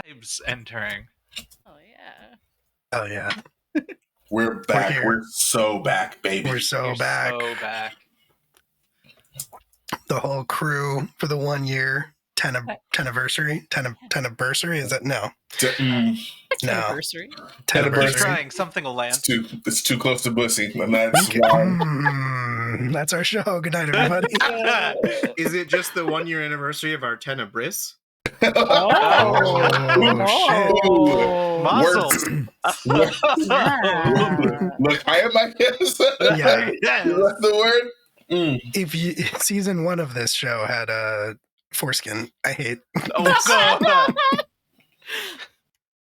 Vibes entering. Oh yeah. Oh yeah. We're back. here. We're so back, baby. We're so You're back. So back. The whole crew for the 1 year anniversary. Anniversary? Is that no? No. Anniversary. Tenebris. Keep trying. Something will land. It's too close to Bussy, and that's why. That's our show. Good night, everybody. Is it just the 1 year anniversary of our Tenebris? Oh, Mazel. Look, I am my hands. Yeah. Yes. That's the word. If season 1 of this show had a foreskin, I hate. Oh, God.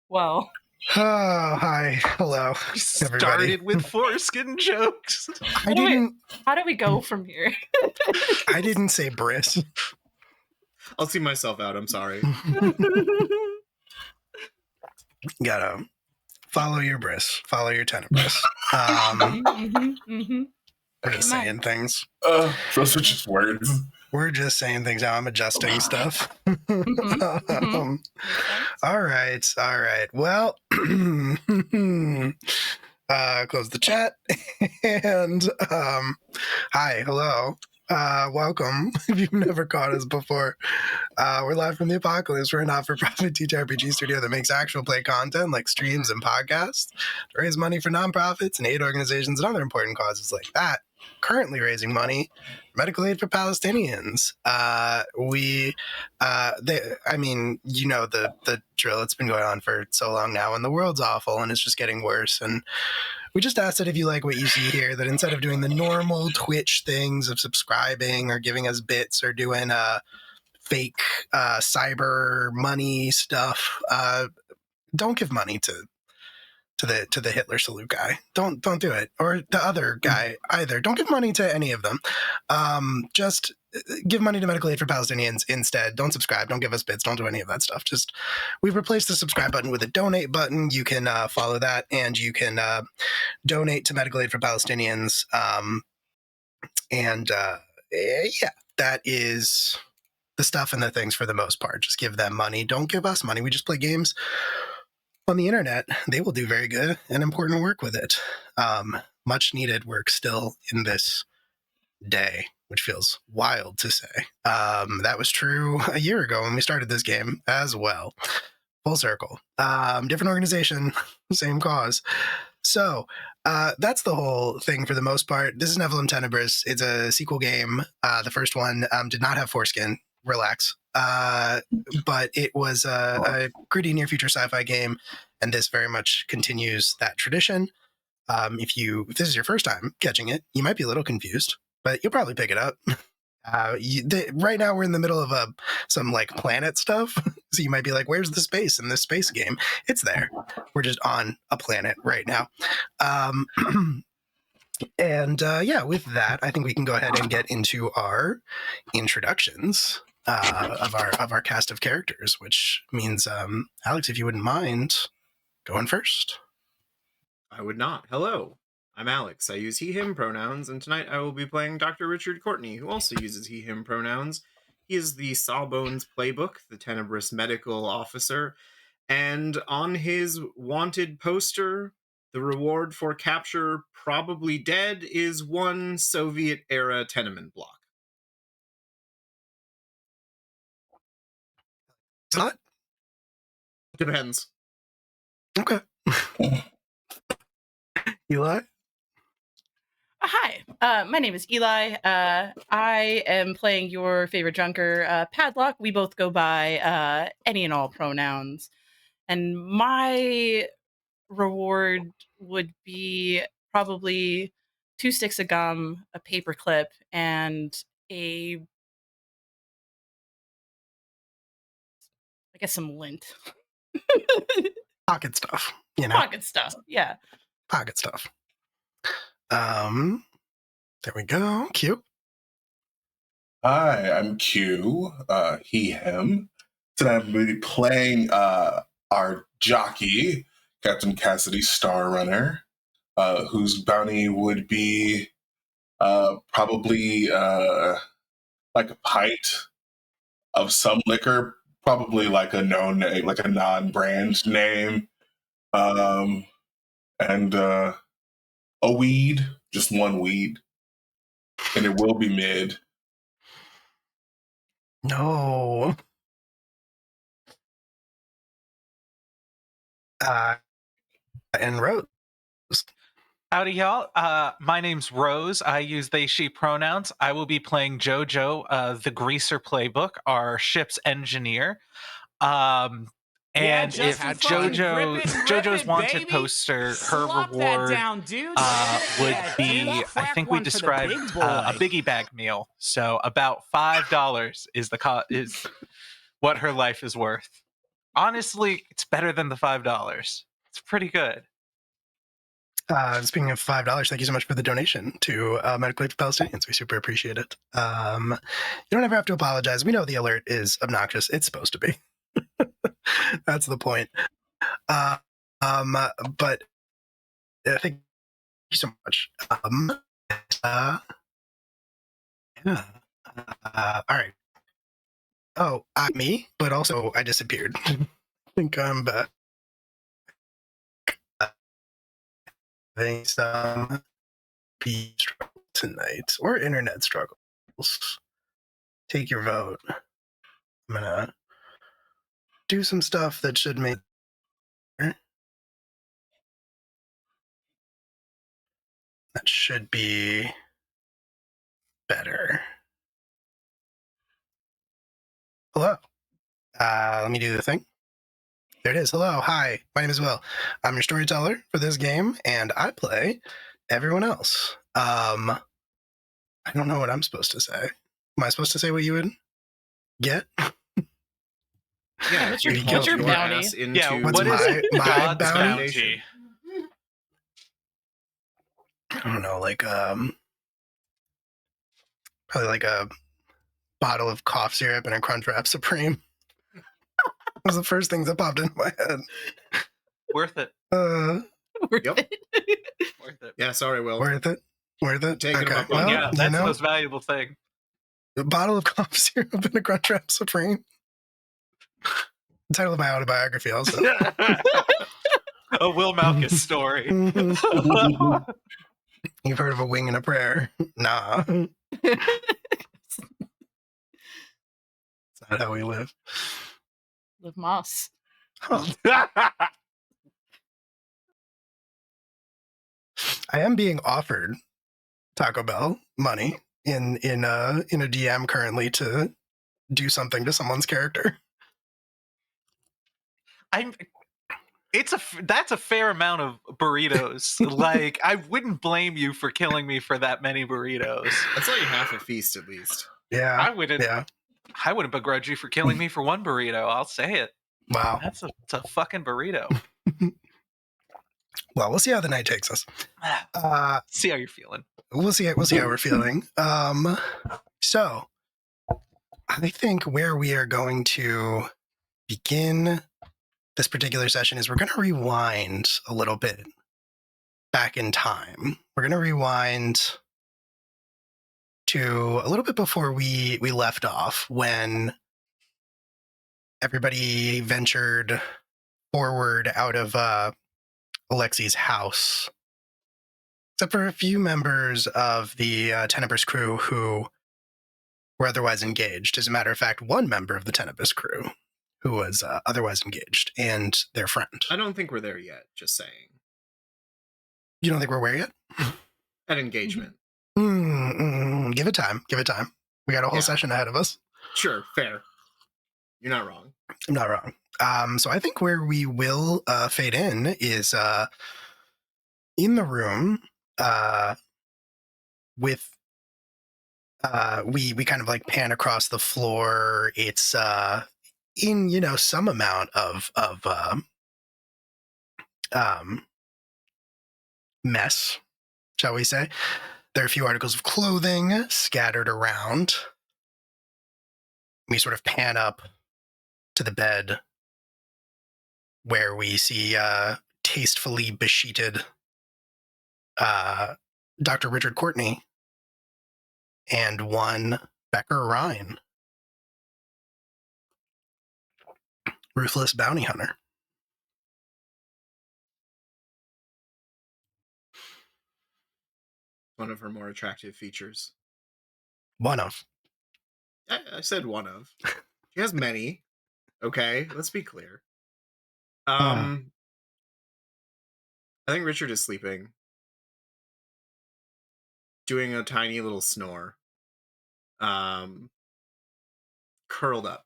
Well, Oh, hi, hello. Started with foreskin jokes. I didn't. how do we go from here? I didn't say bris. I'll see myself out. I'm sorry. Gotta follow your bris. Follow your tenebris. We're just saying things. Those are just words. We're just saying things now. I'm adjusting stuff. All right. Well, close the chat. And hi, hello. Welcome. If you've never caught us before, we're live from the apocalypse. We're a not-for-profit TTRPG studio that makes actual play content like streams and podcasts to raise money for nonprofits and aid organizations and other important causes like that. Currently raising money for medical aid for Palestinians. The drill. It's been going on for so long now, and the world's awful, and it's just getting worse. And we just ask that if you like what you see here, that instead of doing the normal Twitch things of subscribing or giving us bits or doing fake cyber money stuff, don't give money to the Hitler salute guy. Don't do it. Or the other guy either. Don't give money to any of them. Just give money to medical aid for Palestinians instead. Don't subscribe. Don't give us bits. Don't do any of that stuff. Just we've replaced the subscribe button with a donate button. You can follow that, and you can donate to medical aid for Palestinians. That is the stuff and the things for the most part. Just give them money. Don't give us money. We just play games on the internet. They will do very good and important work with it. Much needed work still in this day, which feels wild to say. That was true a year ago when we started this game as well. Full circle. Different organization, same cause. So that's the whole thing for the most part. This is Nephilim Tenebris. It's a sequel game. The first one did not have foreskin. Relax. But it was a gritty near future sci-fi game, and this very much continues that tradition. If this is your first time catching it, you might be a little confused, but you'll probably pick it up. Right now we're in the middle of some like planet stuff, so you might be like, where's the space in this space game? It's there. We're just on a planet right now. With that, I think we can go ahead and get into our introductions of our cast of characters, which means, Alex, if you wouldn't mind going first. I would not. Hello, I'm Alex. I use he, him pronouns, and tonight I will be playing Dr. Richard Courtney, who also uses he, him pronouns. He is the Sawbones Playbook, the Tenebris medical officer, and on his wanted poster, the reward for capture probably dead is one Soviet-era tenement block. Not? Depends. Okay. Eli? Hi, my name is Eli. I am playing your favorite junker, Padlock. We both go by any and all pronouns. And my reward would be probably 2 sticks of gum, a paper clip, and some lint. Pocket stuff, Pocket stuff, yeah. Pocket stuff. There we go. Q. Hi, I'm Q. He, him. Tonight I'm going to be playing our jockey, Captain Cassidy Starrunner, whose bounty would be probably like a pint of some liquor probably like a known name, like a non-brand name, and a weed, just one weed, and it will be mid. No. And Rose. Howdy, y'all. My name's Rose. I use they, she pronouns. I will be playing JoJo, the Greaser Playbook, our ship's engineer. And if JoJo's wanted poster, her reward would be, I think we described a biggie bag meal. So about $5 is what her life is worth. Honestly, it's better than the $5. It's pretty good. Speaking of $5, thank you so much for the donation to Medical Aid for Palestinians. We super appreciate it. You don't ever have to apologize. We know the alert is obnoxious. It's supposed to be. That's the point. But thank you so much. Yeah. All right. Oh, me, but also I disappeared. I think I'm back. Having some P struggle tonight, or internet struggles. Take your vote. I'm gonna do some stuff that should make that should be better. Hello. Let me do the thing. There it is. Hello. Hi. My name is Will. I'm your storyteller for this game, and I play everyone else. I don't know what I'm supposed to say. Am I supposed to say what you would get? Yeah, what's your your bounty? ass into Yeah, What's what is my God's bounty? bounty? I don't know, like probably like a bottle of cough syrup and a Crunchwrap Supreme. That was the first things that popped into my head. Worth it. Worth Yep. it. Worth it. Yeah, sorry, Will. Worth it. Worth it. Taking them Okay. up on Well, Yeah, that. that's the most valuable thing. a bottle of cough syrup and a Crunchwrap Supreme. The title of my autobiography, also. A Will Malkus story. You've heard of a wing and a prayer? Nah. It's not how we live. Liv Moss. Huh. I am being offered Taco Bell money in a DM currently to do something to someone's character. That's a fair amount of burritos. Like, I wouldn't blame you for killing me for that many burritos. That's like half a feast at least. Yeah. I wouldn't Yeah. begrudge you for killing me for one burrito. I'll say it. Wow. It's a fucking burrito. Well, we'll see how the night takes us. See how you're feeling. We'll see how we're feeling. So I think where we are going to begin this particular session is we're going to rewind a little bit back in time. We're going to rewind to a little bit before we left off, when everybody ventured forward out of Alexi's house, except for a few members of the Tenebris crew who were otherwise engaged. As a matter of fact, one member of the Tenebris crew who was otherwise engaged, and their friend. I don't think we're there yet, just saying. You don't think we're where yet? At engagement. Give it time. Give it time. We got a whole session ahead of us. Sure, fair. You're not wrong. I'm not wrong. So I think where we will fade in is in the room with we kind of like pan across the floor. It's in some amount of mess, shall we say. There are a few articles of clothing scattered around. We sort of pan up to the bed where we see tastefully besheeted Dr. Richard Courtney and one Becker Ryan. ruthless bounty hunter. One of her more attractive features. One of. I said one of. She has many. Okay, let's be clear. Uh. I think Richard is sleeping. Doing a tiny little snore. Curled up.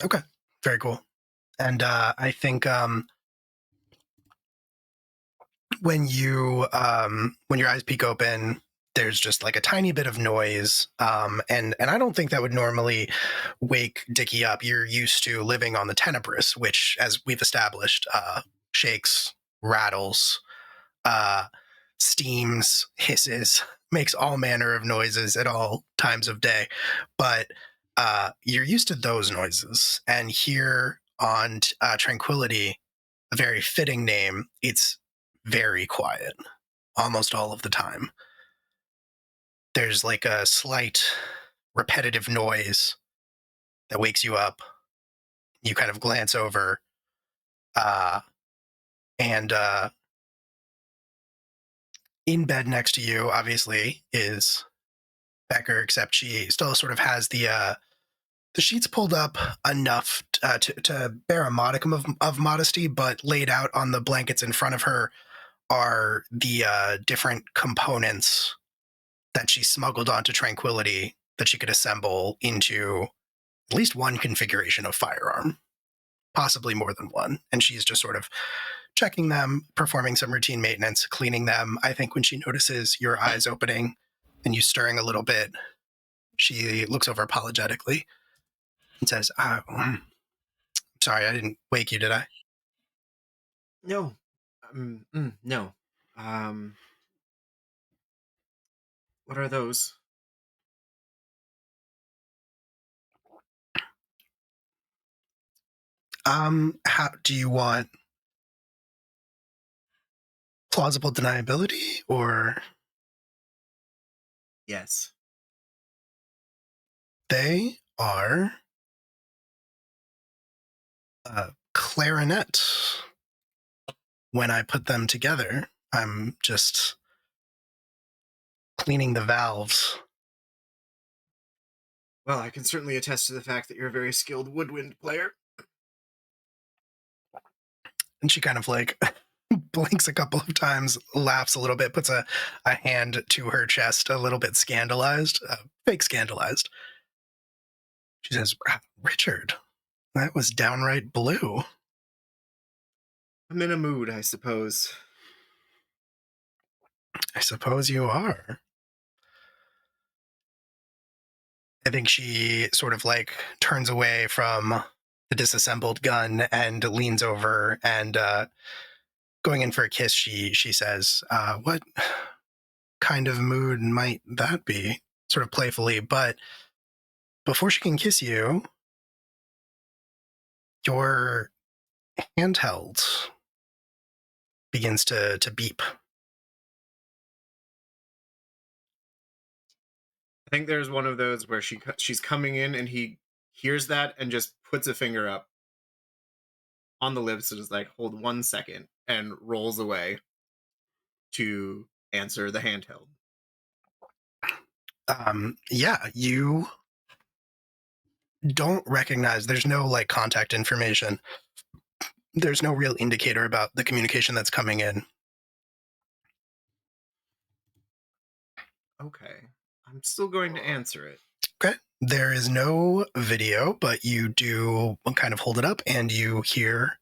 Okay. Very cool. And I think when your eyes peek open, there's just like a tiny bit of noise. And I don't think that would normally wake Dickie up. You're used to living on the Tenebris, which, as we've established, shakes, rattles, steams, hisses, makes all manner of noises at all times of day. But you're used to those noises. And here on Tranquility, a very fitting name, it's very quiet almost all of the time. There's like a slight repetitive noise that wakes you up. You kind of glance over, and in bed next to you, obviously, is Becker, except she still sort of has the sheets pulled up enough to bear a modicum of modesty, but laid out on the blankets in front of her are the different components that she smuggled onto Tranquility that she could assemble into at least one configuration of firearm, possibly more than one. And she's just sort of checking them, performing some routine maintenance, cleaning them. I think when she notices your eyes opening and you stirring a little bit, she looks over apologetically and says, sorry, I didn't wake you, did I? No. No. What are those? How do you want plausible deniability or? Yes. They are clarinet. When I put them together, I'm just cleaning the valves. Well, I can certainly attest to the fact that you're a very skilled woodwind player. And she kind of like blinks a couple of times, laughs a little bit, puts a hand to her chest, a little bit scandalized, fake scandalized. She says, Richard, that was downright blue. I'm in a mood, I suppose. I suppose you are. I think she sort of like turns away from the disassembled gun and leans over and going in for a kiss, she says, what kind of mood might that be? Sort of playfully, but before she can kiss you, your handheld begins to beep. I think there's one of those where she's coming in and he hears that and just puts a finger up on the lips and is like, hold 1 second, and rolls away to answer the handheld. Yeah, you don't recognize, there's no like contact information. There's no real indicator about the communication that's coming in. Okay. I'm still going to answer it. Okay. There is no video, but you do kind of hold it up and you hear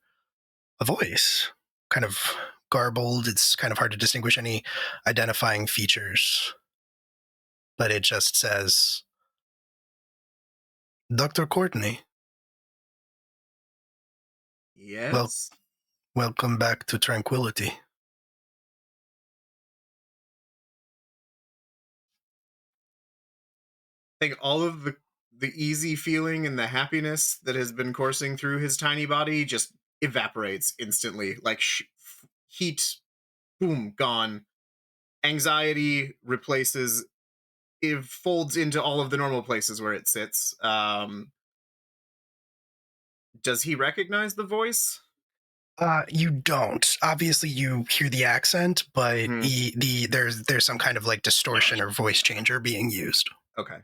a voice, kind of garbled. It's kind of hard to distinguish any identifying features, but it just says, Dr. Courtney. Yes. Welcome back to Tranquility. I think all of the easy feeling and the happiness that has been coursing through his tiny body just evaporates instantly. Like heat, boom, gone. Anxiety replaces, it folds into all of the normal places where it sits. Does he recognize the voice? You don't. Obviously, you hear the accent, but Mhm. there's some kind of like distortion or voice changer being used. Okay.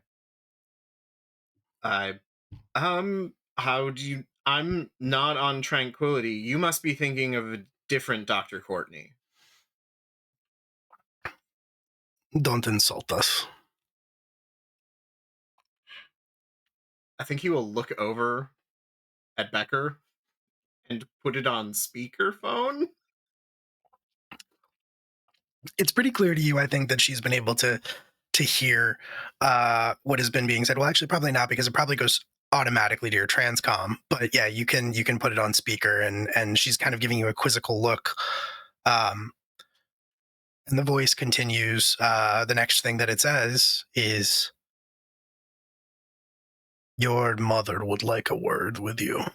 How do you? I'm not on Tranquility. You must be thinking of a different Dr. Courtney. Don't insult us. I think he will look over at Becker and put it on speakerphone. It's pretty clear to you, I think, that she's been able to hear what has been being said. Well, actually, probably not, because it probably goes automatically to your transcom. But yeah, you can put it on speaker, and she's kind of giving you a quizzical look. And the voice continues. The next thing that it says is, "Your mother would like a word with you."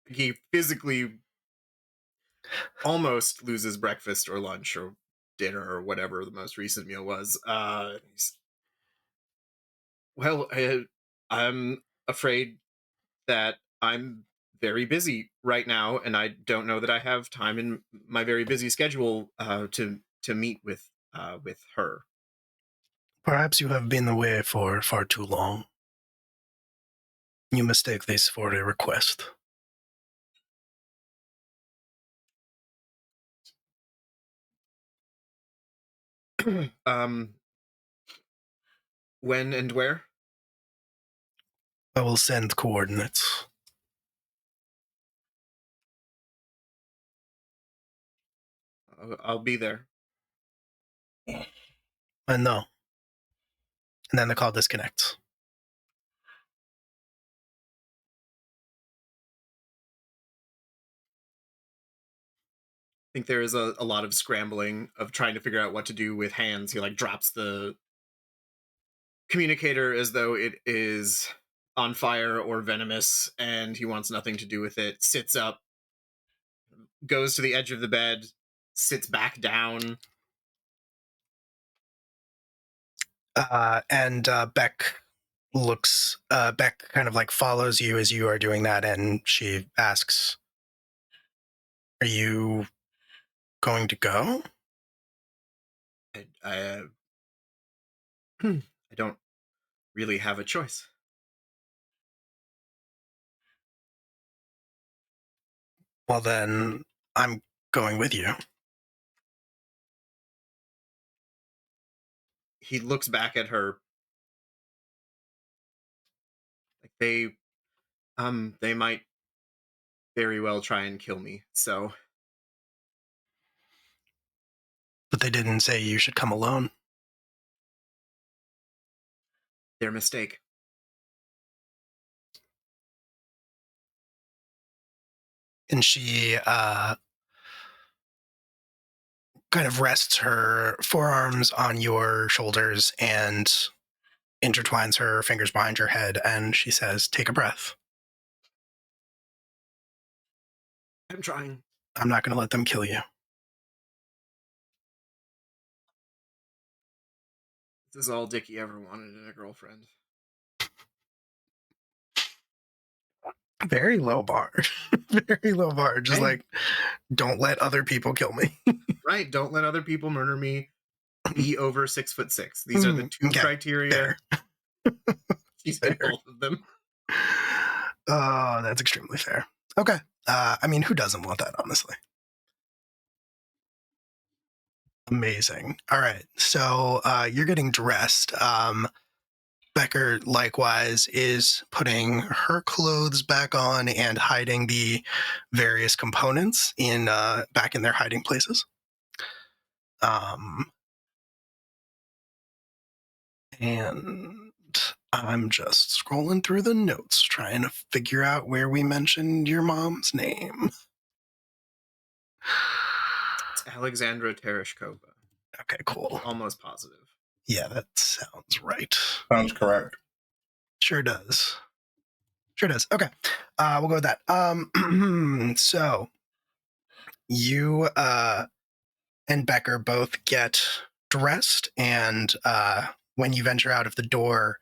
He physically almost loses breakfast or lunch or dinner or whatever the most recent meal was. Well, I'm afraid that I'm very busy right now, and I don't know that I have time in my very busy schedule to meet with her. Perhaps you have been away for far too long. You mistake this for a request. When and where? I will send coordinates. I'll be there. I know. And then the call disconnects. I think there is a lot of scrambling of trying to figure out what to do with hands. He like drops the communicator as though it is on fire or venomous, and he wants nothing to do with it. Sits up, goes to the edge of the bed, sits back down. And Beck looks, Beck kind of like follows you as you are doing that, and she asks, "Are you going to go?" I I don't really have a choice. Well, then I'm going with you. He looks back at her. Like they might very well try and kill me. So, But they didn't say you should come alone. their mistake. And she kind of rests her forearms on your shoulders and intertwines her fingers behind your head, and she says, "Take a breath. I'm trying. I'm not going to let them kill you." This is all Dickie ever wanted in a girlfriend. Very low bar. Very low bar. Just like, don't let other people kill me. Right. Don't let other people murder me. Be over 6'6". These are the two criteria. She's hit both of them. Oh, that's extremely fair. Okay. I mean, who doesn't want that, honestly? Amazing. All right. So you're getting dressed. Becker, likewise, is putting her clothes back on and hiding the various components in back in their hiding places. And I'm just scrolling through the notes, trying to figure out where we mentioned your mom's name. It's Alexandra Tereshkova. Okay, cool. Almost positive. Yeah, that sounds right. Sounds correct. Sure does. Sure does. Okay. We'll go with that. So you and Becker both get dressed, and when you venture out of the door,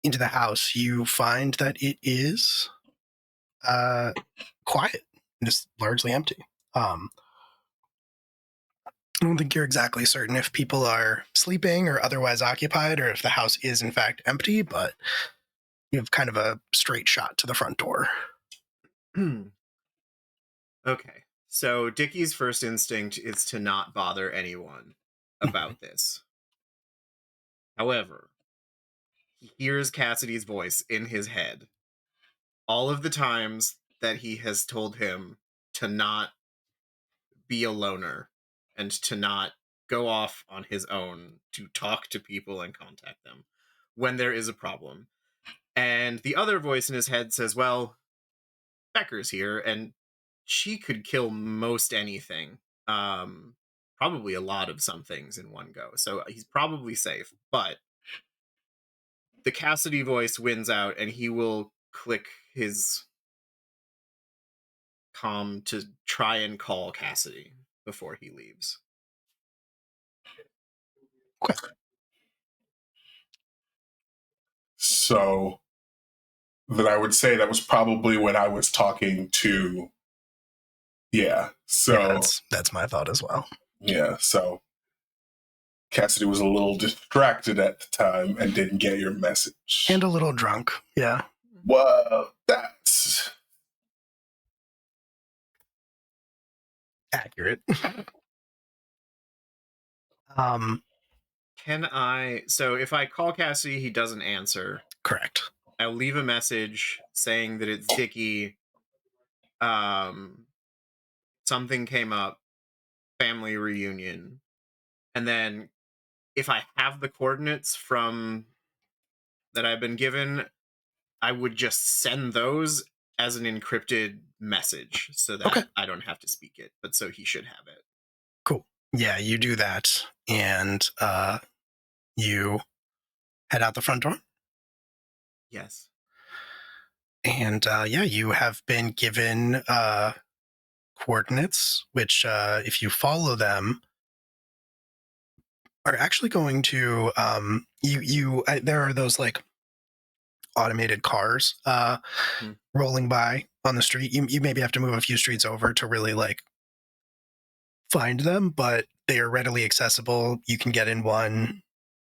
into the house, you find that it is quiet and just largely empty. I don't think you're exactly certain if people are sleeping or otherwise occupied, or if the house is in fact empty, but you have kind of a straight shot to the front door. Okay, so Dickie's first instinct is to not bother anyone about this. However, he hears Cassidy's voice in his head all of the times that he has told him to not be a loner and to not go off on his own to talk to people and contact them when there is a problem. And the other voice in his head says, well, Becker's here and she could kill most anything. Probably a lot of some things in one go. So he's probably safe, but the Cassidy voice wins out and he will click his comm to try and call Cassidy before he leaves. Okay. So then I would say that was probably when I was talking to. Yeah. So Yeah, that's my thought as well. Yeah. So Cassidy was a little distracted at the time and didn't get your message. And a little drunk. Yeah. Well, that's Accurate. Can I... So if I call Cassidy, he doesn't answer. Correct. I'll leave a message saying that it's Dickie. Something came up. Family reunion. And then if I have the coordinates from that I've been given, I would just send those as an encrypted message so that I don't have to speak it. But so he should have it. Cool. Yeah, you do that. And you head out the front door. Yes. And you have been given coordinates, which if you follow them, are actually going to there are those like automated cars rolling by on the street. You maybe have to move a few streets over to really like find them, but they are readily accessible. You can get in one.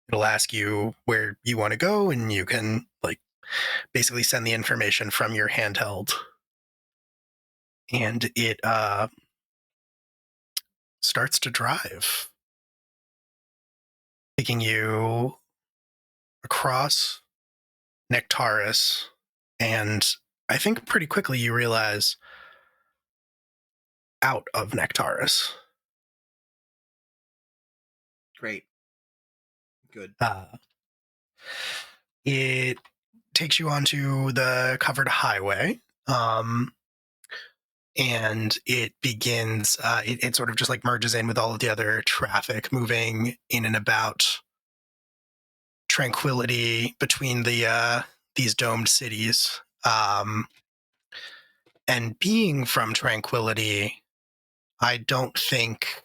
It'll ask you where you want to go, and you can like basically send the information from your handheld. And it starts to drive, taking you across Nectaris, and I think pretty quickly you realize out of Nectaris. Great. Good. It takes you onto the covered highway, and it begins, it sort of just like merges in with all of the other traffic moving in and about Tranquility between these domed cities. And being from Tranquility, I don't think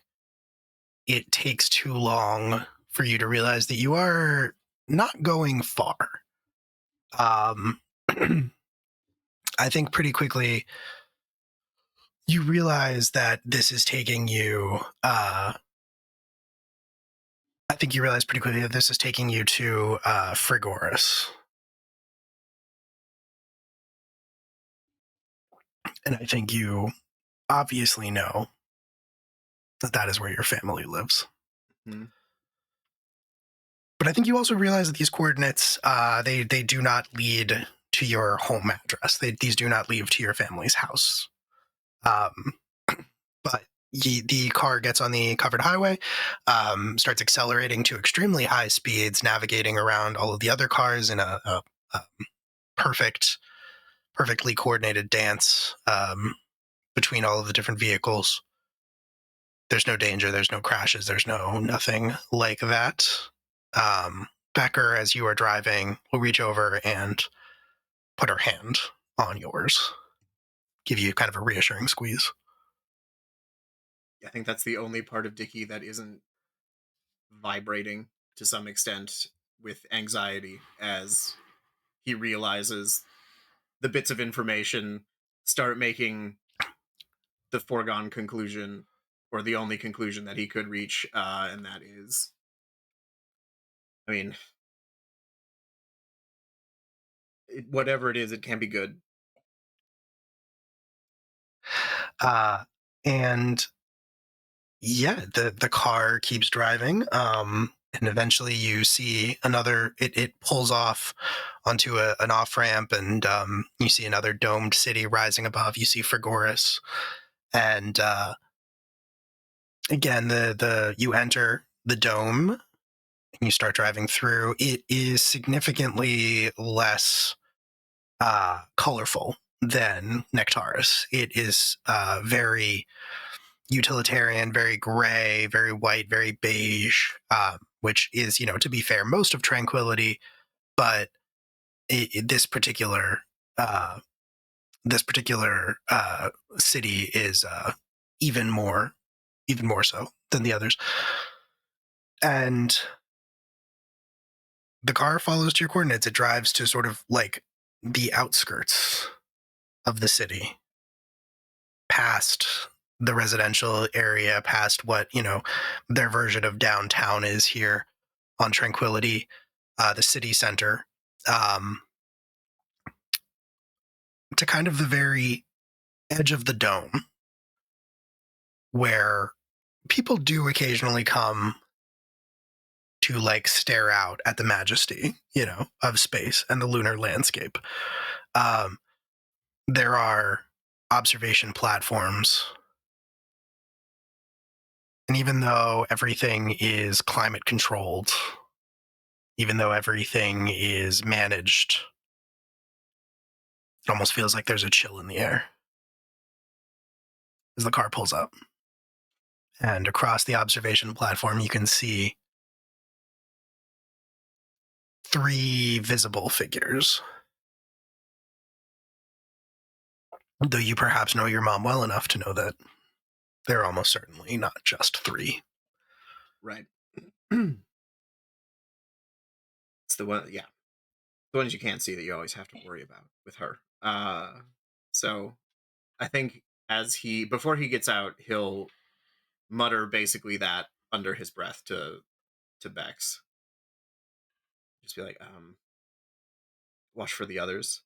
it takes too long for you to realize that you are not going far. I think pretty quickly you realize that this is taking you I think you realize pretty quickly that this is taking you to Frigoris. And I think you obviously know that that is where your family lives. Mm-hmm. But I think you also realize that these coordinates, they do not lead to your home address. These do not lead to your family's house. But the car gets on the covered highway, starts accelerating to extremely high speeds, navigating around all of the other cars in a perfectly coordinated dance between all of the different vehicles. There's no danger, there's no crashes, there's nothing like that. Becker, as you are driving, will reach over and put her hand on yours, give you kind of a reassuring squeeze. I think that's the only part of Dickie that isn't vibrating to some extent with anxiety as he realizes the bits of information start making the foregone conclusion, or the only conclusion that he could reach, and that is, I mean, whatever it is, it can be good. And yeah, the car keeps driving, and eventually you see another. It pulls off onto an off ramp, and you see another domed city rising above. You see Frigoris, and again the you enter the dome and you start driving through. It is significantly less colorful than Nectaris. It is very utilitarian, very gray, very white, very beige, which is, to be fair, most of Tranquility, but this particular city is even more so than the others. And the car follows to your coordinates. It drives to sort of like the outskirts of the city, past the residential area, past what, their version of downtown is here on Tranquility, the city center, to kind of the very edge of the dome, where people do occasionally come to like stare out at the majesty, of space and the lunar landscape. There are observation platforms. And even though everything is climate controlled, even though everything is managed, it almost feels like there's a chill in the air as the car pulls up. And across the observation platform, you can see 3 visible figures. Though you perhaps know your mom well enough to know that they're almost certainly not just 3. Right. It's the one, yeah. The ones you can't see that you always have to worry about with her. So I think before he gets out, he'll mutter basically that under his breath to Bex. Just be like, watch for the others.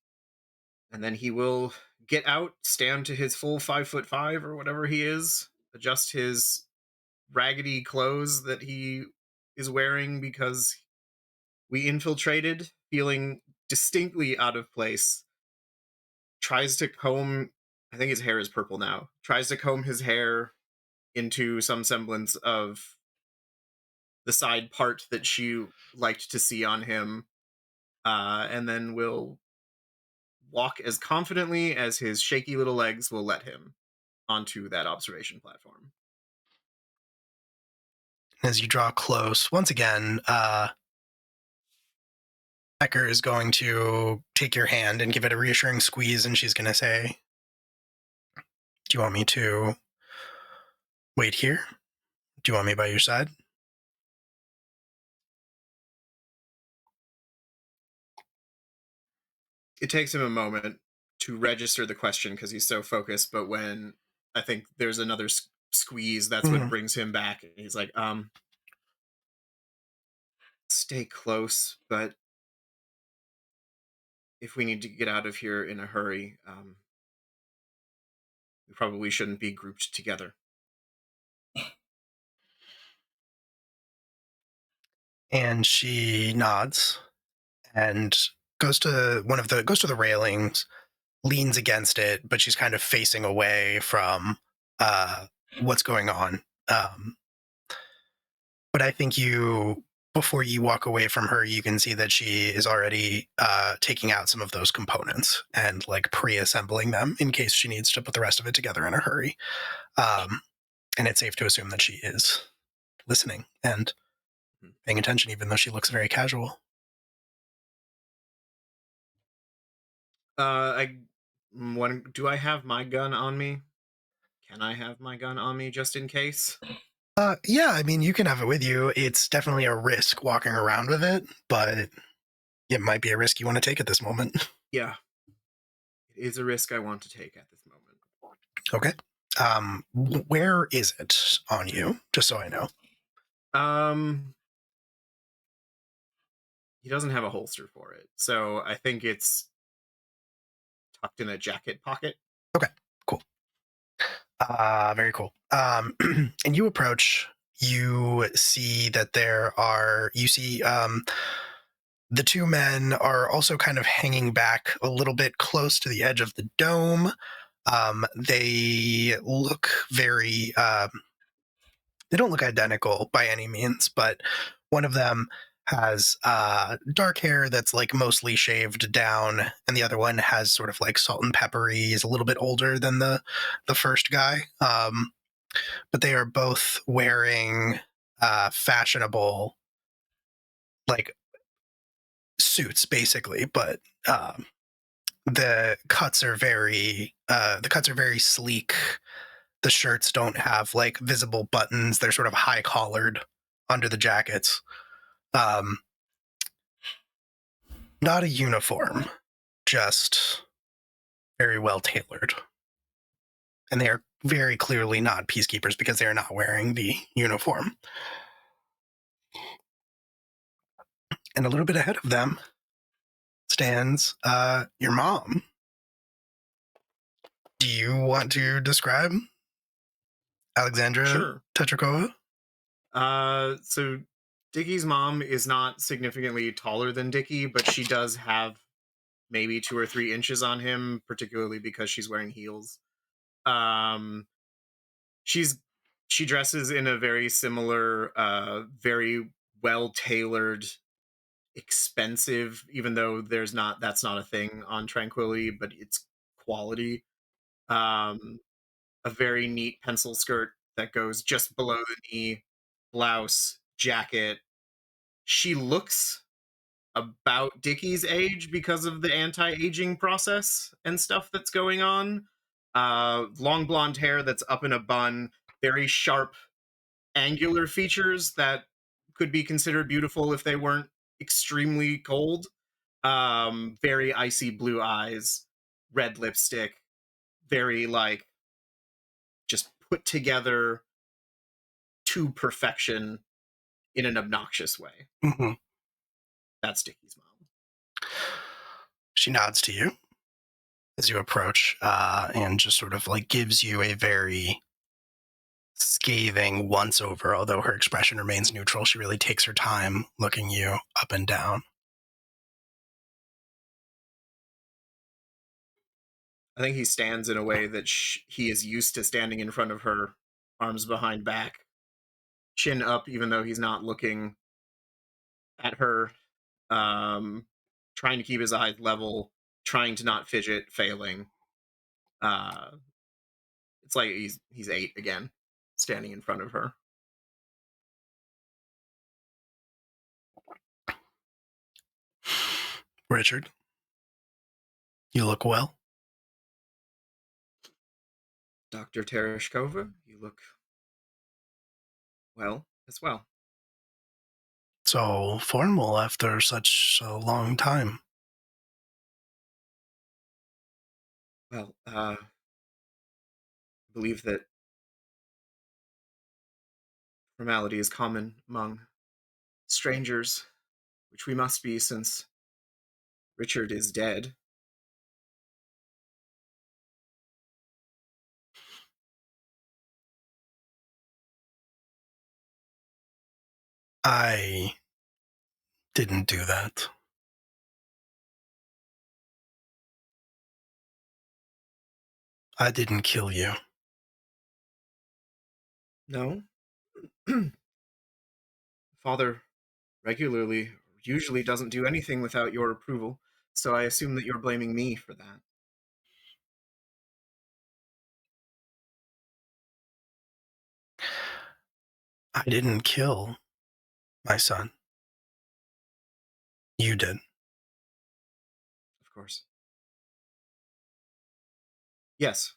And then he will get out, stand to his full 5'5" or whatever he is, adjust his raggedy clothes that he is wearing because we infiltrated, feeling distinctly out of place. Tries to comb, I think his hair is purple now, tries to comb his hair into some semblance of the side part that she liked to see on him, and then will walk as confidently as his shaky little legs will let him onto that observation platform. As you draw close, once again, Becker is going to take your hand and give it a reassuring squeeze, and she's going to say, do you want me to wait here? Do you want me by your side? It takes him a moment to register the question because he's so focused, but when I think there's another squeeze, that's what brings him back. And he's like, stay close, but if we need to get out of here in a hurry, we probably shouldn't be grouped together. And she nods and goes to the railings, leans against it, but she's kind of facing away from what's going on. But I think before you walk away from her, you can see that she is already taking out some of those components and like pre-assembling them in case she needs to put the rest of it together in a hurry. And it's safe to assume that she is listening and paying attention, even though she looks very casual. Do I have my gun on me? Can I have my gun on me just in case? Yeah, I mean, you can have it with you. It's definitely a risk walking around with it, but it might be a risk you want to take at this moment. Yeah. It is a risk I want to take at this moment. Okay. Where is it on you? Just so I know. He doesn't have a holster for it, so I think it's tucked in a jacket pocket. Okay, cool. Very cool. And you approach, you see that the two men are also kind of hanging back a little bit close to the edge of the dome. They look very, they don't look identical by any means, but one of them has dark hair that's like mostly shaved down, and the other one has sort of like salt and peppery, is a little bit older than the first guy. But they are both wearing fashionable like suits basically, but the cuts are very sleek. The shirts don't have like visible buttons. They're sort of high collared under the jackets. Not a uniform, just very well tailored. And they are very clearly not peacekeepers because they are not wearing the uniform. And a little bit ahead of them stands your mom. Do you want to describe Alexandra Sure. Tetrakova? So Dickie's mom is not significantly taller than Dickie, but she does have maybe 2 or 3 inches on him, particularly because she's wearing heels. She dresses in a very similar, very well-tailored, expensive, even though that's not a thing on Tranquility, but it's quality. A very neat pencil skirt that goes just below the knee, blouse, jacket. She looks about Dickie's age because of the anti-aging process and stuff that's going on. Long blonde hair that's up in a bun, very sharp, angular features that could be considered beautiful if they weren't extremely cold. Very icy blue eyes, red lipstick, very like just put together to perfection in an obnoxious way. Mm-hmm. That's Dickie's mom. She nods to you as you approach and just sort of like gives you a very scathing once over, although her expression remains neutral. She really takes her time looking you up and down. I think he stands in a way that he is used to standing in front of her, arms behind back, chin up, even though he's not looking at her, trying to keep his eyes level, trying to not fidget, failing. It's like he's 8 again, standing in front of her. Richard, you look well. Dr. Tereshkova, you look well as well. So formal after such a long time. Well, I believe that formality is common among strangers, which we must be since Richard is dead. I didn't do that. I didn't kill you. No? Father usually doesn't do anything without your approval, so I assume that you're blaming me for that. I didn't kill my son. You did. Of course. Yes.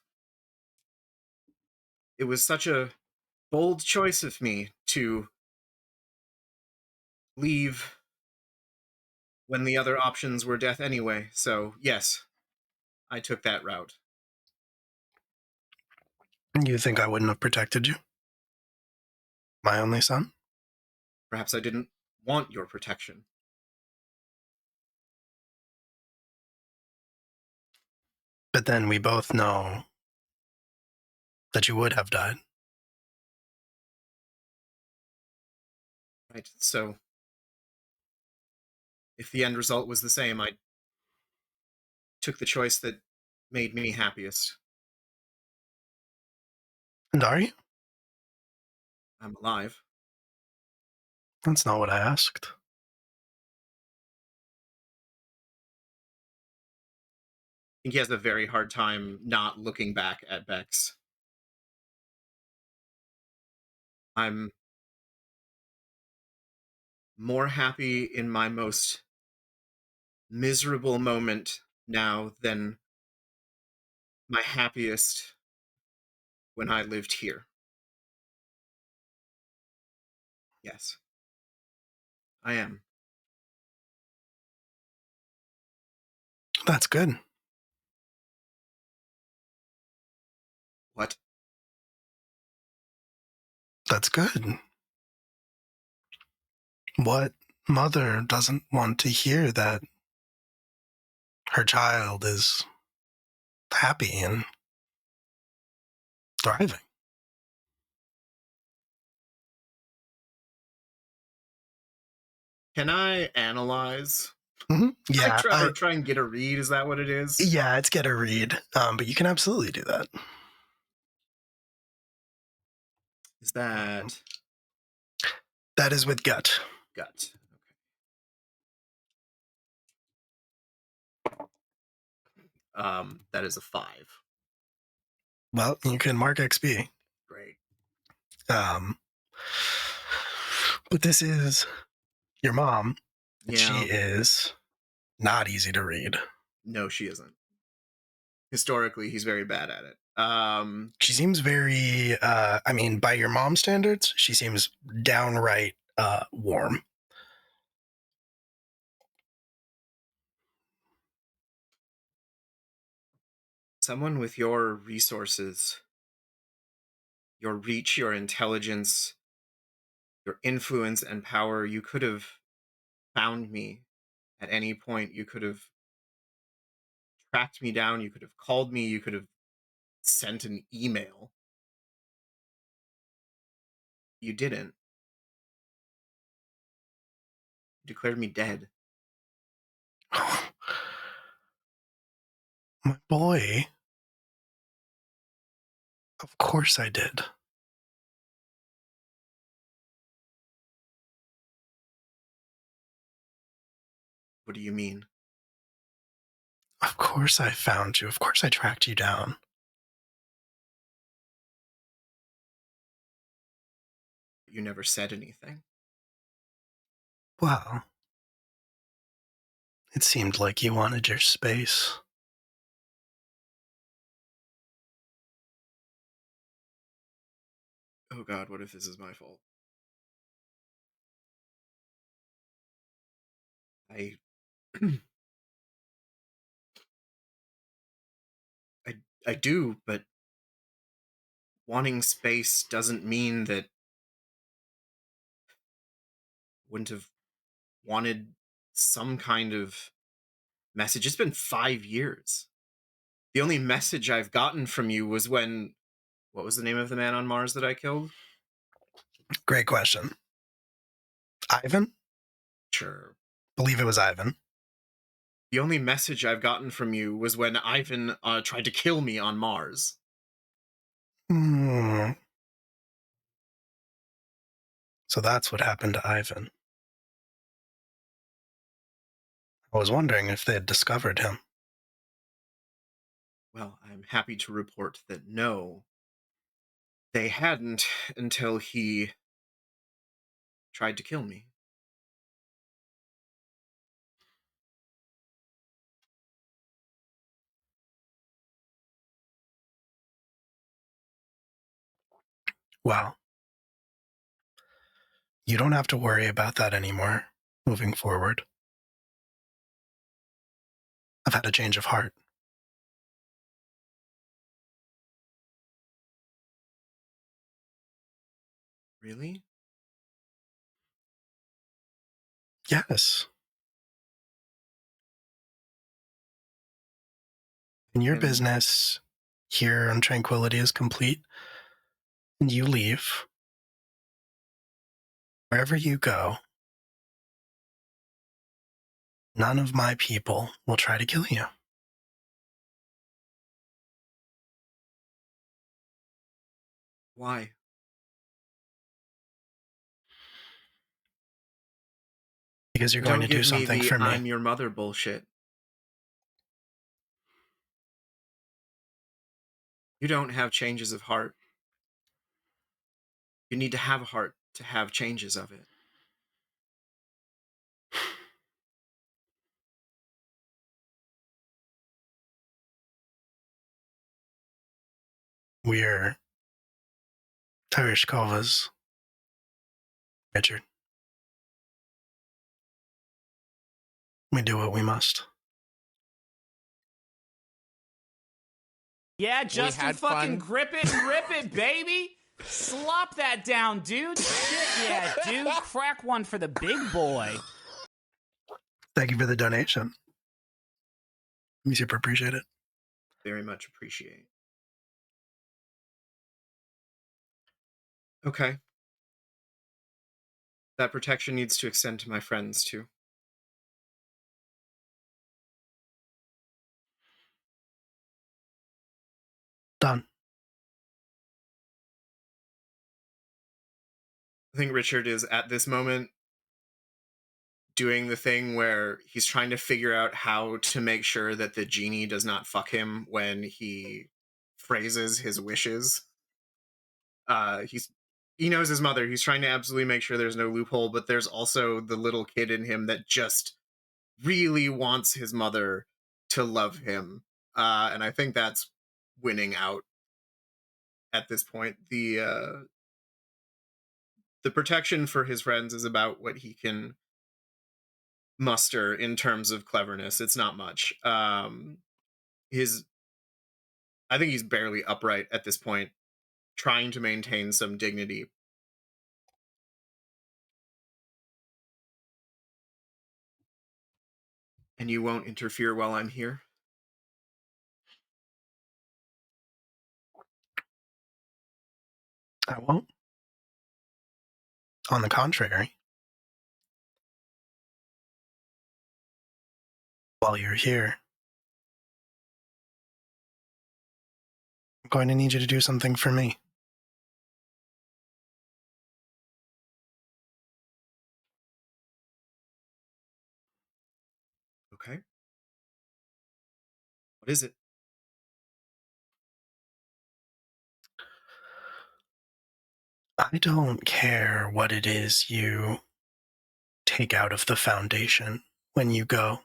It was such a bold choice of me to leave when the other options were death anyway. So, yes, I took that route. You think I wouldn't have protected you? My only son? Perhaps I didn't want your protection. But then we both know that you would have died. Right, so if the end result was the same, I took the choice that made me happiest. And are you? I'm alive. That's not what I asked. I think he has a very hard time not looking back at Bex. I'm more happy in my most miserable moment now than my happiest when I lived here. Yes, I am. That's good. What? That's good. What mother doesn't want to hear that her child is happy and thriving? Can I analyze? Yeah, Try and get a read. Is that what it is? Yeah, it's get a read. But you can absolutely do that. Is that That is with gut. gut? Okay. That is a 5. Well, you can mark XP. Great. But this is your mom. And Yeah. she is not easy to read. No, she isn't. Historically, he's very bad at it. She seems very, by your mom standards, she seems downright warm. Someone with your resources, your reach, your intelligence, your influence and power, you could have found me at any point. You could have tracked me down. You could have called me. You could have sent an email. You didn't. You declared me dead. My boy. Of course I did. What do you mean? Of course I found you. Of course I tracked you down. You never said anything. Well, it seemed like you wanted your space. Oh God, what if this is my fault? I I do, but wanting space doesn't mean that wouldn't have wanted some kind of message. It's been 5 years. The only message I've gotten from you was when, what was the name of the man on Mars that I killed? Great question. Ivan? Sure. Believe it was Ivan. The only message I've gotten from you was when Ivan tried to kill me on Mars. So that's what happened to Ivan. I was wondering if they had discovered him. Well, I'm happy to report that no, they hadn't until he tried to kill me. Well, you don't have to worry about that anymore moving forward. I've had a change of heart. Really? Yes. And your And- business here on Tranquility is complete, and you leave. Wherever you go, none of my people will try to kill you. Why? Because you're going to do something for me. I'm your mother bullshit. You don't have changes of heart. You need to have a heart to have changes of it. We're Tereshkovas, Richard. We do what we must. Yeah, Justin, fucking grip it and rip it, baby. Slop that down, dude. Shit, yeah, dude. Crack one for the big boy. Thank you for the donation. We super appreciate it. Very much appreciate. Okay. That protection needs to extend to my friends, too. Done. I think Richard is, at this moment, doing the thing where he's trying to figure out how to make sure that the genie does not fuck him when he phrases his wishes. He knows his mother. He's trying to absolutely make sure there's no loophole, but there's also the little kid in him that just really wants his mother to love him. And I think that's winning out at this point. The protection for his friends is about what he can muster in terms of cleverness. It's not much. I think he's barely upright at this point, trying to maintain some dignity. And you won't interfere while I'm here? I won't. On the contrary, while you're here, I'm going to need you to do something for me. Okay. What is it? I don't care what it is you take out of the Foundation when you go.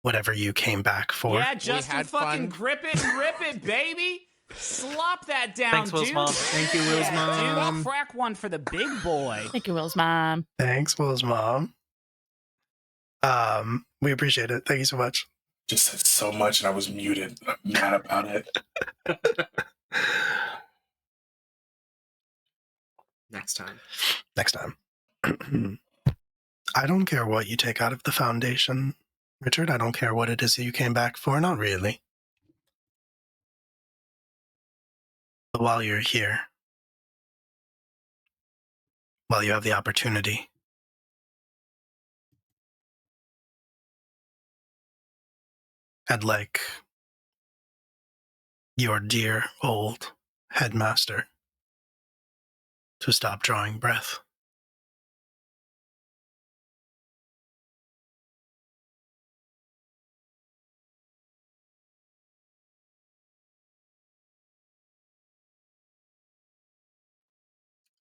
Whatever you came back for. Yeah, Justin, fucking grip it and rip it, baby. Slop that down, Thanks, Will's dude. mom. Thank you, Will's mom. Dude, crack one for the big boy. Thank you, Will's mom. Thanks, Will's mom. We appreciate it. Thank you so much. Just said so much and I was muted. I'm mad about it. Next time. Next time. I don't care what you take out of the Foundation, Richard. I don't care what it is that you came back for. Not really. But while you're here, while you have the opportunity, I'd like your dear old headmaster to stop drawing breath.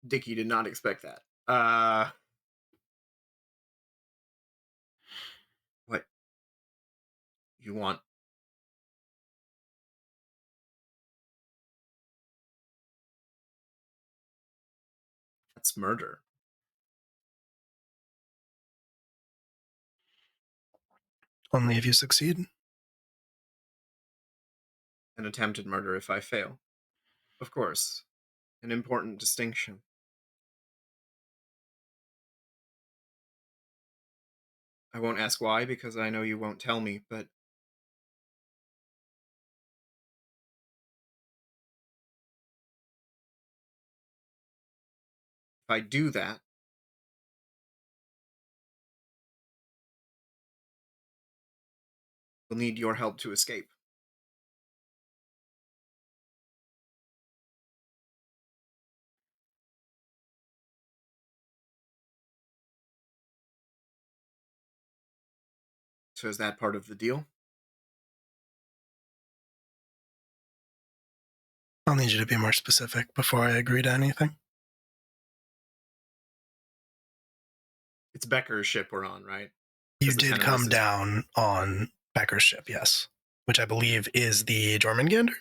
Dickie did not expect that. What? You want? That's murder. Only if you succeed. An attempted murder if I fail. Of course, an important distinction. I won't ask why, because I know you won't tell me, but if I do that, we'll need your help to escape. So is that part of the deal? I'll need you to be more specific before I agree to anything. It's Becker's ship we're on, right? You Because the did Tenebris come is- down on Becker's ship, yes. Which I believe is the Jormungandr?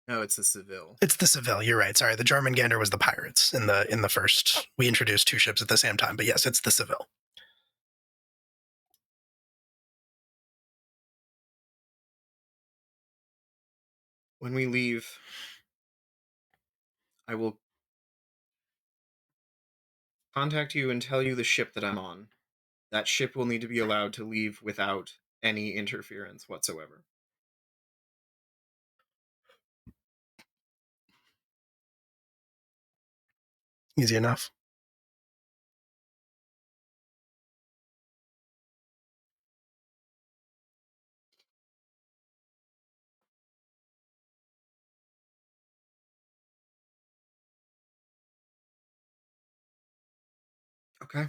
No, it's the Seville. It's the Seville, you're right. Sorry, the Jormungandr was the pirates in the first. We introduced two ships at the same time, but yes, it's the Seville. When we leave, I will contact you and tell you the ship that I'm on. That ship will need to be allowed to leave without any interference whatsoever. Easy enough. Okay.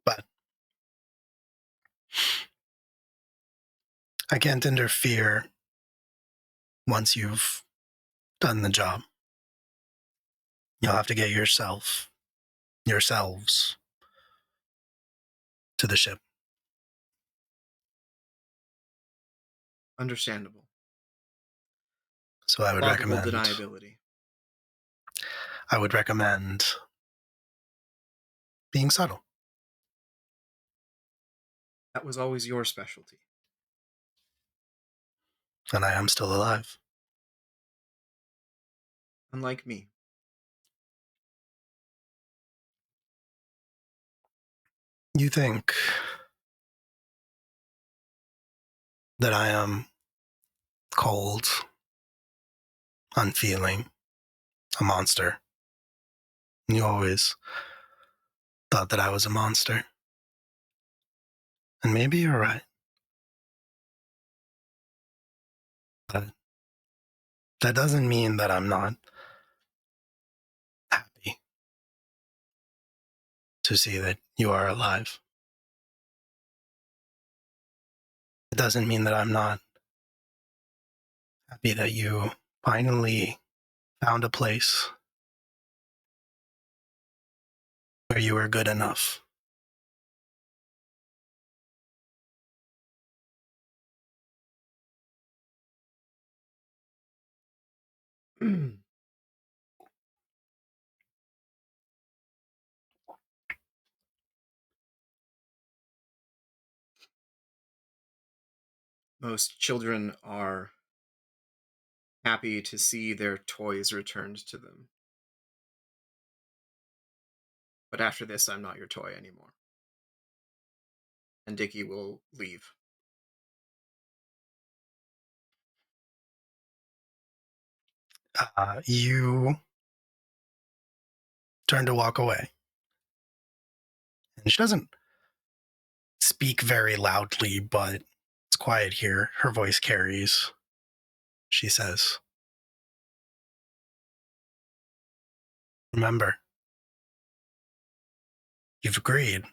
But I can't interfere once you've done the job. You'll have to get yourselves, to the ship. Understandable. So I would Plausible recommend deniability. being subtle. That was always your specialty. And I am still alive. Unlike me. You think that I am cold, unfeeling, a monster. You always thought that I was a monster. And maybe you're right. But that doesn't mean that I'm not happy to see that you are alive. It doesn't mean that I'm not happy that you finally found a place where you were good enough. Most children are happy to see their toys returned to them. But after this, I'm not your toy anymore. And Dickie will leave. You turn to walk away. And she doesn't speak very loudly, but it's quiet here. Her voice carries. She says, "Remember, you've agreed.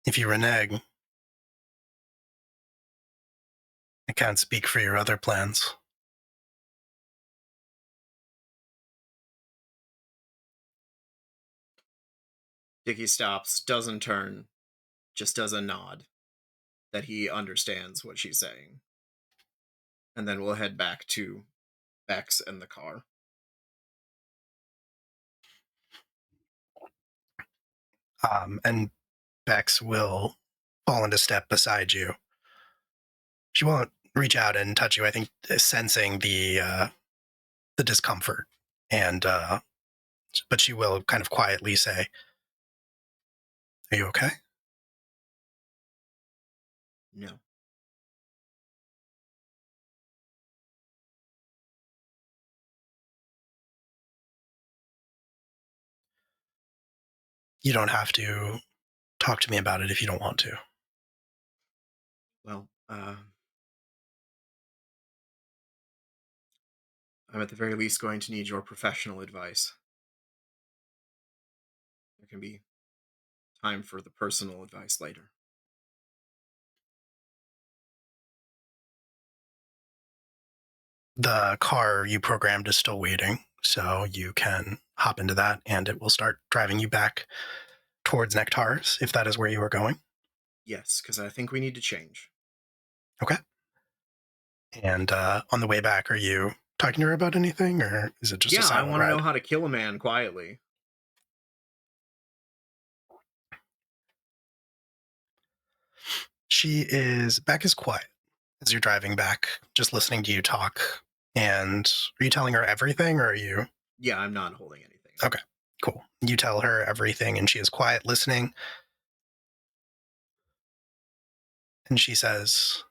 If you renege, I can't speak for your other plans." Dickie stops, doesn't turn, just does a nod that he understands what she's saying. And then we'll head back to Bex and the car. And Bex will fall into step beside you. She won't reach out and touch you. I think sensing the discomfort, and but she will kind of quietly say, "Are you okay?" No. You don't have to talk to me about it if you don't want to. Well, I'm at the very least going to need your professional advice. There can be time for the personal advice later. The car you programmed is still waiting, so you can hop into that and it will start driving you back towards Nectar's, if that is where you are going. Yes, because I think we need to change. Okay. And on the way back, are you talking to her about anything, or is it just a I silent want to ride? know how to kill a man quietly. Beck is quiet as you're driving back, just listening to you talk. And are you telling her everything, or are you? Yeah, I'm not holding anything. Okay, cool. You tell her everything, and she is quiet, listening. And she says,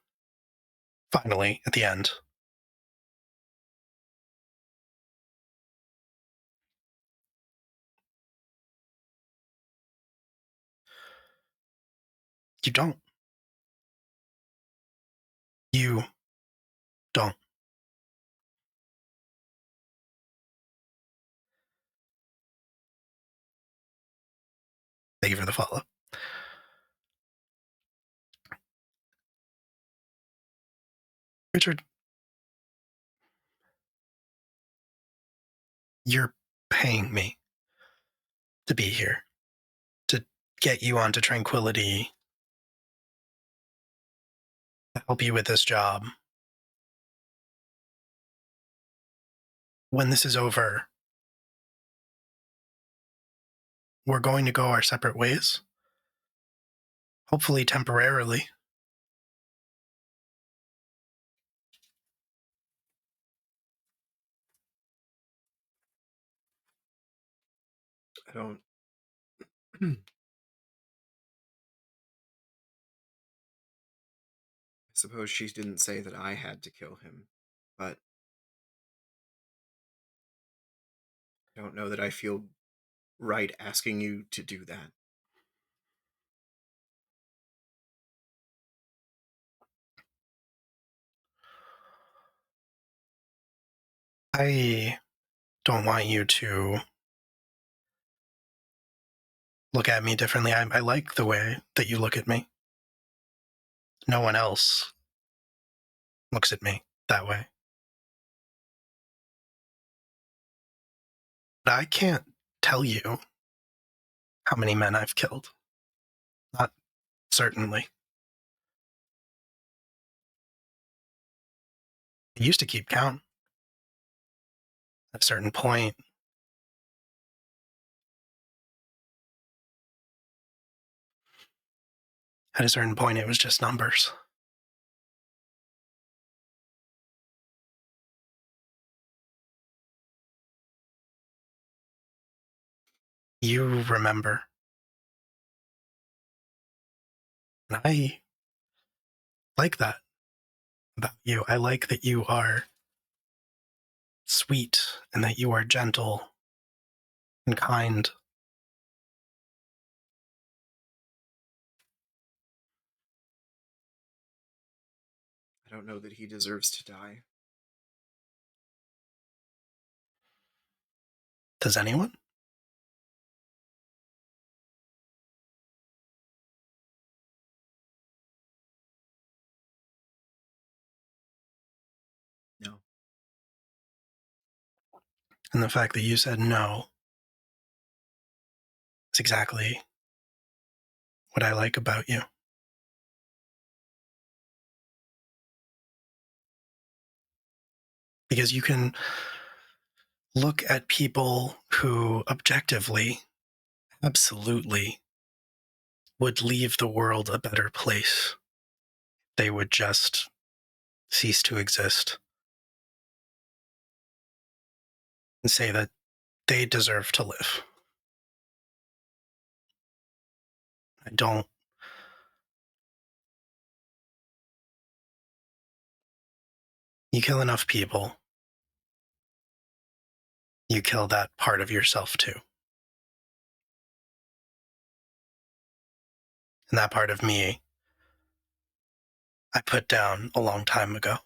finally, at the end, you don't. You don't. Thank you for the follow. Richard, you're paying me to be here, to get you onto Tranquility, to help you with this job. When this is over, we're going to go our separate ways. Hopefully temporarily. I don't... I suppose she didn't say that I had to kill him, but I don't know that I feel right asking you to do that. I don't want you to look at me differently. I like the way that you look at me. No one else looks at me that way. But I can't tell you how many men I've killed. Not certainly. I used to keep count. At a certain point, it was just numbers. You remember. And I like that about you. I like that you are sweet and that you are gentle and kind. I don't know that he deserves to die. Does anyone? No. And the fact that you said no is exactly what I like about you. Because you can look at people who objectively, absolutely, would leave the world a better place. They would just cease to exist. And say that they deserve to live. I don't. You kill enough people, you kill that part of yourself too. And that part of me, I put down a long time ago.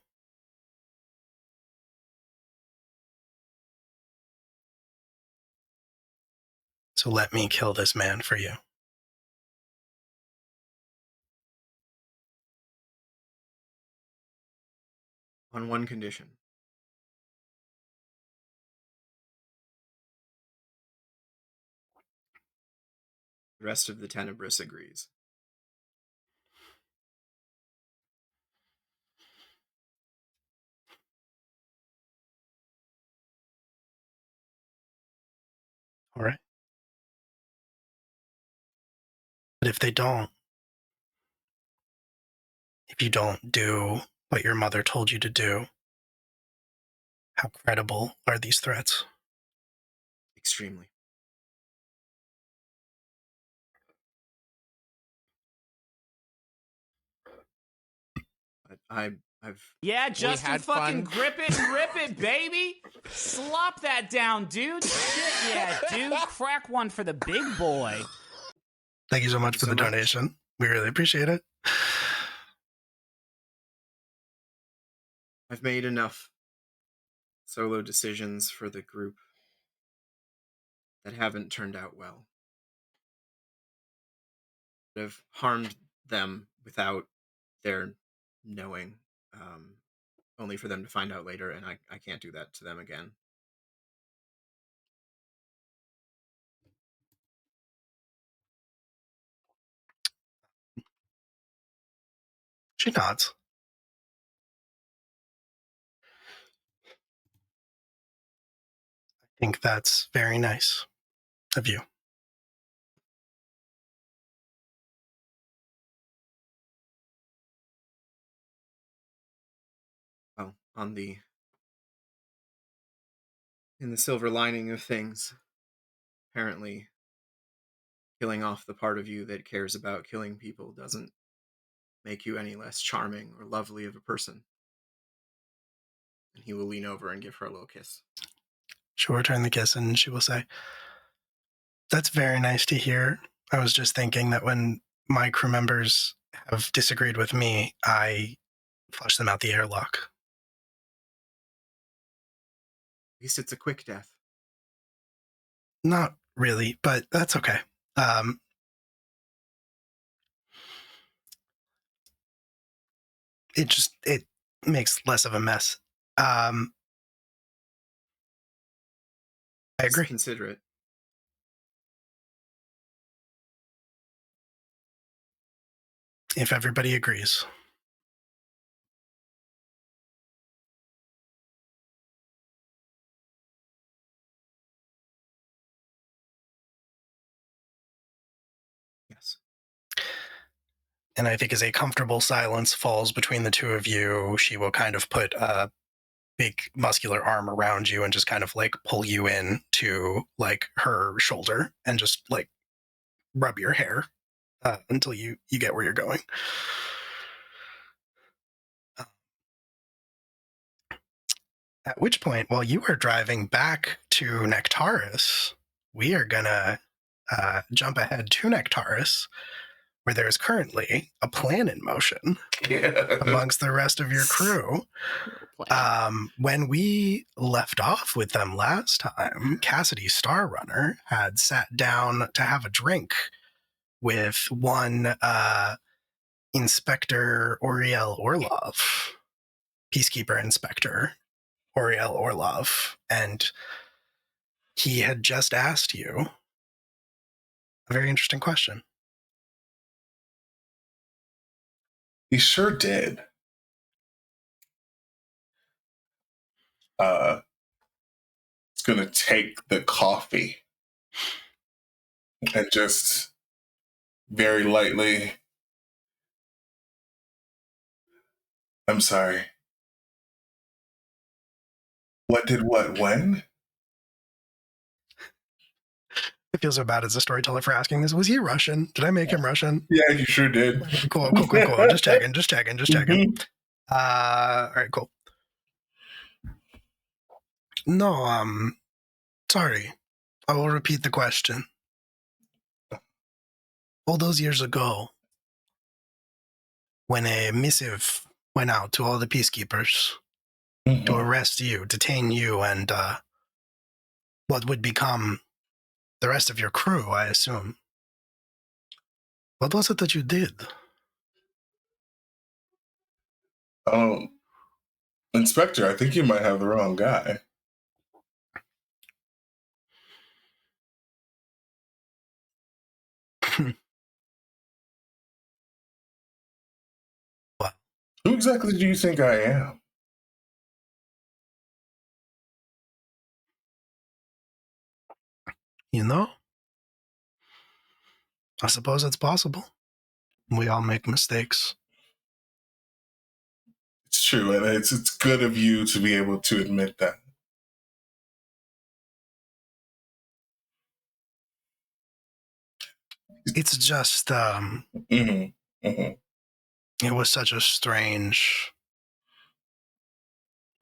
So let me kill this man for you. On one condition. The rest of the Tenebris agrees. All right. But if they don't, if you don't do what your mother told you to do, how credible are these threats? Extremely. But I've Yeah, Justin, fucking grip it and rip it, baby. Slop that down, dude. Shit, yeah, dude. Crack one for the big boy. Thank you so much for the donation. We really appreciate it. I've made enough solo decisions for the group that haven't turned out well. That have harmed them without their knowing, only for them to find out later, and I can't do that to them again. She nods. I think that's very nice of you. Well, in the silver lining of things, apparently killing off the part of you that cares about killing people doesn't make you any less charming or lovely of a person. And he will lean over and give her a little kiss. She'll return the kiss and she will say, "That's very nice to hear. I was just thinking that when my crew members have disagreed with me, I flush them out the airlock." At least it's a quick death. Not really, but that's okay. It makes less of a mess. I agree. Consider it. If everybody agrees. Yes. And I think as a comfortable silence falls between the two of you, she will kind of put a big muscular arm around you and just kind of like pull you in to like her shoulder and just like rub your hair until you get where you're going. At which point, while you are driving back to Nectaris, we are gonna jump ahead to Nectaris, where there is currently a plan in motion amongst the rest of your crew. When we left off with them last time, Cassidy Starrunner had sat down to have a drink with one Inspector Oriel Orlov, Peacekeeper Inspector Oriel Orlov, and he had just asked you a very interesting question. He sure did. It's gonna take the coffee and just very lightly. I'm sorry. What did what when? I feel so bad as a storyteller for asking this. Was he Russian? Did I make him Russian? Yeah, you sure did. Cool. Just checking. Mhm. All right, cool. No, sorry. I will repeat the question. All those years ago, when a missive went out to all the peacekeepers to arrest you, detain you, and what would become the rest of your crew, I assume. What was it that you did? Oh, Inspector, I think you might have the wrong guy. What? Who exactly do you think I am? You know? I suppose it's possible. We all make mistakes. It's true, and it's good of you to be able to admit that. It's just, Mm-hmm. Mm-hmm. it was such a strange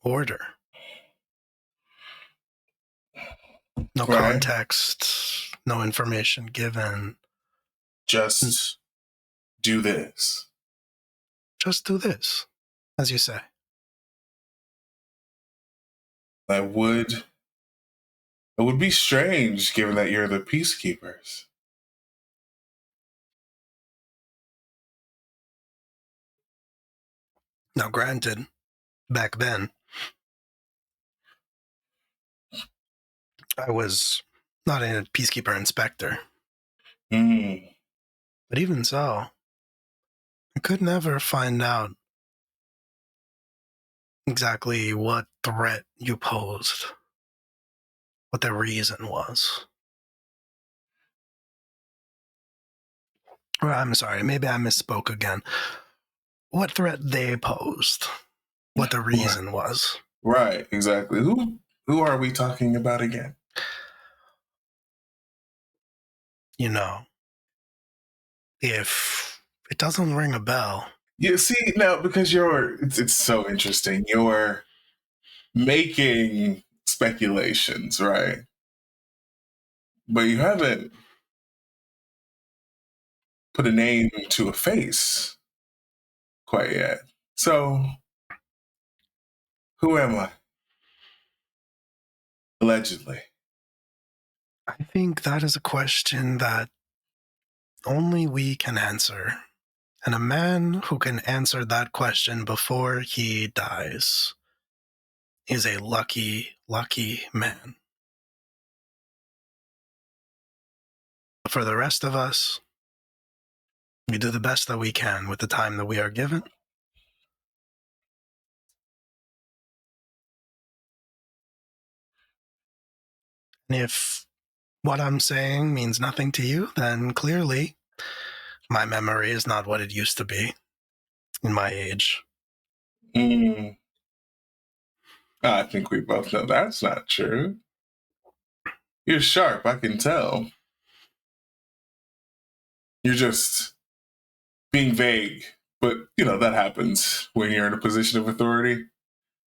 order. No Right. context, no information given. Just do this. Just do this, as you say. It would be strange given that you're the peacekeepers. Now, granted, back then, I was not a peacekeeper inspector. Mm. But even so, I could never find out exactly what threat you posed, what the reason was. Or, I'm sorry, maybe I misspoke again. What threat they posed, what the reason was. Right, exactly. Who are we talking about again? You know, if it doesn't ring a bell. You see, now, because it's so interesting. You're making speculations, right? But you haven't put a name to a face quite yet. So, who am I? Allegedly. I think that is a question that only we can answer. And a man who can answer that question before he dies is a lucky, lucky man. For the rest of us, we do the best that we can with the time that we are given. And if what I'm saying means nothing to you, then clearly my memory is not what it used to be in my age. I think we both know that's not true. You're sharp, I can tell. You're just being vague. But, that happens when you're in a position of authority.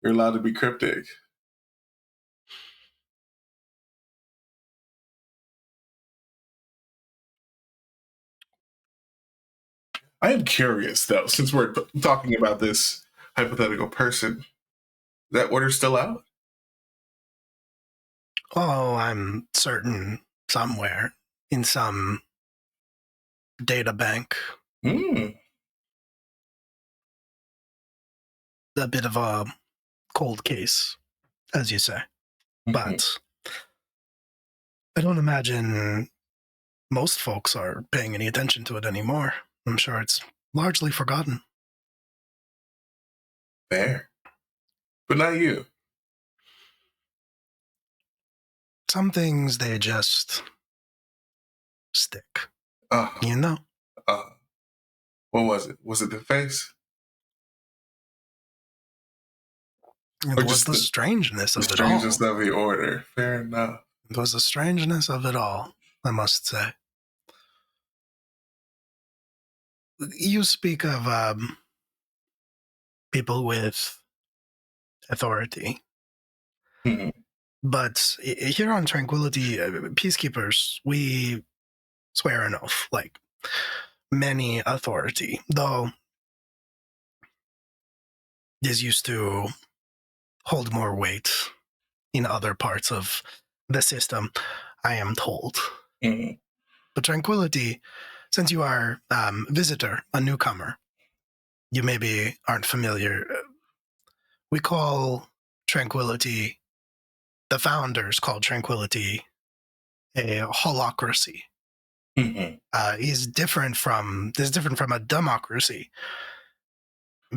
You're allowed to be cryptic. I am curious, though, since we're talking about this hypothetical person, that order's still out? Oh, I'm certain somewhere in some data bank. Mm. A bit of a cold case, as you say. Mm-hmm. But I don't imagine most folks are paying any attention to it anymore. I'm sure it's largely forgotten. Fair. But not you. Some things, they just stick. Uh, You know? what was it? Was it the face? It Or was just the strangeness the of it all. strangeness of the order. Fair enough. It was the strangeness of it all, I must say. You speak of people with authority, Mhm. but here on Tranquility, peacekeepers, we swear an oath, like many authority, though is used to hold more weight in other parts of the system, I am told. Mhm. But Tranquility, since you are visitor, a newcomer, you maybe aren't familiar. We call Tranquility, the founders called Tranquility a holocracy. Mhm. Is different from a democracy,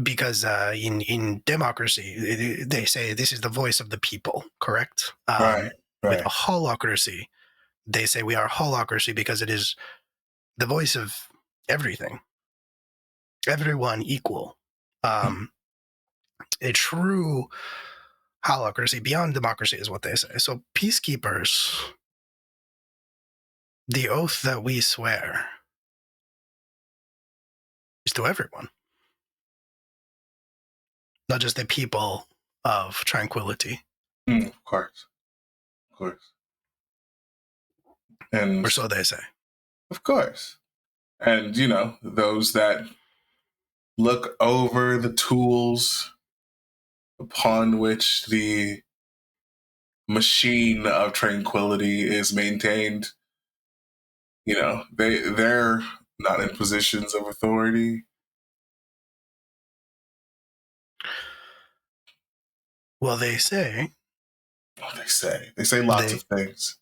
because in democracy they say this is the voice of the people, correct? Right. With Right. a holocracy, they say we are holocracy because it is the voice of everything, everyone equal. A true holocracy beyond democracy is what they say. So peacekeepers, the oath that we swear is to everyone, not just the people of Tranquility, Of course. Of course. And or so they say. of course. And, those that look over the tools upon which the machine of tranquility is maintained, they're not in positions of authority. Well, they say. Oh, they say lots of things,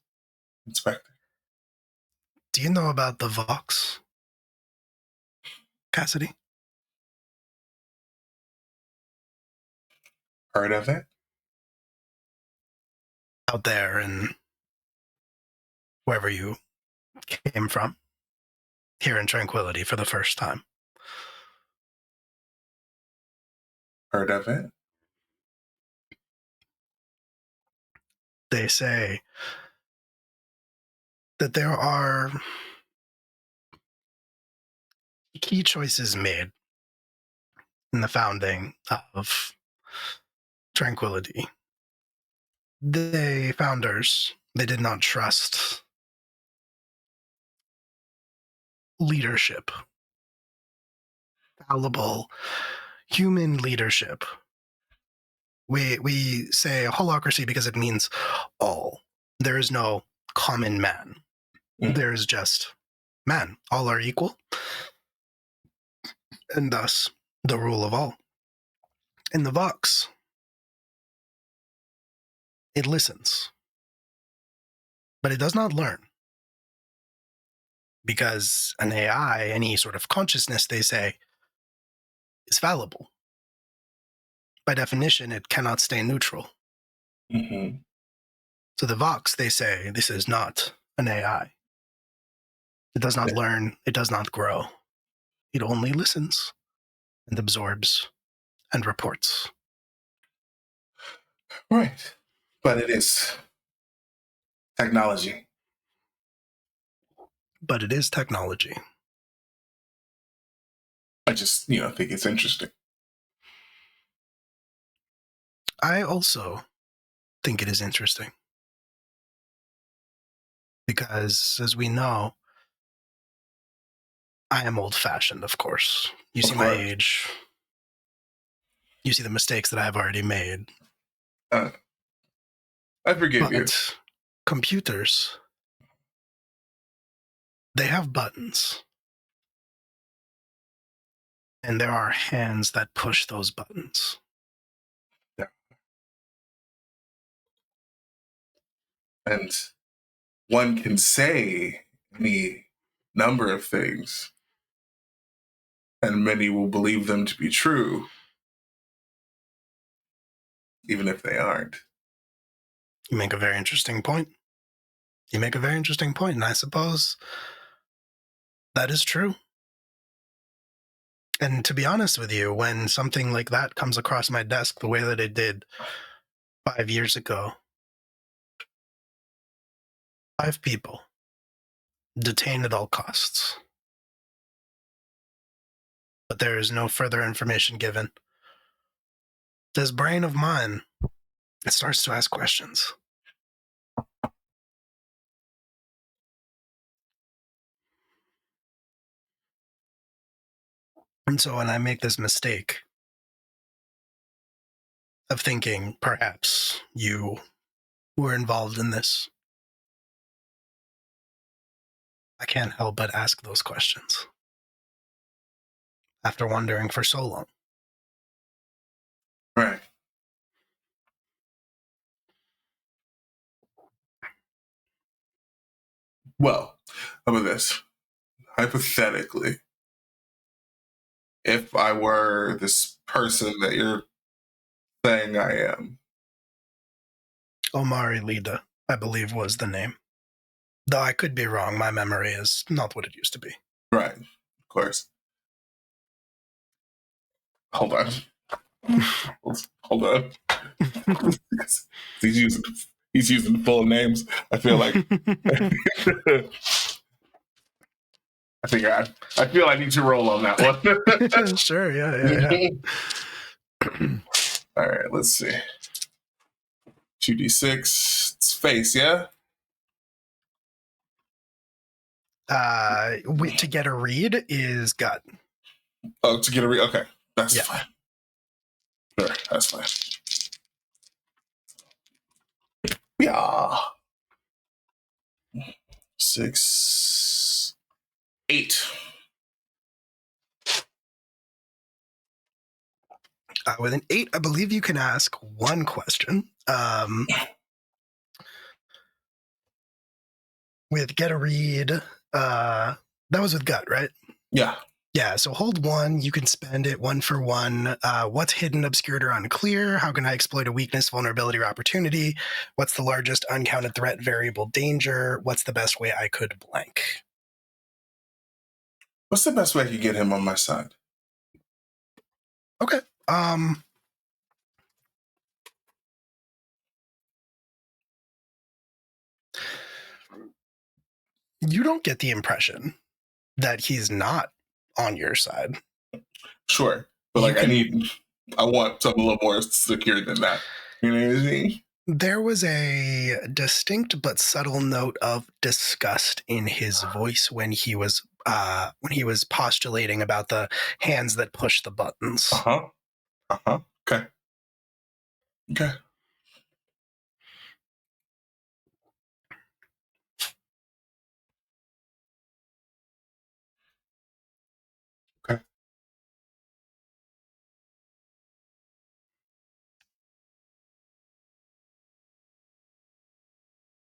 Inspector. Do you know about the Vox, Cassidy? Heard of it? Out there in wherever you came from, here in Tranquility for the first time. Heard of it? They say that there are key choices made in the founding of Tranquility. The founders, they did not trust leadership, fallible human leadership. We say holocracy because it means all. There is no common man. There is just man. All are equal, and thus the rule of all. In the Vox, it listens, but it does not learn. Because an AI, any sort of consciousness, they say, is fallible. By definition, it cannot stay neutral. Mm-hmm. So the Vox, they say, this is not an AI. It does not learn, it does not grow. It only listens and absorbs and reports. Right. But it is technology. But it is technology. I just, think it's interesting. I also think it is interesting. Because, as we know, I am old-fashioned, of course. You see my age. You see the mistakes that I have already made. I forgive you. But computers, they have buttons. And there are hands that push those buttons. Yeah. And one can say any number of things, and many will believe them to be true. even if they aren't. You make a very interesting point. And I suppose that is true. And to be honest with you, when something like that comes across my desk the way that it did 5 years ago, 5 people detained at all costs, but there is no further information given. This brain of mine, it starts to ask questions. And so when I make this mistake of thinking perhaps you were involved in this, I can't help but ask those questions after wondering for so long. Right. Well, how about this? Hypothetically, if I were this person that you're saying I am. Omari Lida, I believe, was the name. Though I could be wrong. My memory is not what it used to be. Right. Of course. Hold on. Hold on. he's using full names. I feel like I feel I need to roll on that one. Sure, yeah. All right, let's see. 2d6. It's face, yeah? To get a read is gut. Oh, to get a read. Okay, that's Yeah. fine. Sure, that's fine. Yeah. 6, 8. With an 8, I believe you can ask one question. With get a read, that was with gut, right? Yeah. Yeah, so hold 1, you can spend it 1 for 1. What's hidden, obscured, or unclear? How can I exploit a weakness, vulnerability, or opportunity? What's the largest uncounted threat, variable, danger? What's the best way I could blank? What's the best way I could get him on my side? Okay. You don't get the impression that he's not on your side. Sure. But I want something a little more secure than that. You know what I mean? There was a distinct but subtle note of disgust in his voice when he was postulating about the hands that push the buttons. Okay.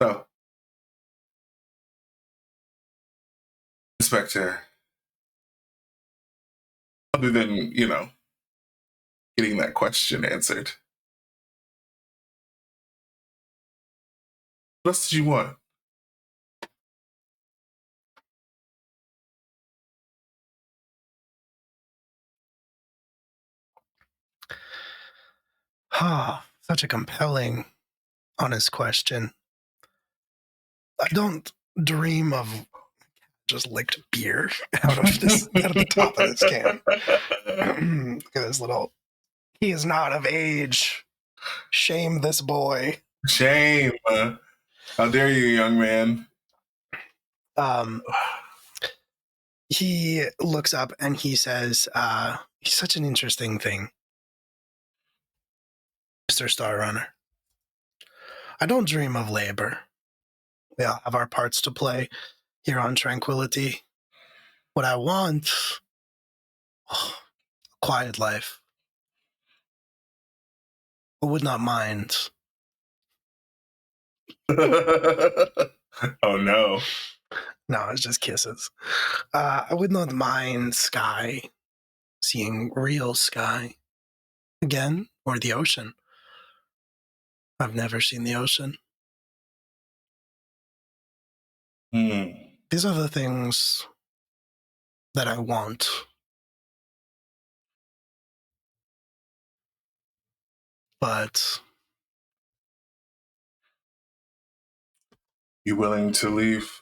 So, Inspector, other than, getting that question answered, what else did you want? Such a compelling, honest question. I don't dream of just licked beer out of the top of this can. Look at this little. He is not of age. Shame this boy. Shame. How dare you, young man? He looks up and he says, he's such an interesting thing, Mr. Star Runner. I don't dream of labor. We all have our parts to play here on Tranquility. What I want, a quiet life. I would not mind. Oh, no. No, it's just kisses. I would not mind sky, seeing real sky again, or the ocean. I've never seen the ocean. These are the things that I want. But You willing to leave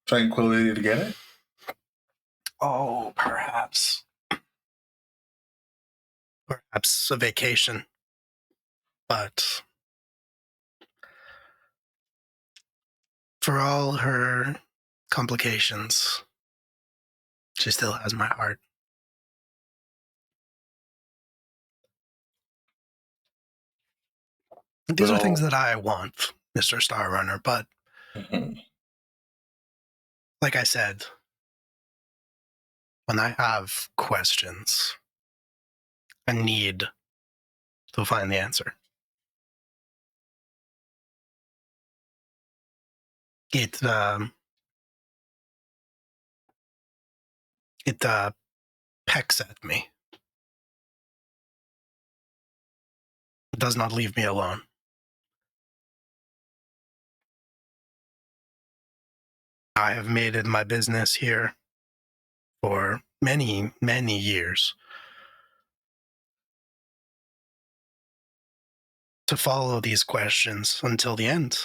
tranquility to get it? oh, perhaps a vacation. But for all her complications, she still has my heart. These are things that I want, Mr. Star Runner, but like I said, when I have questions, I need to find the answer. It pecks at me. It does not leave me alone. I have made it my business here for many, many years to follow these questions until the end,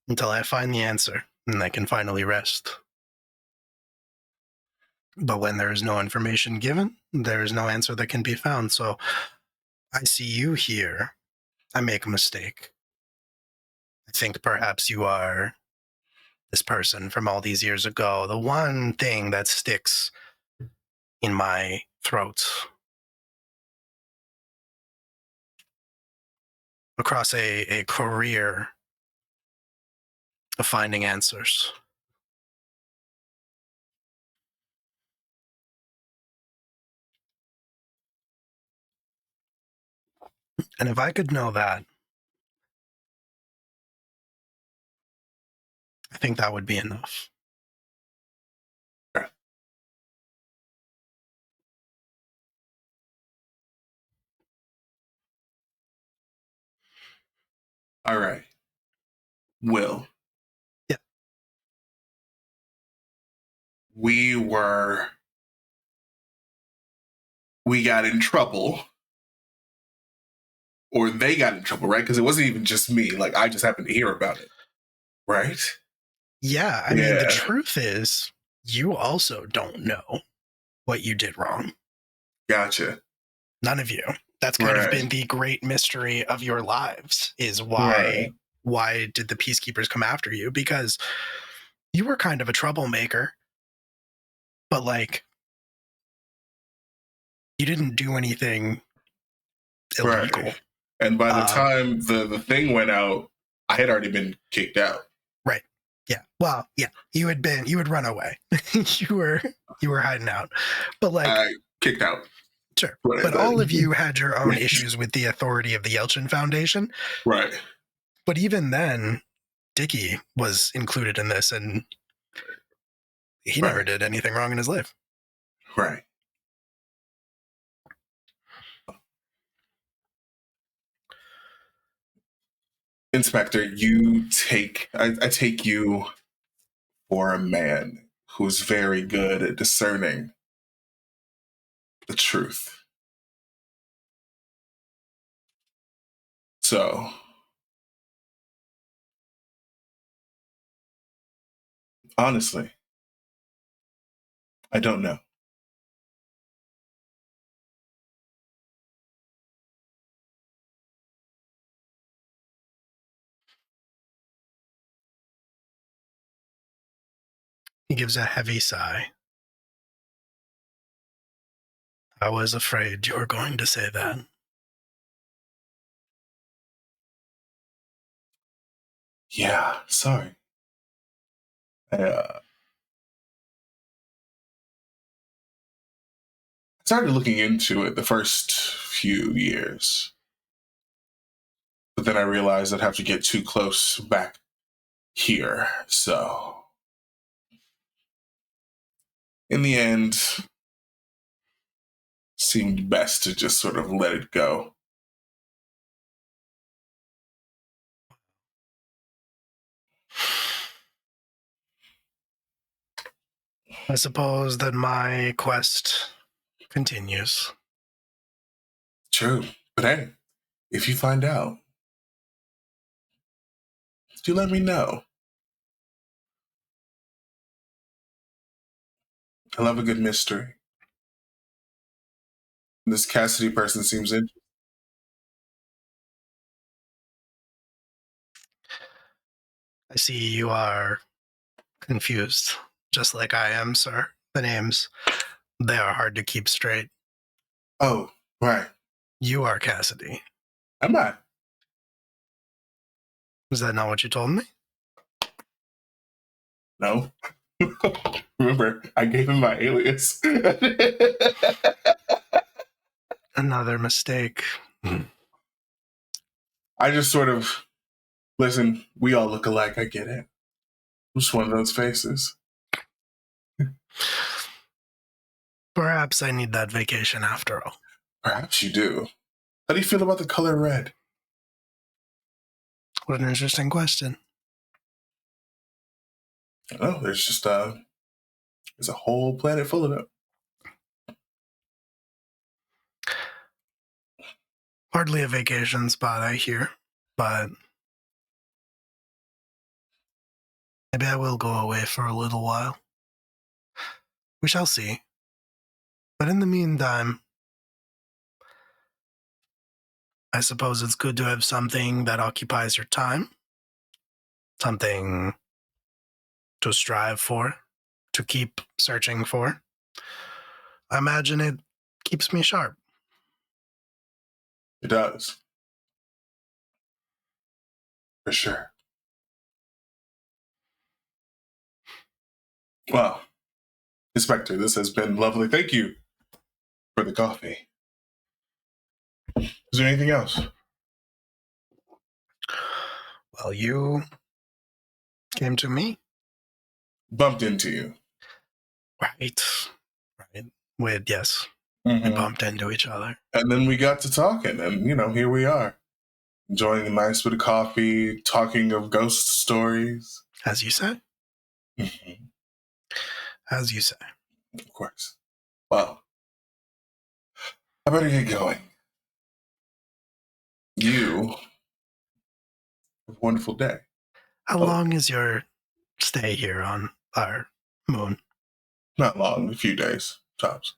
until I find the answer and I can finally rest. But when there is no information given, there is no answer that can be found. So I see you here. I make a mistake. I think perhaps you are this person from all these years ago, the one thing that sticks in my throat across a career of finding answers. And if I could know that, I think that would be enough. All right. Will. Yeah. We got in trouble, or they got in trouble, right? Because it wasn't even just me. Like, I just happened to hear about it, right? Yeah, I mean, the truth is, you also don't know what you did wrong. Gotcha. None of you. That's kind of been the great mystery of your lives, is why did the Peacekeepers come after you? Because you were kind of a troublemaker, but like, you didn't do anything illegal. Right. And by the time the thing went out, I had already been kicked out. Right. Yeah. Well, yeah. You had run away. you were hiding out. But like, kicked out. Sure. But all of you had your own issues with the authority of the Yelchin Foundation. Right. But even then, Dickie was included in this, and he never did anything wrong in his life. Right. Inspector, I take you for a man who's very good at discerning the truth. So, honestly, I don't know. He gives a heavy sigh. I was afraid you were going to say that. Yeah, sorry. I started looking into it the first few years. But then I realized I'd have to get too close back here. So, in the end, seemed best to just sort of let it go. I suppose that my quest continues. True. But hey, if you find out, do let me know. I love a good mystery. This Cassidy person seems interesting. I see you are confused, just like I am, sir. The names, they are hard to keep straight. Oh, right. You are Cassidy. Am I? Is that not what you told me? No. Remember, I gave him my alias. Another mistake. I just sort of, listen, we all look alike. I get it. I'm just one of those faces. Perhaps I need that vacation after all. Perhaps you do. How do you feel about the color red? What an interesting question. Oh, there's just there's a whole planet full of it. Hardly a vacation spot, I hear, but maybe I will go away for a little while. We shall see. But in the meantime, I suppose it's good to have something that occupies your time, something to strive for, to keep searching for. I imagine it keeps me sharp. It does. For sure. Well, Inspector, this has been lovely. Thank you for the coffee. Is there anything else? Well, you came to me. Bumped into you. Right. Yes, we Mhm. bumped into each other. And then we got to talking, and, here we are. Enjoying a nice bit of coffee, talking of ghost stories. As you say. Mhm. As you say. Of course. Well, I better get going. You have a wonderful day. How Oh. long is your stay here on our moon? Not long, a few days, tops.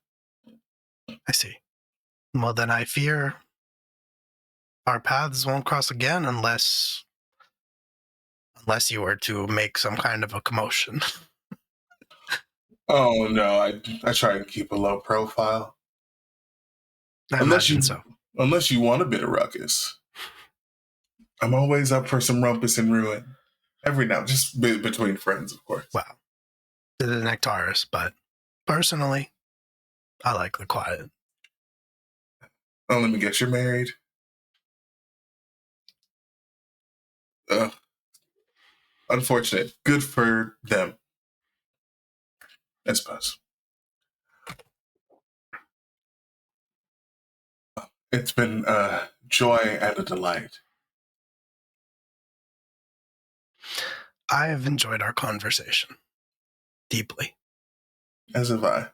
I see. Well, then I fear our paths won't cross again unless you were to make some kind of a commotion. Oh no, I try to keep a low profile. I imagine so. Unless you want a bit of ruckus. I'm always up for some rumpus and ruin. Every now, just between friends, of course. Well, the Nectaris, but personally, I like the quiet. Oh, let me guess, you're married? Unfortunate. Good for them, I suppose. It's been a joy and a delight. I have enjoyed our conversation deeply. As have I.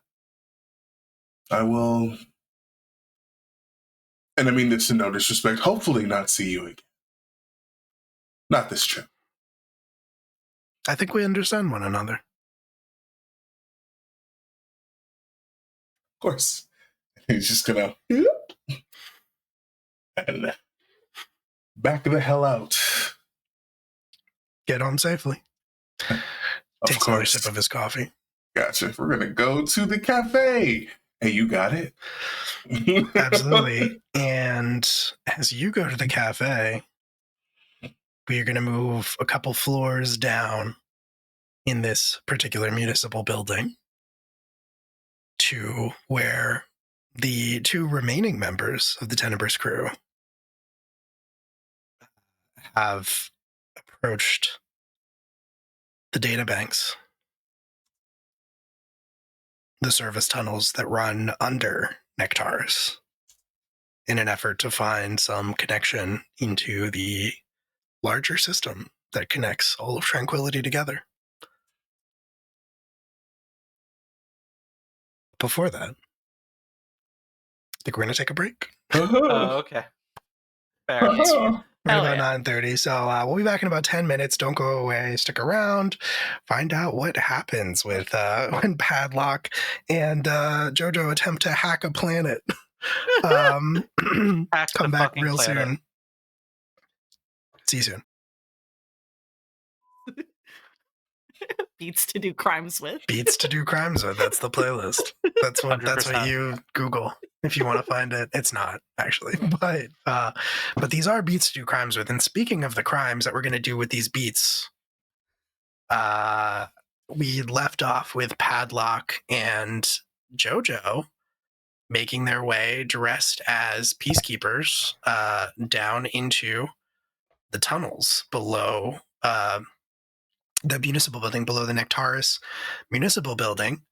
I will, and I mean this in no disrespect, hopefully not see you again. Not this trip. I think we understand one another. Of course. He's just gonna and back the hell out. Get home safely. Of Takes another course. sip of his coffee. Gotcha. We're gonna go to the cafe. Hey, you got it. Absolutely. And as you go to the cafe, we are going to move a couple floors down in this particular municipal building to where the two remaining members of the Tenebris crew have approached the databanks, the service tunnels that run under Nectaris, in an effort to find some connection into the larger system that connects all of Tranquility together. before that, I think we're going to take a break. Oh, okay. Fair. Right Hell about yeah. 9:30. So we'll be back in about 10 minutes. Don't go away. Stick around. Find out what happens with when Padlock and JoJo attempt to hack a planet. Hack the Come back fucking real planet. soon. See you soon. Beats to do crimes with. Beats to do crimes with. That's the playlist. That's what 100%. you Google if you want to find it. It's not actually, but these are beats to do crimes with. And speaking of the crimes that we're going to do with these beats, we left off with Padlock and JoJo making their way dressed as peacekeepers down into the tunnels below the municipal building, below the Nectaris municipal building.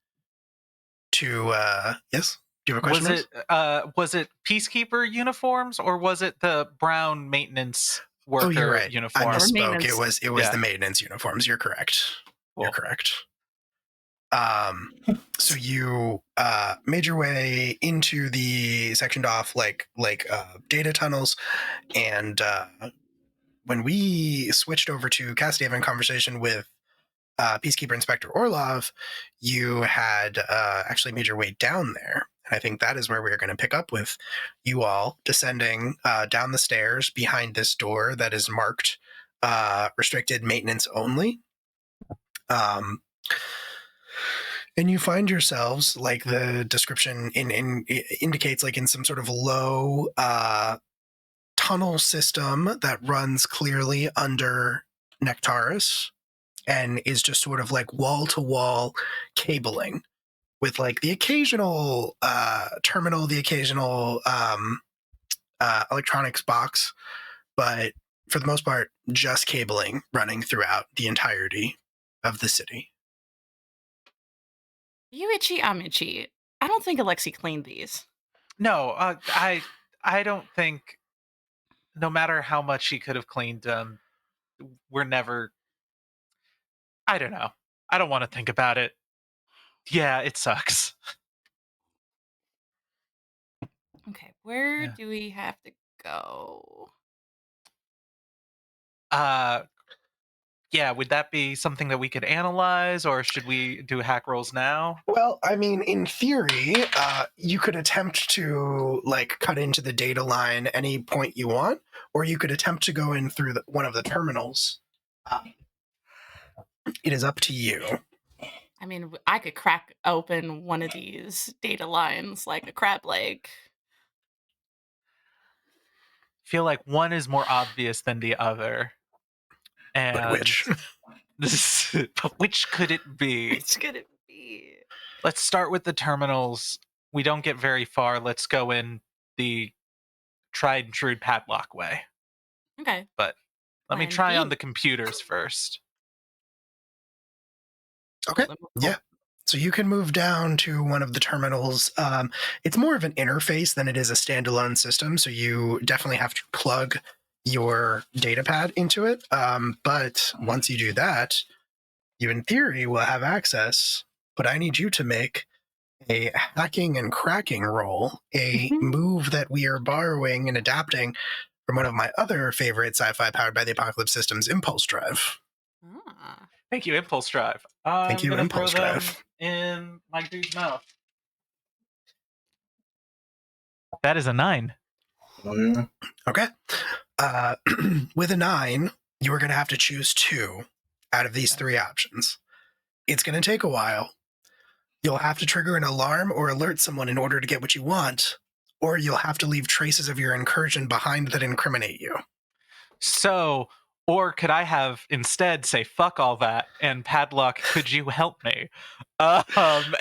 To yes, do you have a question? Was it peacekeeper uniforms or was it the brown maintenance worker you're right. uniform? I misspoke. Maintenance. It was Yeah. the maintenance uniforms. You're correct. Cool. You're correct. So you made your way into the sectioned off like data tunnels, and when we switched over to Cassidy in conversation with Peacekeeper Inspector Orlov, you had actually made your way down there. And I think that is where we're going to pick up with you all descending down the stairs behind this door that is marked restricted maintenance only. And you find yourselves, like the description indicates, like in some sort of low tunnel system that runs clearly under Nectaris, and is just sort of like wall-to-wall cabling with like the occasional terminal, the occasional electronics box, but for the most part, just cabling running throughout the entirety of the city. You itchy, I'm itchy. I don't think Alexi cleaned these. No, I don't think, no matter how much she could have cleaned them, we're never, I don't know. I don't want to think about it. Yeah, it sucks. Okay, where Yeah. do we have to go? Yeah, would that be something that we could analyze, or should we do hack rolls now? Well, I mean, in theory, you could attempt to like cut into the data line any point you want, or you could attempt to go in through one of the terminals. It is up to you. I mean, I could crack open one of these data lines like a crab leg. Feel like one is more obvious than the other. And But which? but which could it be? Which could it be? Let's start with the terminals. We don't get very far. Let's go in the tried and true Padlock way. Okay. But let me Plan try B. on the computers first. Okay. Yeah. So you can move down to one of the terminals. It's more of an interface than it is a standalone system, so you definitely have to plug your data pad into it. But once you do that, you in theory will have access, but I need you to make a hacking and cracking roll, a move that we are borrowing and adapting from one of my other favorite sci-fi powered by the apocalypse systems, Impulse Drive. Ah. Thank you, Impulse Drive. Thank you, I'm gonna Impulse throw them Drive. in my dude's mouth. That is a 9. Oh, yeah. Okay. With a 9, you are going to have to choose 2 out of these 3 options. It's going to take a while. You'll have to trigger an alarm or alert someone in order to get what you want, or you'll have to leave traces of your incursion behind that incriminate you. So, or could I have instead say fuck all that and Padlock, could you help me? And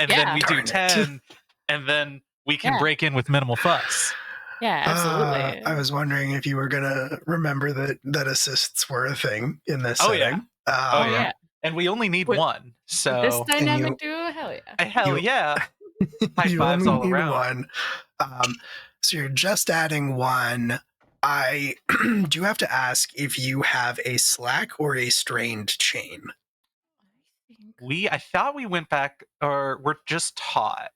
then we do Darn it. 10, and then we can Yeah. break in with minimal fuss. Yeah, absolutely. I was wondering if you were going to remember that assists were a thing in this Oh, setting. yeah. Oh yeah. And we only need With- 1. So This dynamic duo, hell yeah. hell You- yeah. High You fives only all need around. 1. So you're just adding 1. I do have to ask if you have a slack or a strained chain. I thought we went back, or we're just taught.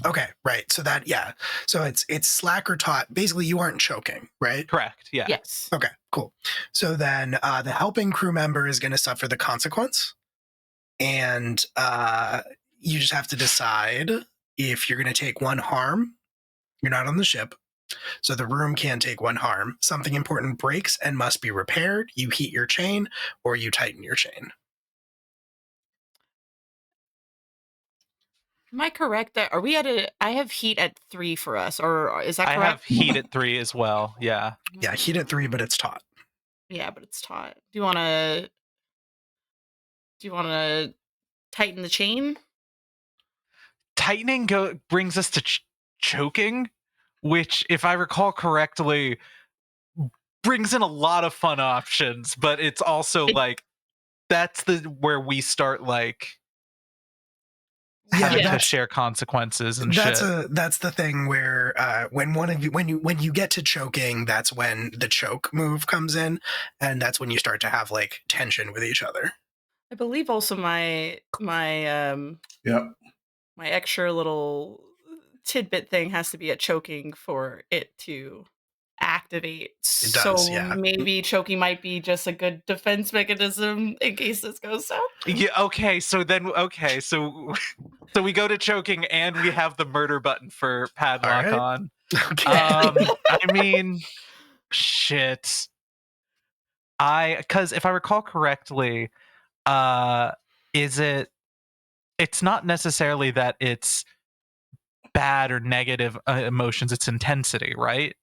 Okay, right. So that, yeah. So it's slack or taut. Basically, you aren't choking, right? Correct. Yeah. Yes. Okay, cool. So then the helping crew member is going to suffer the consequence. And you just have to decide if you're going to take one harm. You're not on the ship, so the room can take one harm. Something important breaks and must be repaired. You heat your chain or you tighten your chain. Am I correct that are we at I have heat at 3 for us, or is that I correct? have heat at 3 as well. Yeah. Yeah, heat at 3, but it's taut. Yeah, but it's taut. Do you want to tighten the chain? Tightening brings us to choking, which, if I recall correctly, brings in a lot of fun options, but it's also like that's where we start like having to share consequences and that's shit. That's the thing where when you get to choking, that's when the choke move comes in, and that's when you start to have like tension with each other. I believe also my Yep. my extra little tidbit thing has to be at choking for it to activate. It does, So yeah. maybe choking might be just a good defense mechanism in case this goes south. Yeah, okay, so we go to choking and we have the murder button for padlock All right. on. Okay. I mean, shit. Because if I recall correctly, it's not necessarily that it's bad or negative emotions, it's intensity, right?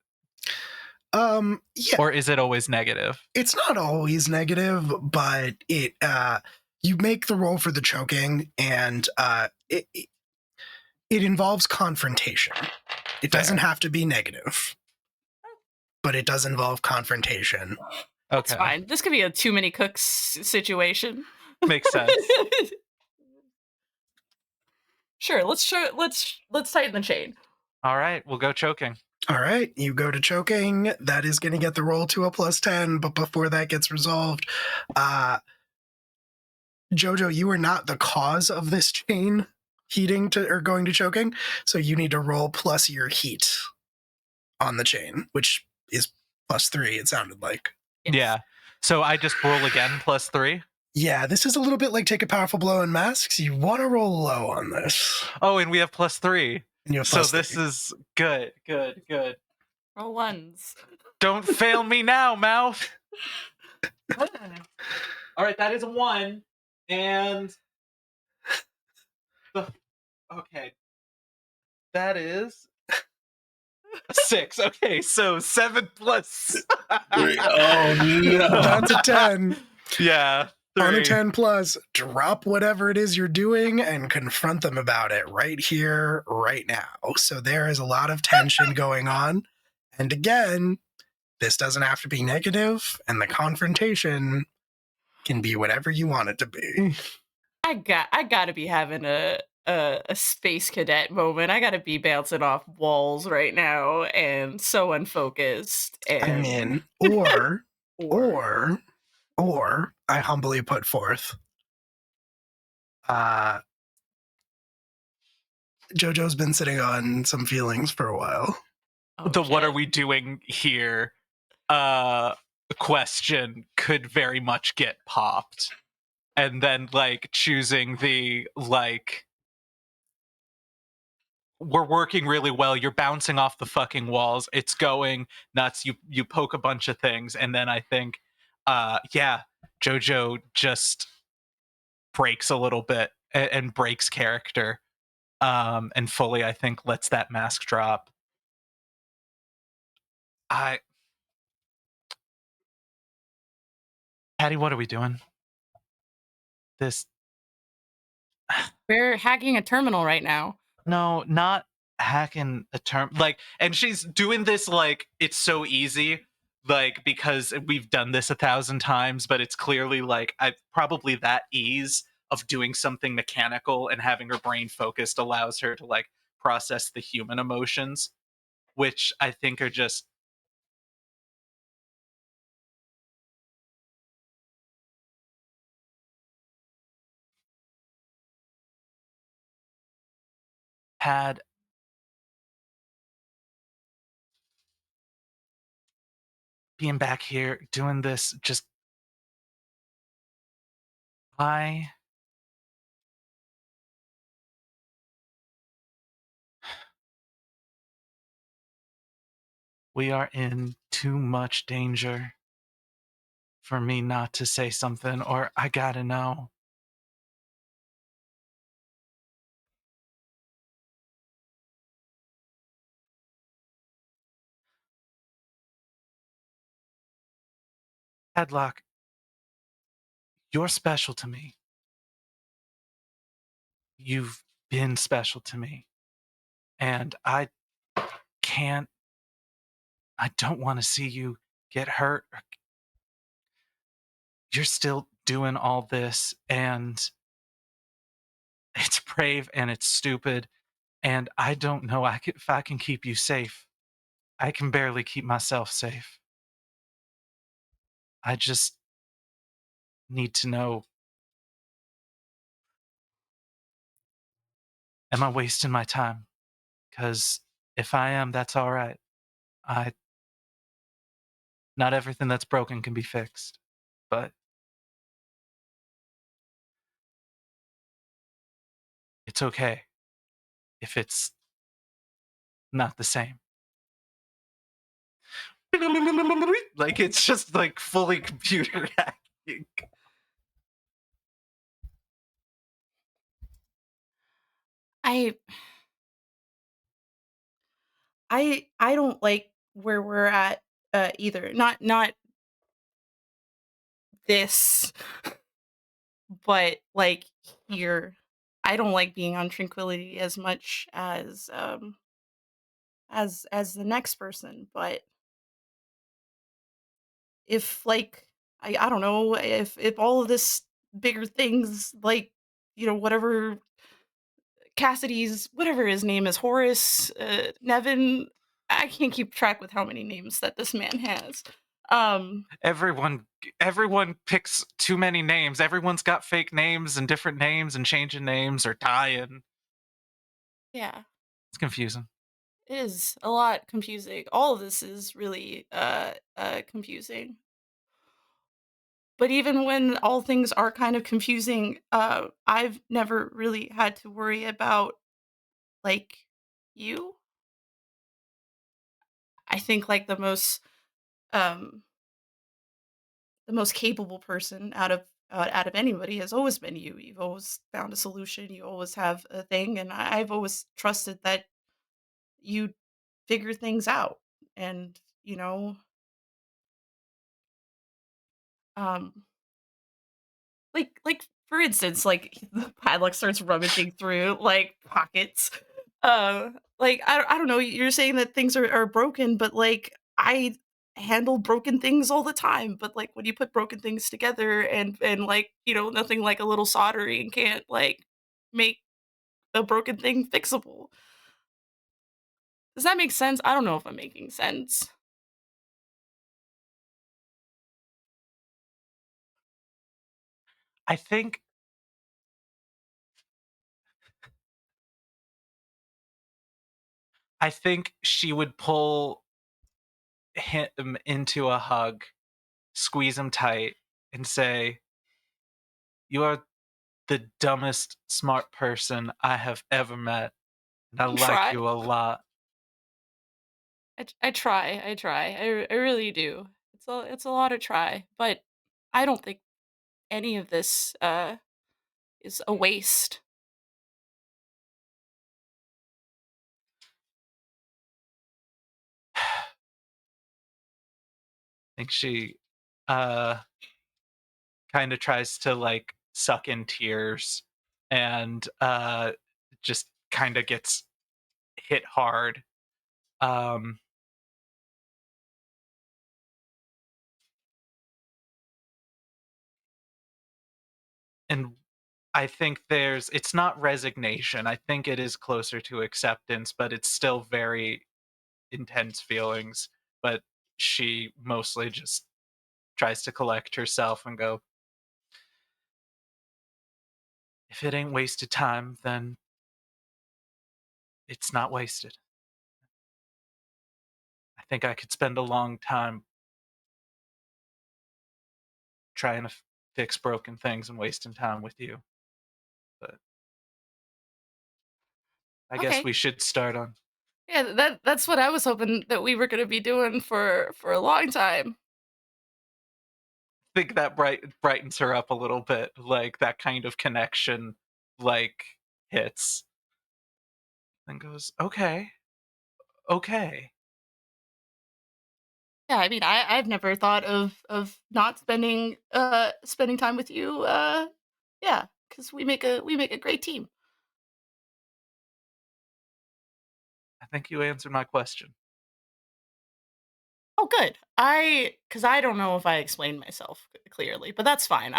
Yeah. Or is it always negative? It's not always negative, but it you make the roll for the choking, and it involves confrontation. It Fair. doesn't have to be negative, but it does involve confrontation. That's Okay. fine. This could be a too many cooks situation. Makes sense. Sure, let's tighten the chain. All right, we'll go choking. All right, you go to choking. That is going to get the roll to a +10, but before that gets resolved, Jojo, you are not the cause of this chain heating to or going to choking, so you need to roll plus your heat on the chain, which is +3. It sounded like. Yes. Yeah. So I just roll again +3. Yeah, this is a little bit like Take a Powerful Blow in Masks. You want to roll low on this. Oh, and we have +3. And you have So +3. this is good. Roll ones. Don't fail me now, mouth. All right, that is a 1, and okay, that is a 6. Okay, so 7 plus. Oh no! That's a 10. Yeah. 3. On a 10 plus, drop whatever it is you're doing and confront them about it right here, right now. So there is a lot of tension going on. And again, this doesn't have to be negative, and the confrontation can be whatever you want it to be. I got to be having a space cadet moment. I got to be bouncing off walls right now and so unfocused. And I mean, or I humbly put forth, Jojo's been sitting on some feelings for a while. What are we doing here question could very much get popped. And then like choosing the like we're working really well, you're bouncing off the fucking walls, it's going nuts, you poke a bunch of things, and then I think yeah, Jojo just breaks a little bit and breaks character, and fully I think lets that mask drop. Patty, what are we doing? We're hacking a terminal right now. No, not hacking a term. Like, and she's doing this like it's so easy, like because we've done this 1,000 times, but it's clearly like I probably that ease of doing something mechanical and having her brain focused allows her to like process the human emotions, which I think are just being back here doing this. Just we are in too much danger for me not to say something, or I gotta know. Headlock, you're special to me. You've been special to me. And I don't want to see you get hurt. You're still doing all this, and it's brave and it's stupid. And I don't know if I can keep you safe. I can barely keep myself safe. I just need to know, am I wasting my time? Because if I am, that's all right. Not everything that's broken can be fixed, but it's okay if it's not the same. Like, it's just like fully computer hacking. I don't like where we're at either. Not this, but like here. I don't like being on Tranquility as much as the next person, but if like I don't know, if all of this bigger things, like, whatever Cassidy's, whatever his name is, Horace, Nevin, I can't keep track with how many names that this man has. Everyone picks too many names. Everyone's got fake names and different names and changing names or dying. Yeah, It's confusing. it is a lot confusing. All of this is really confusing. But even when all things are kind of confusing, I've never really had to worry about, like, you. I think like um the most capable person out of anybody has always been you. You've always found a solution. You always have a thing, and I've always trusted that you figure things out. And um, like for instance, like the padlock starts rummaging through like pockets. Like I don't know. You're saying that things are broken, but like I handle broken things all the time. But like when you put broken things together and like nothing like a little soldering can't like make a broken thing fixable. Does that make sense? I don't know if I'm making sense. I think she would pull him into a hug, squeeze him tight, and say, "You are the dumbest smart person I have ever met, and I like you a lot." I try. I really do. It's a lot of try, but I don't think any of this is a waste. I think she uh kind of tries to like suck in tears and just kind of gets hit hard. Um and I think it's not resignation. I think it is closer to acceptance, but it's still very intense feelings. But she mostly just tries to collect herself and go, if it ain't wasted time, then it's not wasted. I think I could spend a long time trying to fix broken things and wasting time with you. But I guess we should start on. Yeah, that's what I was hoping that we were going to be doing for a long time. I think that brightens her up a little bit, like that kind of connection, like hits, and goes, okay. Yeah, I mean, I've never thought of not spending time with you. Yeah, because we make a great team. I think you answered my question. Oh, good. Because I don't know if I explained myself clearly, but that's fine.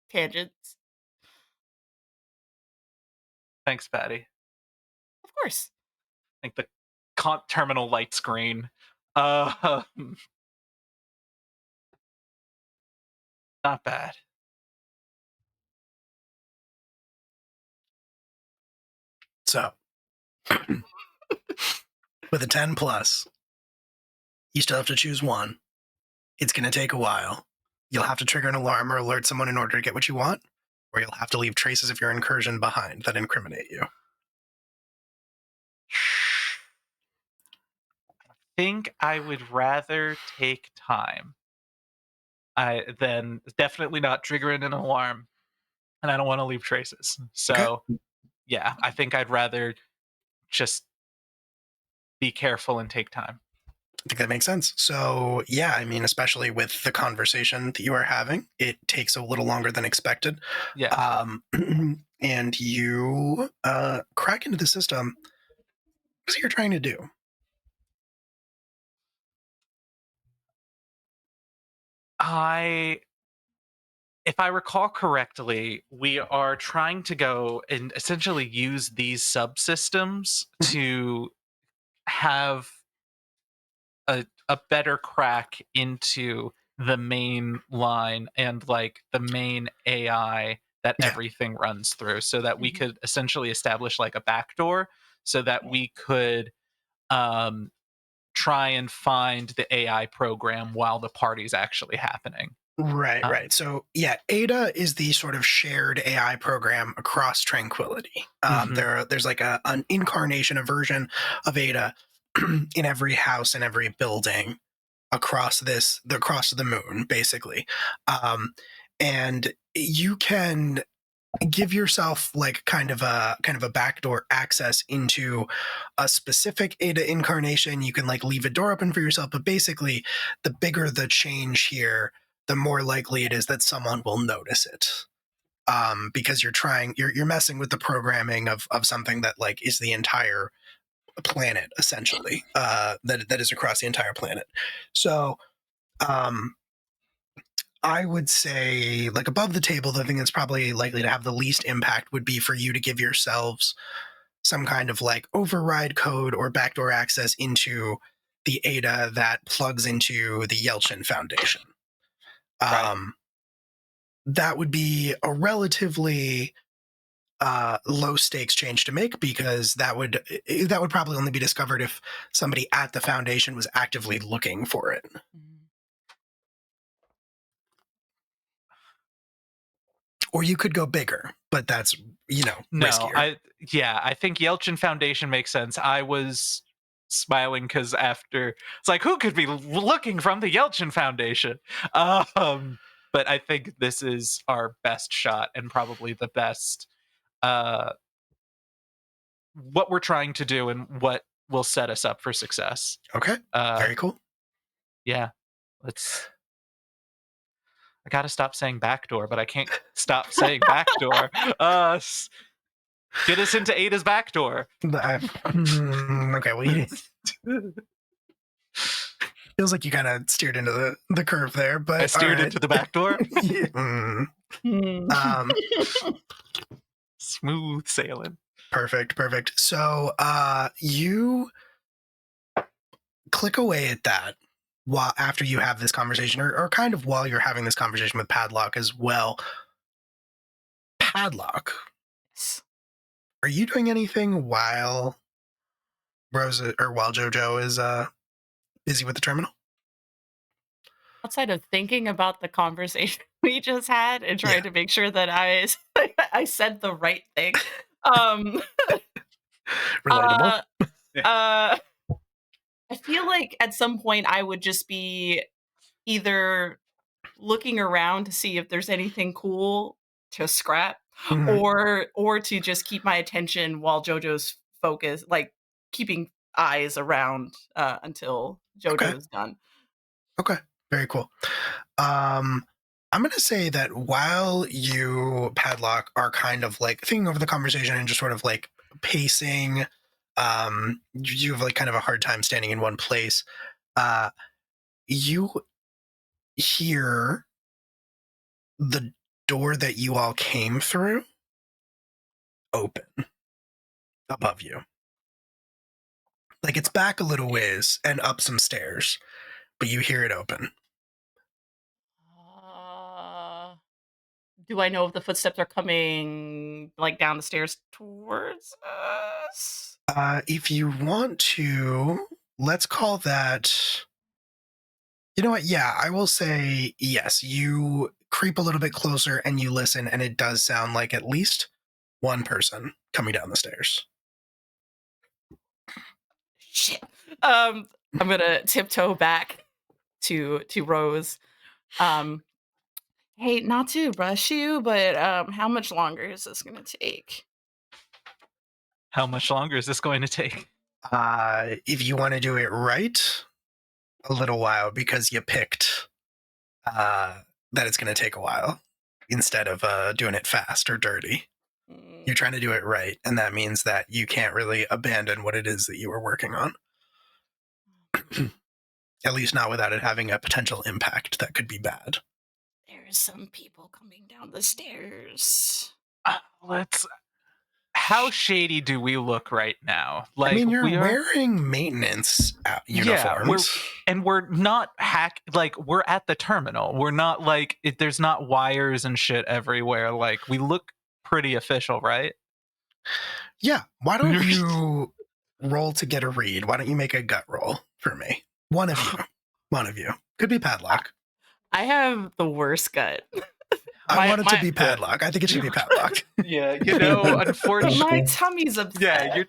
Tangents, Thanks, Patty. of course. I think the terminal light screen. Not bad. So, with a 10 plus, you still have to choose one. It's going to take a while. You'll have to trigger an alarm or alert someone in order to get what you want, or you'll have to leave traces of your incursion behind that incriminate you. I think I would rather take time. Then definitely not triggering an alarm, and I don't want to leave traces. So, yeah, I think I'd rather just be careful and take time. I think that makes sense. So, yeah, I mean, especially with the conversation that you are having, it takes a little longer than expected. Yeah. And you crack into the system. What you're trying to do? If I recall correctly, we are trying to go and essentially use these subsystems to have a better crack into the main line and like the main AI that everything runs through, so that we could essentially establish like a backdoor so that we could try and find the AI program while the party's actually happening. Right. So, yeah, Ada is the sort of shared AI program across Tranquility. There's like an incarnation, a version of Ada in every house and every building across the moon, basically. And you can give yourself like kind of a backdoor access into a specific Ada incarnation. You can like leave a door open for yourself, but basically the bigger the change here, the more likely it is that someone will notice it. Because you're messing with the programming of something that like is the entire planet, essentially, that is across the entire planet. So I would say, like, above the table, the thing that's probably likely to have the least impact would be for you to give yourselves some kind of like override code or backdoor access into the Ada that plugs into the Yelchin Foundation. That would be a relatively low stakes change to make, because that would probably only be discovered if somebody at the foundation was actively looking for it. Or you could go bigger, but that's, riskier. I think Yelchin Foundation makes sense. I was smiling because after it's like, who could be looking from the Yelchin Foundation? But I think this is our best shot and probably the best what we're trying to do and what will set us up for success. Okay. Very cool. Yeah. I gotta stop saying backdoor, but I can't stop saying backdoor. Get us into Ada's backdoor. Okay, well, feels like you kind of steered into the curve there, but I steered into the backdoor. Smooth sailing. Perfect. So you click away at that after you have this conversation, or kind of while you're having this conversation with Padlock as well. Padlock, are you doing anything while Rosa or while JoJo is busy with the terminal? outside of thinking about the conversation we just had and trying Yeah. to make sure that I said the right thing. Um, Relatable. uh, I feel like at some point I would just be either looking around to see if there's anything cool to scrap, Mhm. or to just keep my attention while JoJo's focus, like keeping eyes around until Okay. JoJo's done. Okay. Very cool. I'm going to say that while you, Padlock, are kind of like thinking over the conversation and just sort of like pacing, you have like kind of a hard time standing in one place. You hear the door that you all came through open above you. Like it's back a little ways and up some stairs, but you hear it open. Do I know if the footsteps are coming like down the stairs towards us? If you want to, let's call that. You know what? Yeah, I will say yes. You creep a little bit closer and you listen, and it does sound like at least one person coming down the stairs. Shit. I'm gonna tiptoe back to Rose. Hey, not to rush you, but how much longer is this gonna take? How much longer is this going to take? If you want to do it right, a little while, because you picked that it's going to take a while instead of doing it fast or dirty. You're trying to do it right, and that means that you can't really abandon what it is that you were working on. At least not without it having a potential impact that could be bad. There's some people coming down the stairs. Let's. How shady do we look right now? Like, I mean, you're we are wearing maintenance uniforms. we're not like we're at the terminal. We're not like there's not wires and shit everywhere. Like we look pretty official, right? Yeah. Why don't you roll to get a read? Why don't you make a gut roll for me? One of you. One of you. Could be Padlock. I have the worst gut. I want it to be Padlock. I think it should be Padlock. Yeah, you know, unfortunately. My tummy's upset. Yeah, you're.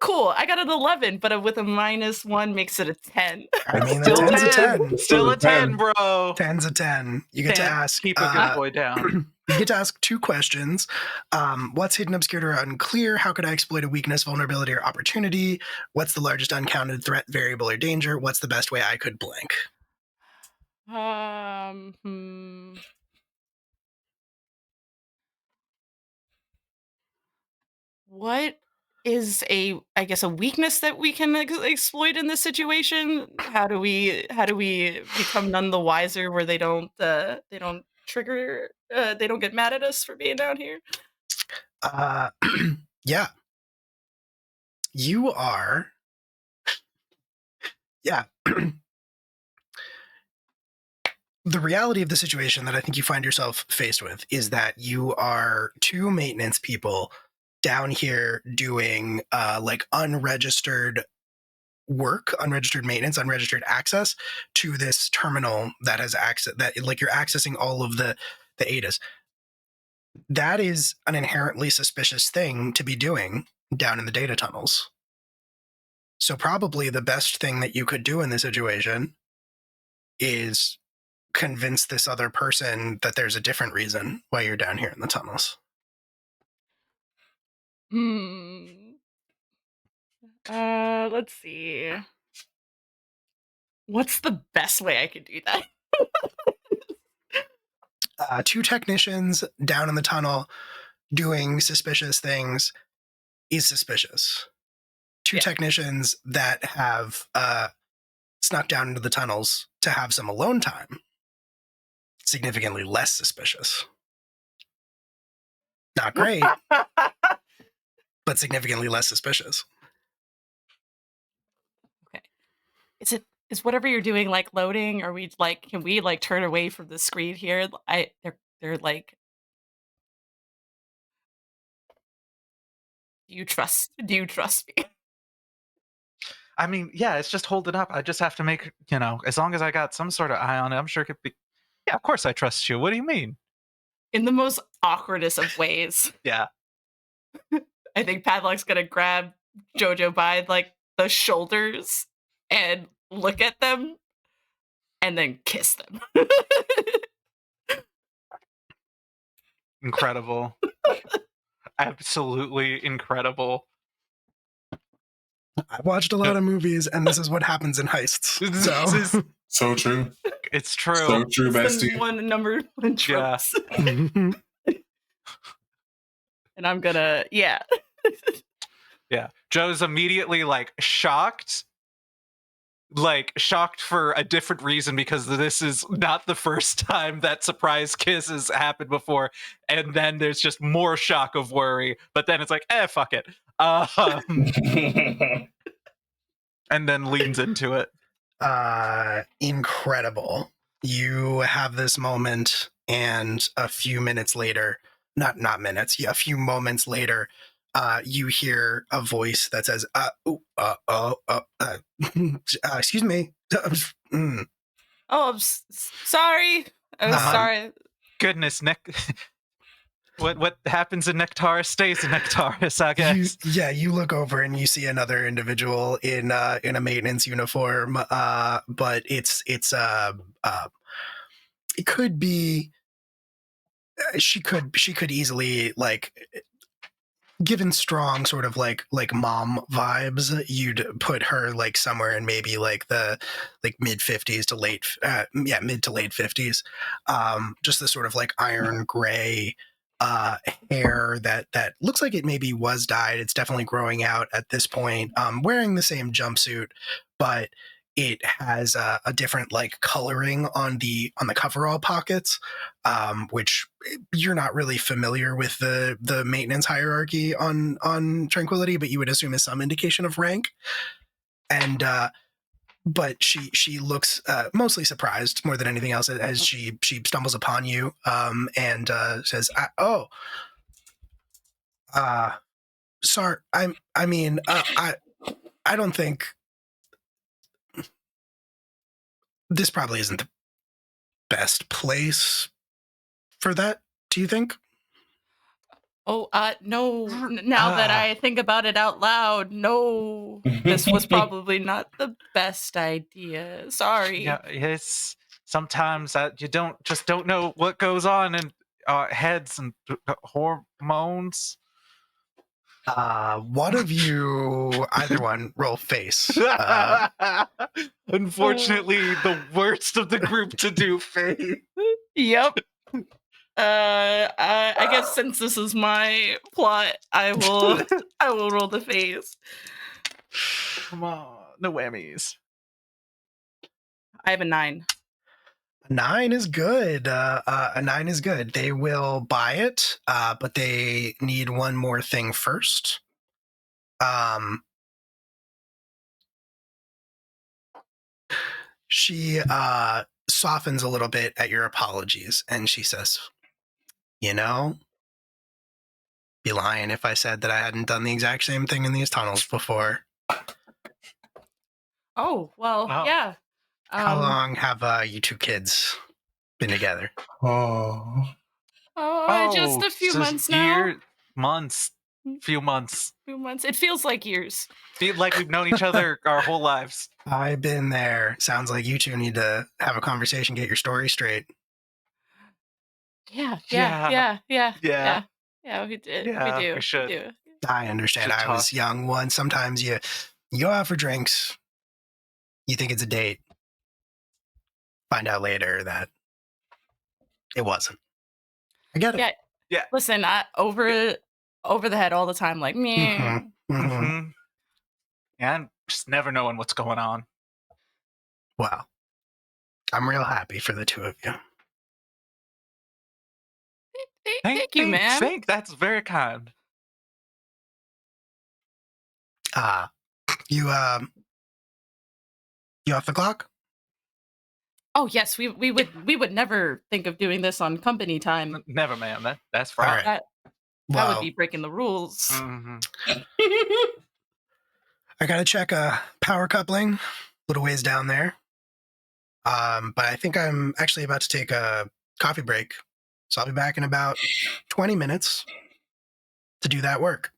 Cool. I got an 11, but with a -1 makes it a 10. I mean, Still a 10's a 10. Still a 10, bro. 10's a 10. You get to ask. Keep a good boy down. You get to ask 2 questions. What's hidden, obscured, or unclear? How could I exploit a weakness, vulnerability, or opportunity? What's the largest uncounted threat, variable, or danger? What's the best way I could blank? What is a weakness that we can exploit in this situation? How do we become none the wiser where they don't trigger they don't get mad at us for being down here? Yeah. You are. Yeah. The reality of the situation that I think you find yourself faced with is that you are 2 maintenance people down here doing like unregistered work, unregistered maintenance, unregistered access to this terminal that has access, that like you're accessing all of the ADAs. That is an inherently suspicious thing to be doing down in the data tunnels. So probably the best thing that you could do in this situation is convince this other person that there's a different reason why you're down here in the tunnels. Let's see. What's the best way I could do that? 2 technicians down in the tunnel doing suspicious things is suspicious. 2 technicians that have snuck down into the tunnels to have some alone time, significantly less suspicious. Not great, but significantly less suspicious. Okay. Is whatever you're doing like loading? Or can we like turn away from the screen here? They're like, do you trust me? I mean, yeah, it's just holding up. I just have to make, as long as I got some sort of eye on it, I'm sure it could be. Yeah, of course I trust you. What do you mean? In the most awkwardest of ways. Yeah. I think Padlock's gonna grab Jojo by like the shoulders and look at them and then kiss them. Incredible. Absolutely incredible. I've watched a lot of movies, and this is what happens in heists. So, So true. It's true. So true, bestie. Number one tropes. Yeah. And I'm gonna, yeah. Yeah. Joe's immediately shocked. Shocked for a different reason, because this is not the first time that surprise kisses happened before. And then there's just more shock of worry. But then it's like, fuck it. And then leans into it. Incredible. You have this moment, and a few minutes later, not minutes, a few moments later, you hear a voice that says, excuse me. Oh, I'm sorry. I'm sorry. Goodness, Nick. What happens in Nectaris stays in Nectaris, I guess. You look over and you see another individual in a maintenance uniform, but it could be. She could easily, given strong sort of like mom vibes, you'd put her somewhere in maybe the mid 50s to mid to late 50s. Just the sort of iron gray hair that looks like it maybe was dyed. It's definitely growing out at this point. Wearing the same jumpsuit, but it has a different coloring on the coverall pockets, which you're not really familiar with the maintenance hierarchy on Tranquility, but you would assume is some indication of rank. And but she looks mostly surprised more than anything else as she stumbles upon you, and says, sorry, I don't think this probably isn't the best place for that, do you think? Oh, no. Now that I think about it out loud, no. This was probably not the best idea. Sorry. Yeah, it's sometimes you don't know what goes on in our heads and hormones. One of you, either one, roll face. Unfortunately, the worst of the group to do face. Yep. I guess since this is my plot, I will roll the face. Come on, no whammies. I have a 9. A 9 is good. A 9 is good. They will buy it, but they need one more thing first. She softens a little bit at your apologies, and she says, be lying if I said that I hadn't done the exact same thing in these tunnels before. Oh, well, wow. Yeah. How long have you two kids been together? Just a few months now. Few months. It feels like years. Feel like we've known each other our whole lives. I've been there. Sounds like you two need to have a conversation, get your story straight. Yeah. We did. Yeah, we do. we should. We do. I understand. I was young once. Sometimes you go out for drinks. You think it's a date. Find out later that it wasn't. I get it. Yeah. Listen, over the head all the time, meh. Mm-hmm. Mm-hmm. And just never knowing what's going on. Well, I'm real happy for the two of you. Thank you, man. That's very kind. You off the clock? Oh yes, we would never think of doing this on company time. Never, man. That's fine. Right. That would be breaking the rules. Mm-hmm. I gotta check a power coupling, a little ways down there. But I think I'm actually about to take a coffee break, so I'll be back in about 20 minutes to do that work.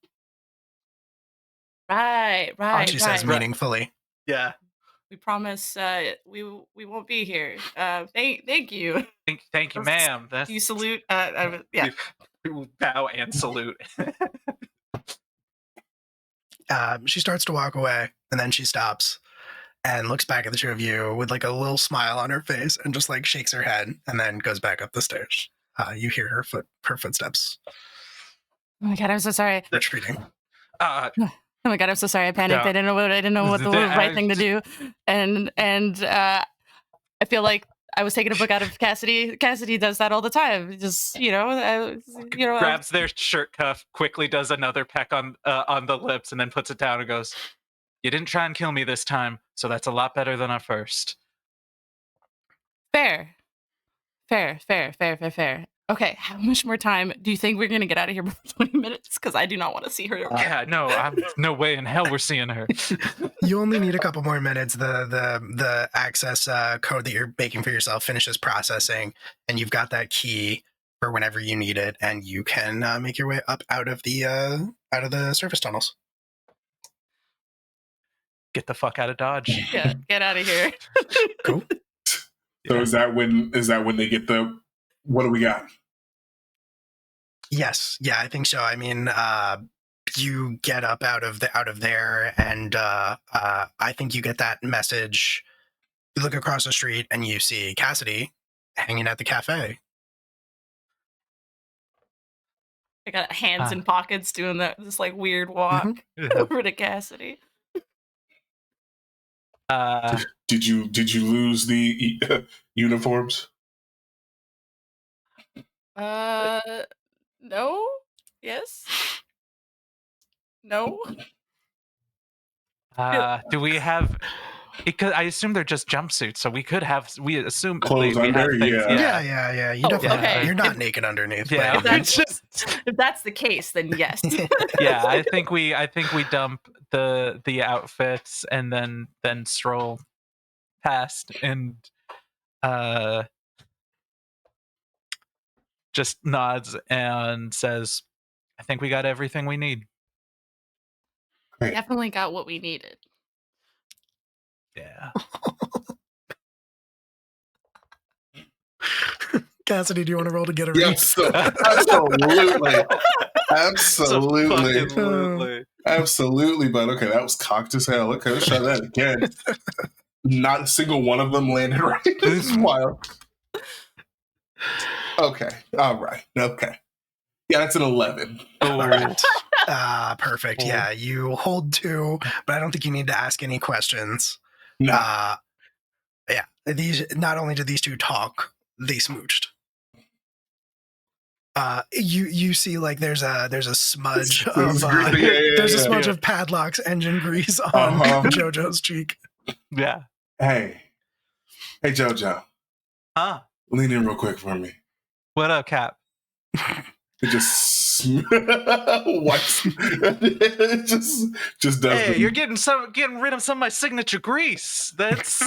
Right. She says meaningfully. Yeah. We promise we won't be here. Thank you. Thank you, ma'am. Do you salute? Yeah. We will bow and salute. She starts to walk away, and then she stops and looks back at the two of you with like a little smile on her face, and just like shakes her head, and then goes back up the stairs. You hear her footsteps. Oh my god, I'm so sorry. Retreating. Oh my god, I'm so sorry. I panicked. Yeah. I didn't know what the right thing to do, and I feel like I was taking a book out of Cassidy. Cassidy does that all the time. Just Grabs their shirt cuff, quickly does another peck on the lips, and then puts it down and goes, "You didn't try and kill me this time, so that's a lot better than our first." Fair. Okay, how much more time do you think we're gonna get out of here before 20 minutes? Because I do not want to see her. Yeah, no, no way in hell we're seeing her. You only need a couple more minutes. The access code that you're making for yourself finishes processing, and you've got that key for whenever you need it, and you can make your way up out of the surface tunnels. Get the fuck out of Dodge. Yeah, get out of here. Cool. So is that when they get the, what do we got? Yes, yeah, I think so. I mean, you get up out of there, and I think you get that message. You look across the street, and you see Cassidy hanging at the cafe. I got hands in pockets doing this like weird walk over to Cassidy. Did you lose the uniforms? No. Yes. No. Do we have? Because I assume they're just jumpsuits, so we assume Clothes we under, have things. Yeah. You definitely okay. You're not naked underneath. Yeah. If that's the case, then yes. Yeah, I think we dump the outfits and then stroll past and just nods and says, "I think we got everything we need." Definitely got what we needed. Yeah. Cassidy, do you want to roll to get a Yes, absolutely. Absolutely, but okay, that was cocked as hell. Okay, let's try that again. Not a single one of them landed right. This is wild. Okay, all right, okay. Yeah, that's an 11. All right. Perfect. Cool. Yeah, you hold 2, but I don't think you need to ask any questions. No. Yeah, not only did these two talk, they smooched. You see like there's a smudge of there's a smudge of Padlock's engine grease on JoJo's cheek. Yeah. Hey JoJo. Huh? Lean in real quick for me. What up, Cap? It just wipes. It just does. Hey, you're getting rid of some of my signature grease. That's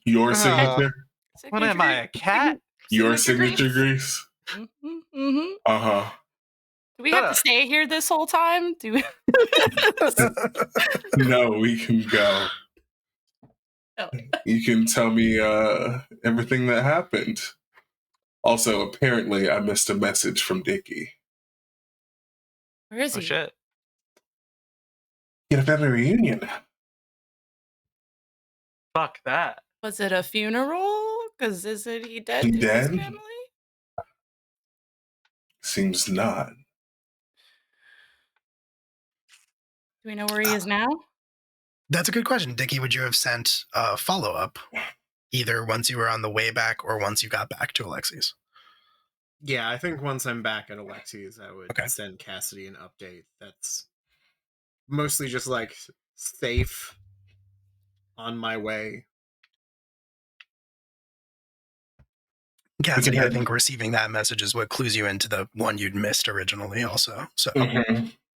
your signature. What am I, a cat? Your signature grease. Mm-hmm. Uh-huh. Do we have to stay here this whole time? No, we can go. Oh. You can tell me everything that happened. Also, apparently, I missed a message from Dickie. Where is he? Oh, shit. Get a family reunion. Fuck that. Was it a funeral? Because isn't he dead? He to dead? His family? Seems not. Do we know where he is now? That's a good question. Dickie, would you have sent a follow-up either once you were on the way back or once you got back to Alexi's? Yeah, I think once I'm back at Alexi's, I would send Cassidy an update that's mostly just like safe on my way. Cassidy, I think receiving that message is what clues you into the one you'd missed originally also. So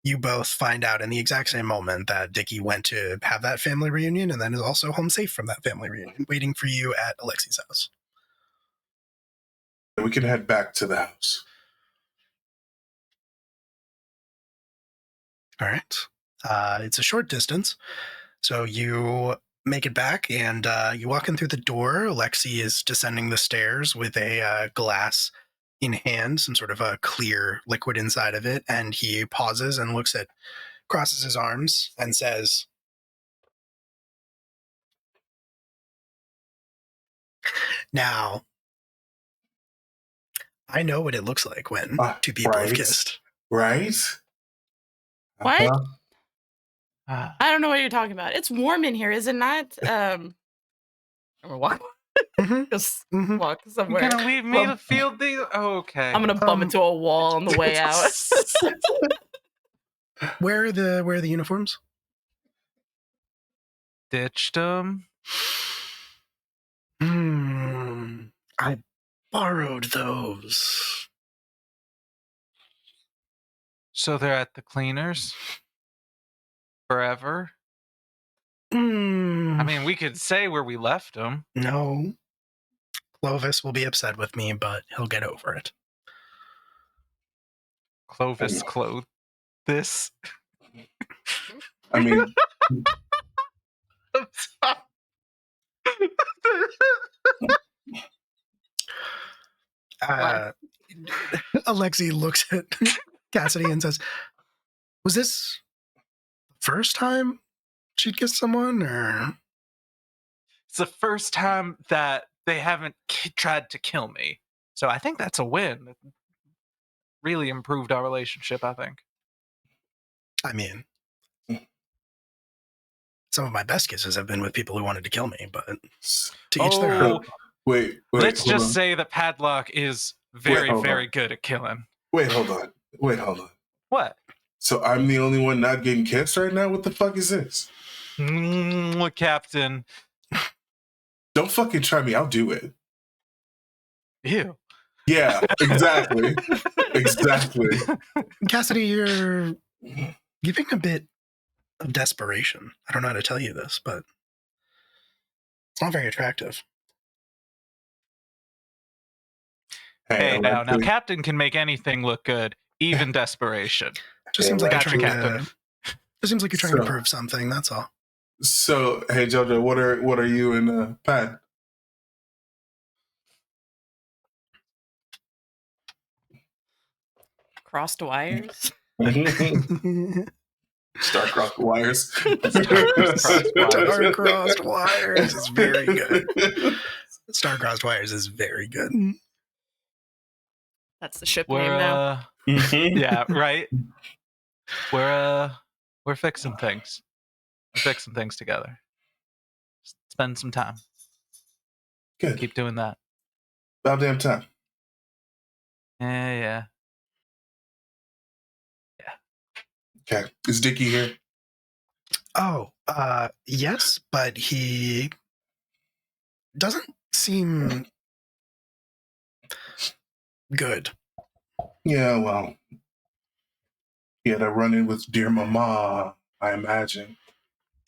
you both find out in the exact same moment that Dickie went to have that family reunion and then is also home safe from that family reunion, waiting for you at Alexi's house. And we can head back to the house. All right. It's a short distance. So you make it back and you walk in through the door. Alexi is descending the stairs with a glass in hand, some sort of a clear liquid inside of it. And he pauses and crosses his arms and says, "Now, I know what it looks like when two people have kissed." Right? What? Uh, I don't know what you're talking about. It's warm in here, is it not? I'm gonna walk. Just walk You're somewhere. gonna leave me to field these? Oh, okay. I'm gonna bump into a wall on the way out. Where are the uniforms? Ditched them. I borrowed those. So they're at the cleaners? Forever? I mean, we could say where we left them. No. Clovis will be upset with me, but he'll get over it. Clovis clothed this. I mean, I'm sorry. Alexi looks at Cassidy and says, "Was this the first time she'd kissed someone, or?" It's the first time that they haven't tried to kill me. So I think that's a win. It really improved our relationship, I think. I mean, some of my best kisses have been with people who wanted to kill me, but to each their own. wait. Let's hold just on. say that Padlock is very, hold very on. good at killing. Wait, hold on. What? So I'm the only one not getting kissed right now? What the fuck is this? Captain. Don't fucking try me. I'll do it. Ew. Yeah, exactly. Exactly. Cassidy, you're giving a bit of desperation. I don't know how to tell you this, but it's not very attractive. Hey, now Alexi. Captain can make anything look good, even desperation. It just seems like you're Gotcha, trying Captain. It seems like you're trying to prove something. That's all. So, hey Jojo, what are you and Pat? Crossed wires. Star-crossed wires. Star-crossed wires is very good. Star-crossed wires is very good. That's the ship name now. Yeah, right. We're fixing things. We're fixing things together. Spend some time. Good. Keep doing that. About damn time. Yeah. Okay. Is Dickie here? Oh, yes, but he doesn't seem good. Yeah, well, he had a run-in with dear mama, I imagine.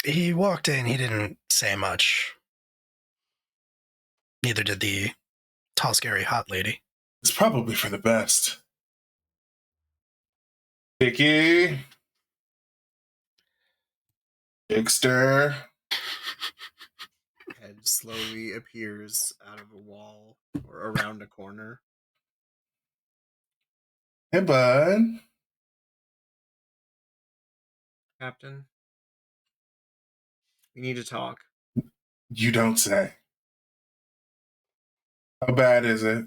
He walked in, he didn't say much. Neither did the tall, scary, hot lady. It's probably for the best. Dickie? Dixter? Head slowly appears out of a wall or around a corner. Hey, bud. Captain, we need to talk. You don't say. How bad is it?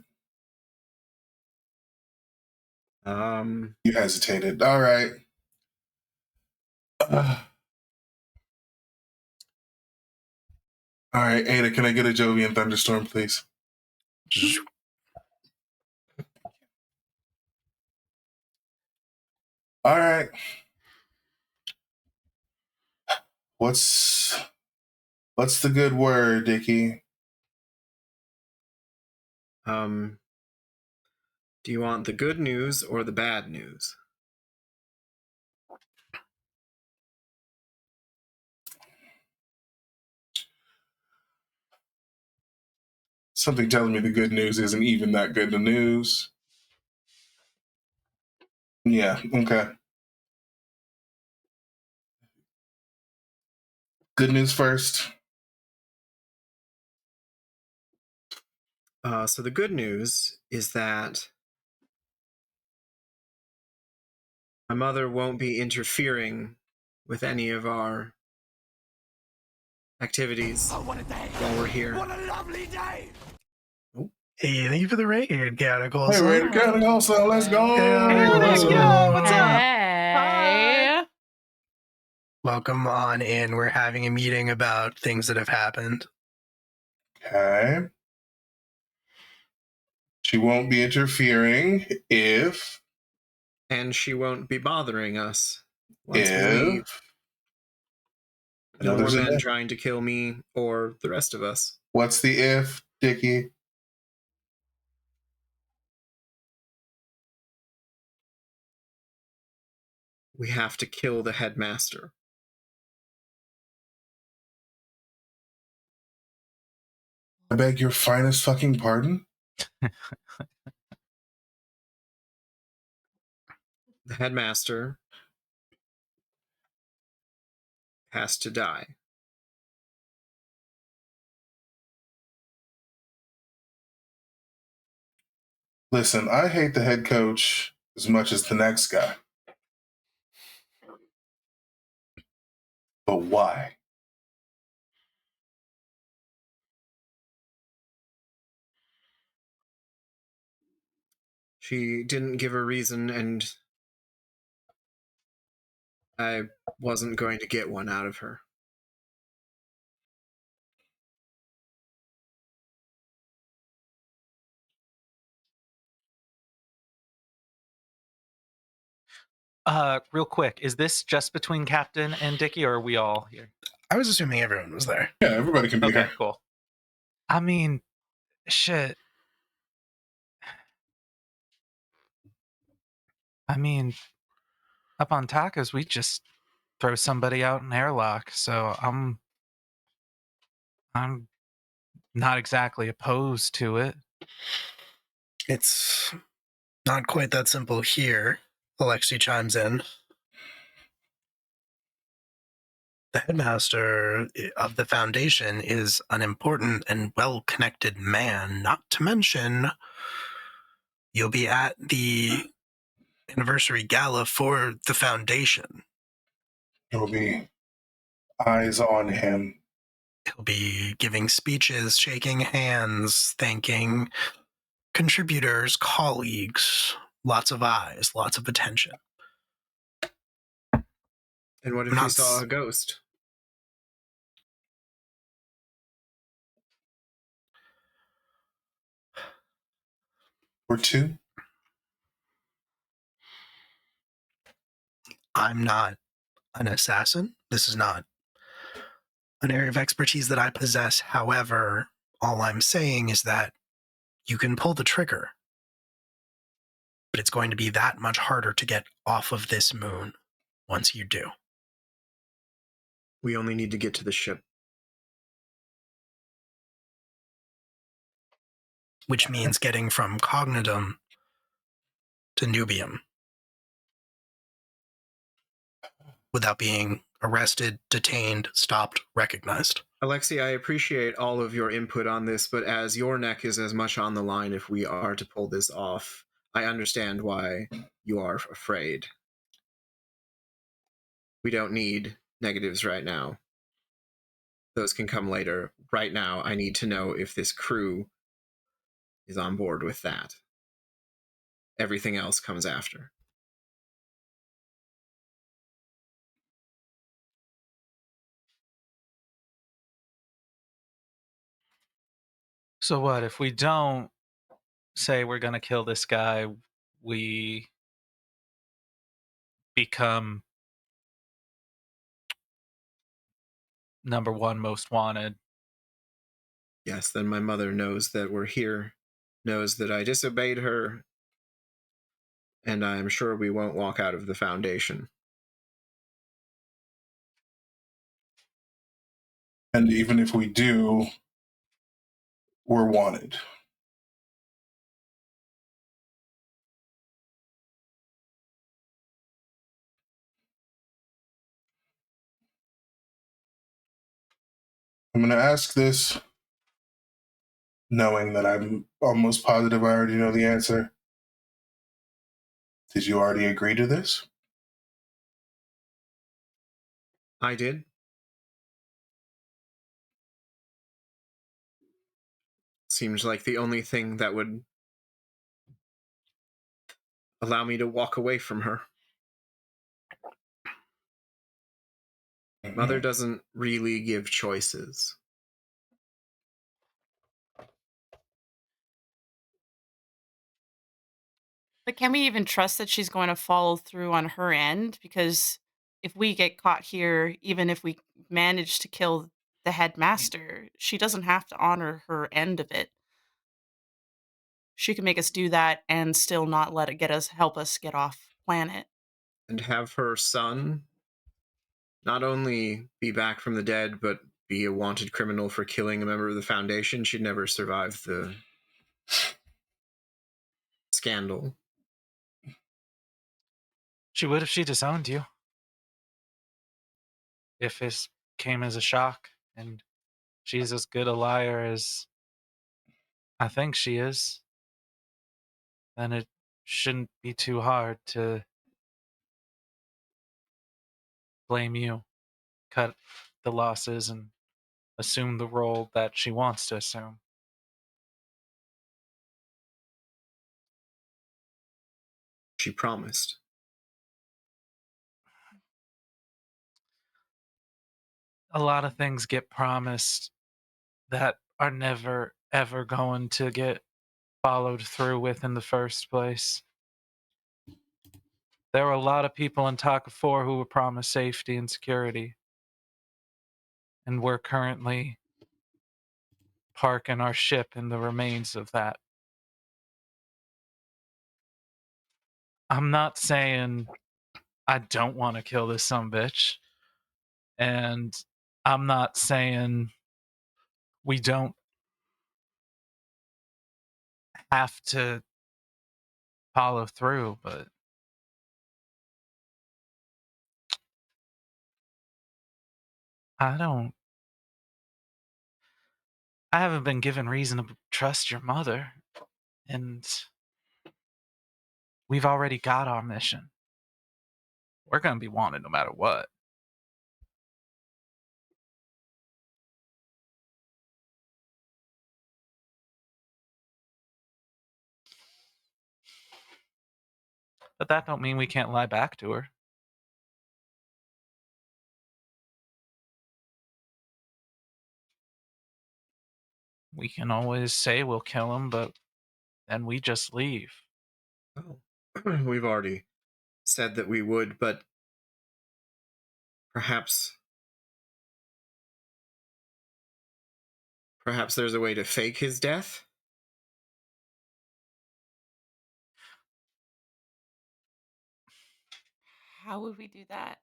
You hesitated. All right. All right, Ada, can I get a Jovian thunderstorm, please? All right. What's the good word, Dickie? Do you want the good news or the bad news? Something tells me the good news isn't even that good the news. Yeah, okay. Good news first. So the good news is that my mother won't be interfering with any of our activities while we're here. What a lovely day! Hey, thank you for the raid, Cataclysm. Hey, Raider County also, let's go! Yeah, let's go. What's up? Hey. Welcome on in. We're having a meeting about things that have happened. Okay. She won't be interfering if... And she won't be bothering us once we leave. No more There's a men if. trying to kill me or the rest of us. What's the if, Dickie? We have to kill the headmaster. I beg your finest fucking pardon? The headmaster has to die. Listen, I hate the head coach as much as the next guy. But why? She didn't give a reason, and I wasn't going to get one out of her. Real quick, is this just between Captain and Dickie, or are we all here? I was assuming everyone was there. Yeah, everybody can be Okay, here. cool. I mean, shit. I mean, up on tacos, we just throw somebody out in airlock. So I'm not exactly opposed to it. It's not quite that simple here. Alexi chimes in. The headmaster of the Foundation is an important and well-connected man, not to mention you'll be at the anniversary gala for the Foundation. There will be eyes on him. He'll be giving speeches, shaking hands, thanking contributors, colleagues, lots of eyes, lots of attention. And what if we saw a ghost? Or two? I'm not an assassin. This is not an area of expertise that I possess. However, all I'm saying is that you can pull the trigger, but it's going to be that much harder to get off of this moon once you do. We only need to get to the ship. Which means getting from Cognitum to Nubium without being arrested, detained, stopped, recognized. Alexi, I appreciate all of your input on this, but as your neck is as much on the line if we are to pull this off, I understand why you are afraid. We don't need negatives right now. Those can come later. Right now, I need to know if this crew is on board with that. Everything else comes after. So what if we don't say we're going to kill this guy? We become number one most wanted. Yes, then my mother knows that we're here, knows that I disobeyed her, and I'm sure we won't walk out of the Foundation. And even if we do, were wanted. I'm going to ask this knowing that I'm almost positive I already know the answer. Did you already agree to this? I did. Seems like the only thing that would allow me to walk away from her. Mother doesn't really give choices. But can we even trust that she's going to follow through on her end? Because if we get caught here, even if we manage to kill the headmaster, she doesn't have to honor her end of it. She can make us do that and still not let it help us get off planet. And have her son not only be back from the dead, but be a wanted criminal for killing a member of the Foundation. She'd never survive the scandal. She would if she disowned you. If this came as a shock, and she's as good a liar as I think she is, then it shouldn't be too hard to blame you, cut the losses, and assume the role that she wants to assume. She promised. A lot of things get promised that are never, ever going to get followed through with in the first place. There were a lot of people in Taka 4 who were promised safety and security. And we're currently parking our ship in the remains of that. I'm not saying I don't want to kill this sumbitch. And I'm not saying we don't have to follow through, but I haven't been given reason to trust your mother, and we've already got our mission. We're going to be wanted no matter what. But that don't mean we can't lie back to her. We can always say we'll kill him, but then we just leave. Oh, we've already said that we would, but perhaps there's a way to fake his death? How would we do that?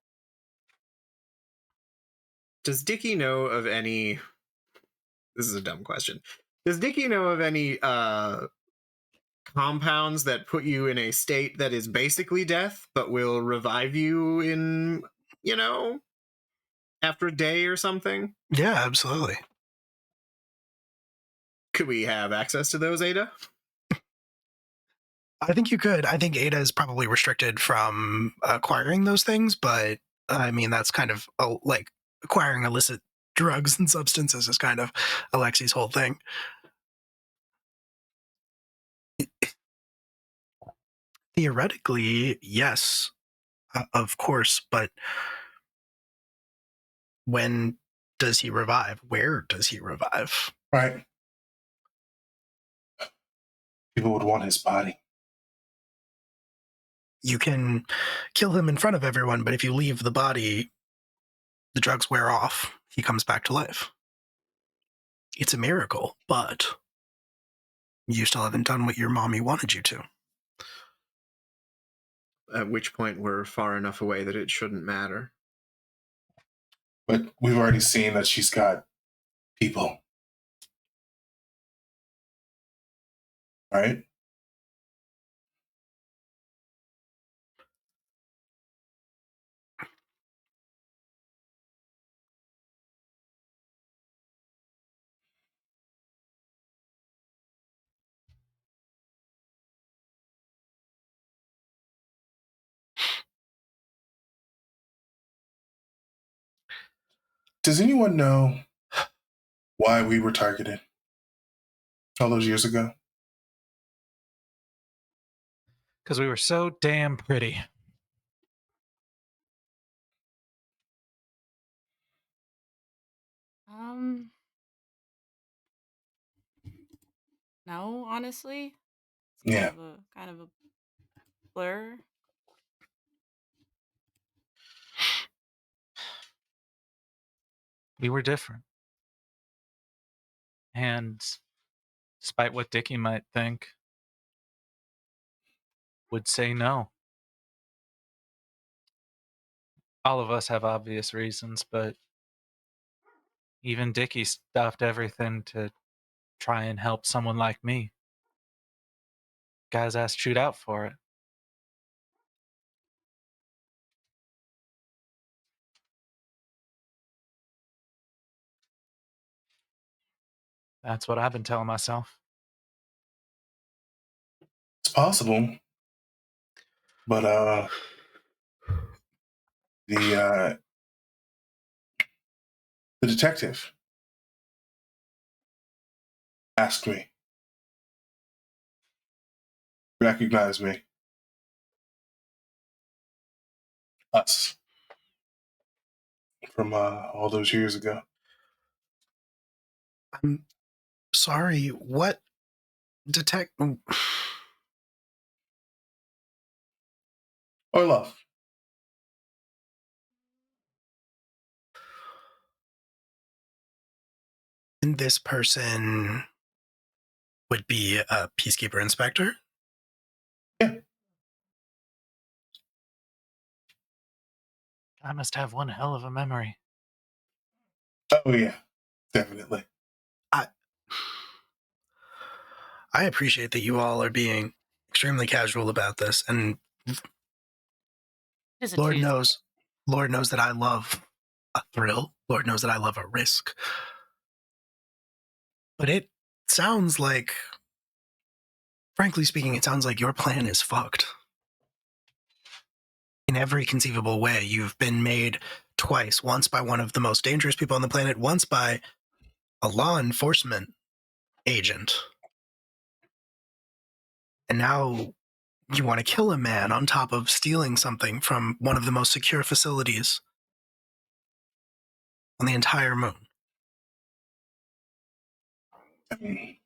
Does Dickie know of any... This is a dumb question. Does Dickie know of any compounds that put you in a state that is basically death, but will revive you in, after a day or something? Yeah, absolutely. Could we have access to those, Ada? I think you could. I think Ada is probably restricted from acquiring those things, but I mean, that's kind of like acquiring illicit drugs and substances is kind of Alexi's whole thing. Theoretically, yes, of course, but when does he revive? Where does he revive? Right. People would want his body. You can kill him in front of everyone, but if you leave the body, the drugs wear off. He comes back to life. It's a miracle, but you still haven't done what your mommy wanted you to. At which point we're far enough away that it shouldn't matter. But we've already seen that she's got people. All right. Does anyone know why we were targeted all those years ago? Because we were so damn pretty. No, honestly. Yeah. Kind of a blur. We were different. And despite what Dickie might think, would say no. All of us have obvious reasons, but even Dickie stopped everything to try and help someone like me. Guy's ass chewed out for it. That's what I've been telling myself. It's possible. But the detective asked me, recognized me, us, from all those years ago. I'm sorry, what Orlov. And this person would be a peacekeeper inspector? Yeah. I must have one hell of a memory. Oh, yeah. Definitely. I appreciate that you all are being extremely casual about this, and Lord knows that I love a thrill. Lord knows that I love a risk. But it sounds like, frankly speaking, it sounds like your plan is fucked. In every conceivable way, you've been made twice. Once by one of the most dangerous people on the planet, once by a law enforcement agent. And now you want to kill a man on top of stealing something from one of the most secure facilities on the entire moon. I mean,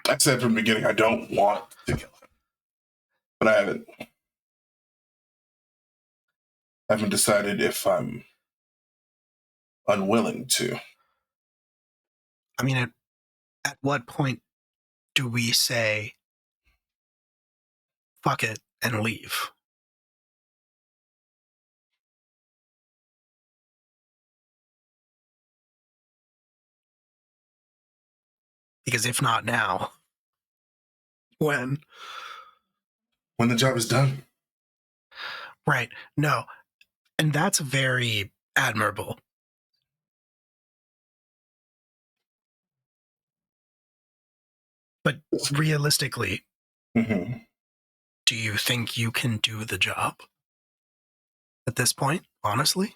I said from the beginning I don't want to kill him. But I haven't decided if I'm unwilling to. I mean, at what point do we say, fuck it, and leave? Because if not now, when? When the job is done. Right. No. And that's very admirable. But realistically, do you think you can do the job at this point, honestly?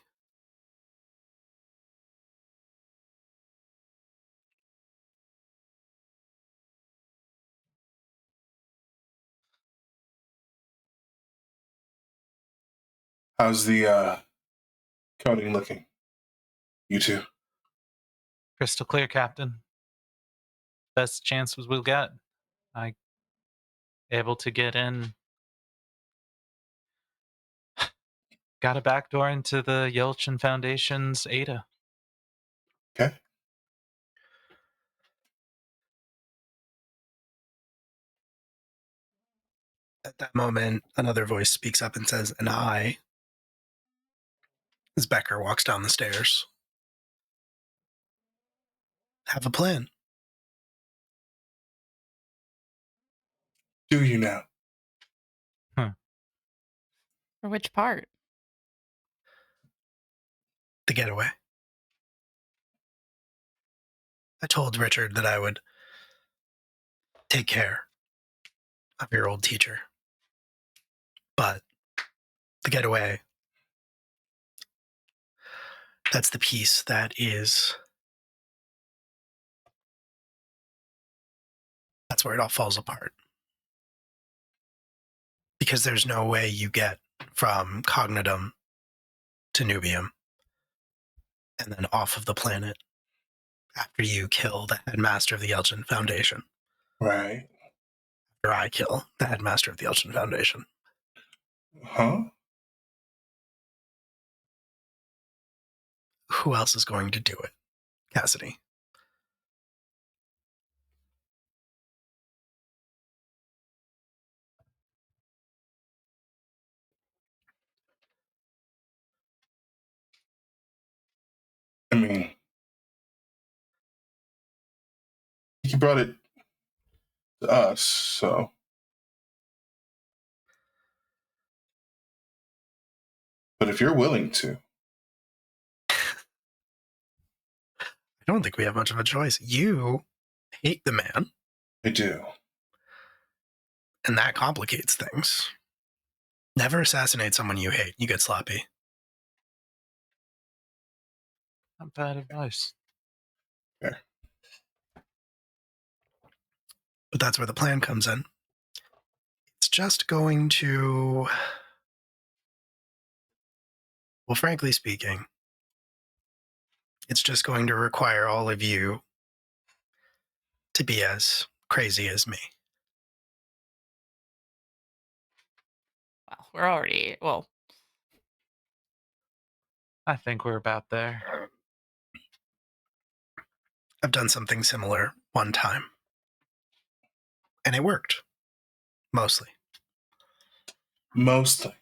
How's the coding looking? You two? Crystal clear, Captain. Best chances we'll get. I able to get in. Got a backdoor into the Yelchin Foundation's ADA. Okay. At that moment, another voice speaks up and says, and I, as Becker walks down the stairs, have a plan. Do you now? For which part? The getaway. I told Richard that I would take care of your old teacher. But the getaway, that's the piece that's where it all falls apart. Because there's no way you get from Cognitum to Nubium and then off of the planet after you kill the headmaster of the Elgin Foundation. Right. After I kill the headmaster of the Elgin Foundation. Huh? Who else is going to do it, Cassidy? I mean, he brought it to us, so. But if you're willing to. I don't think we have much of a choice. You hate the man. I do. And that complicates things. Never assassinate someone you hate. You get sloppy. Not bad advice. Fair. But that's where the plan comes in. It's just going to... Well, frankly speaking, it's just going to require all of you to be as crazy as me. Well, we're already, well, I think we're about there. I've done something similar one time. And it worked. Mostly. Mostly.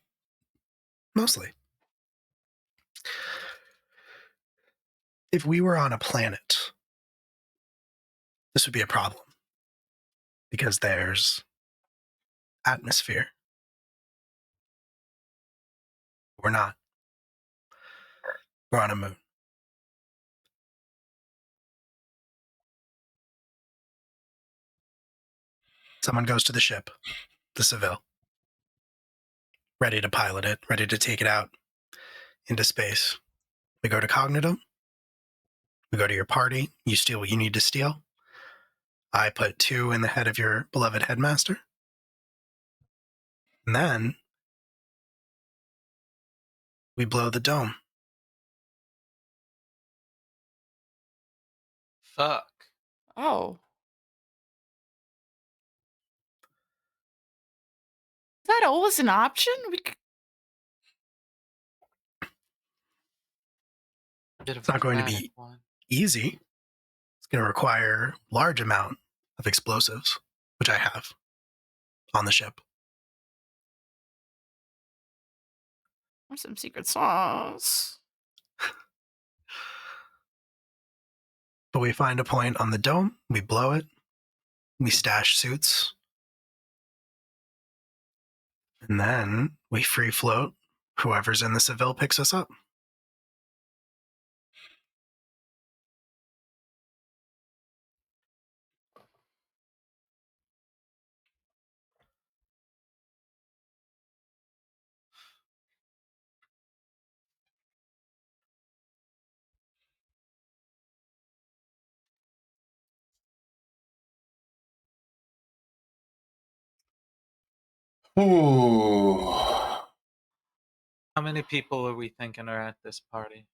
If we were on a planet, this would be a problem. Because there's atmosphere. We're not. We're on a moon. Someone goes to the ship, the Seville, ready to pilot it, ready to take it out into space. We go to Cognitum. We go to your party. You steal what you need to steal. I put 2 in the head of your beloved headmaster. And then we blow the dome. Fuck. oh. Is that always an option? It's not going to be easy. It's going to require a large amount of explosives, which I have on the ship. Or some secret sauce. But we find a point on the dome, we blow it, we stash suits, and then we free float. Whoever's in the Seville picks us up. Ooh. How many people are we thinking are at this party?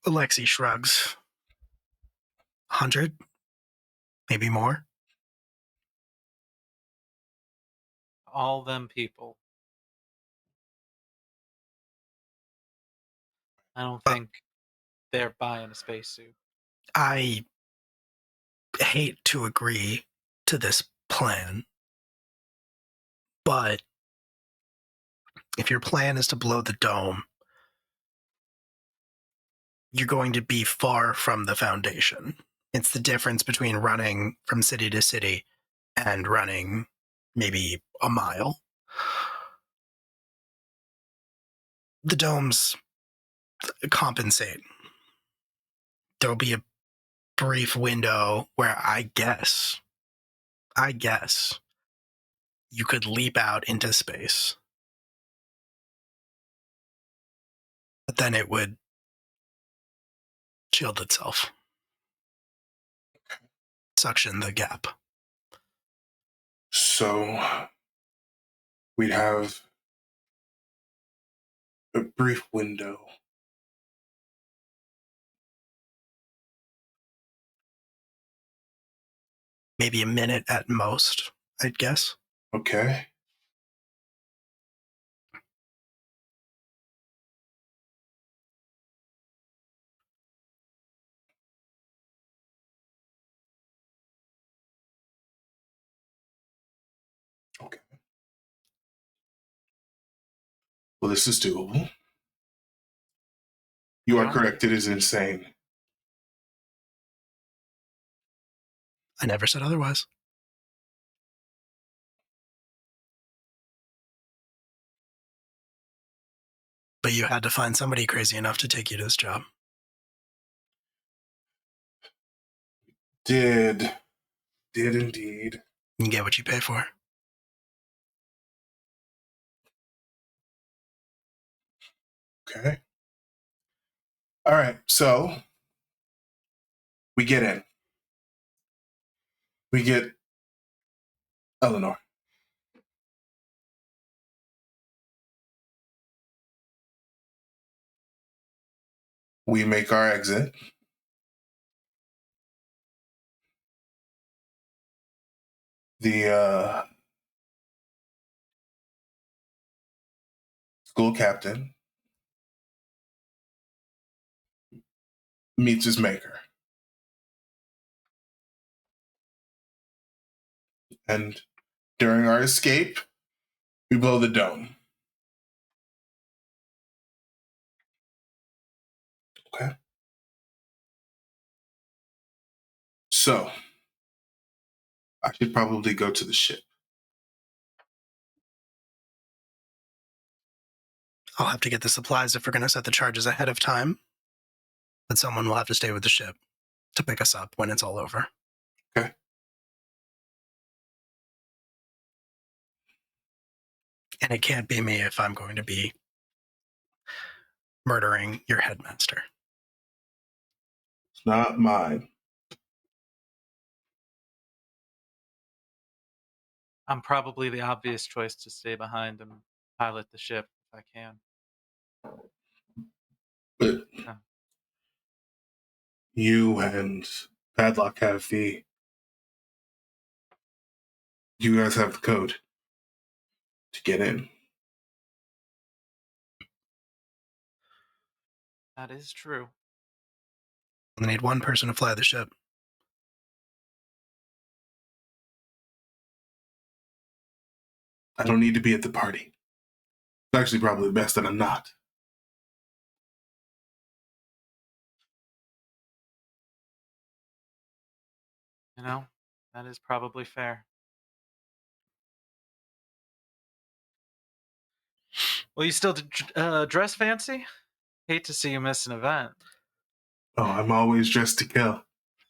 Alexi shrugs. 100? Maybe more? All them people. I don't think they're buying a spacesuit. I hate to agree to this plan, but if your plan is to blow the dome, you're going to be far from the Foundation. It's the difference between running from city to city and running maybe a mile. The domes compensate. There'll be a brief window where I guess you could leap out into space. But then it would shield itself. Suction the gap. So we'd have a brief window. Maybe a minute at most, I'd guess. Okay. Okay. Well, this is doable. You are correct. It is insane. I never said otherwise. But you had to find somebody crazy enough to take you to this job. Did indeed. You get what you pay for. Okay. All right. So we get in. We get Eleanor. We make our exit. The school captain meets his maker. And during our escape, we blow the dome. Okay. So I should probably go to the ship. I'll have to get the supplies if we're going to set the charges ahead of time. But someone will have to stay with the ship to pick us up when it's all over. Okay. And it can't be me if I'm going to be murdering your headmaster. It's not mine. I'm probably the obvious choice to stay behind and pilot the ship if I can. But you and Padlock have you guys have the code to get in. That is true. I need one person to fly the ship. I don't need to be at the party. It's actually probably best that I'm not. You know, that is probably fair. Well, you still dress fancy? Hate to see you miss an event. Oh, I'm always dressed to kill.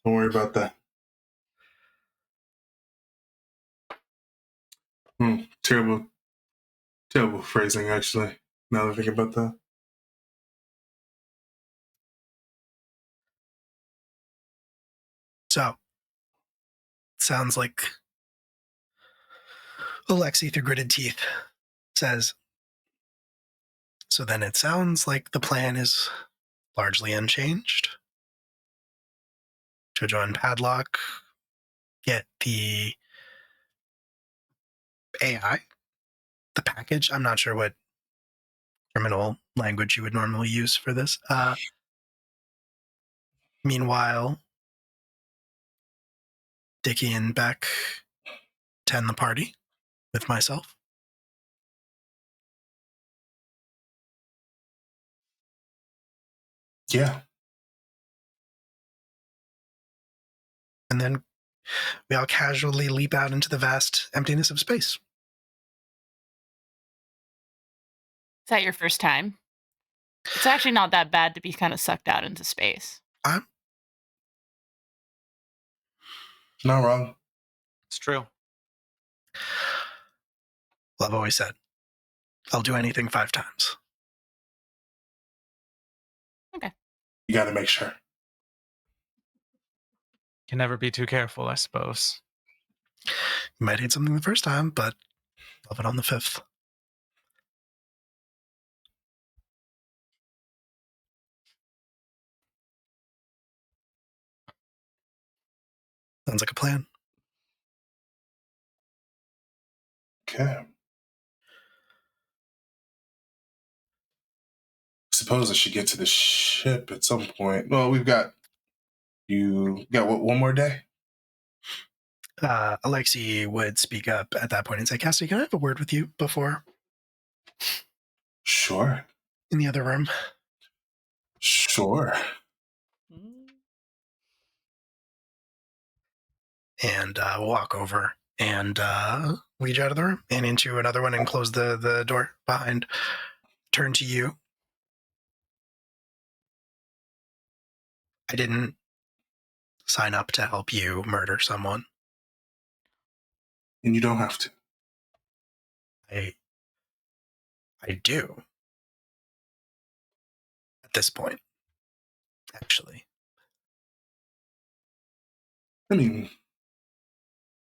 Don't worry about that. Terrible phrasing, actually, now that I think about that. So, sounds like Alexi through gritted teeth says, so then it sounds like the plan is largely unchanged. Jojo and Padlock get the AI, the package. I'm not sure what criminal language you would normally use for this. Meanwhile, Dickie and Beck attend the party with myself. Yeah. and then we all casually leap out into the vast emptiness of space. Is that your first time? It's actually not that bad to be kind of sucked out into space. Not wrong. It's true. Well, I've always said, I'll do anything 5 times. Okay. You got to make sure. Can never be too careful, I suppose. You might hate something the first time, but love it on the 5th. Sounds like a plan. Okay. Suppose I should get to the ship at some point. Well, you got what, one more day? Alexei would speak up at that point and say, Cassidy, can I have a word with you before? Sure. In the other room. Sure. And we'll walk over and lead you out of the room and into another one and close the door behind. Turn to you. I didn't sign up to help you murder someone. And you don't have to. I do. At this point, actually. I mean,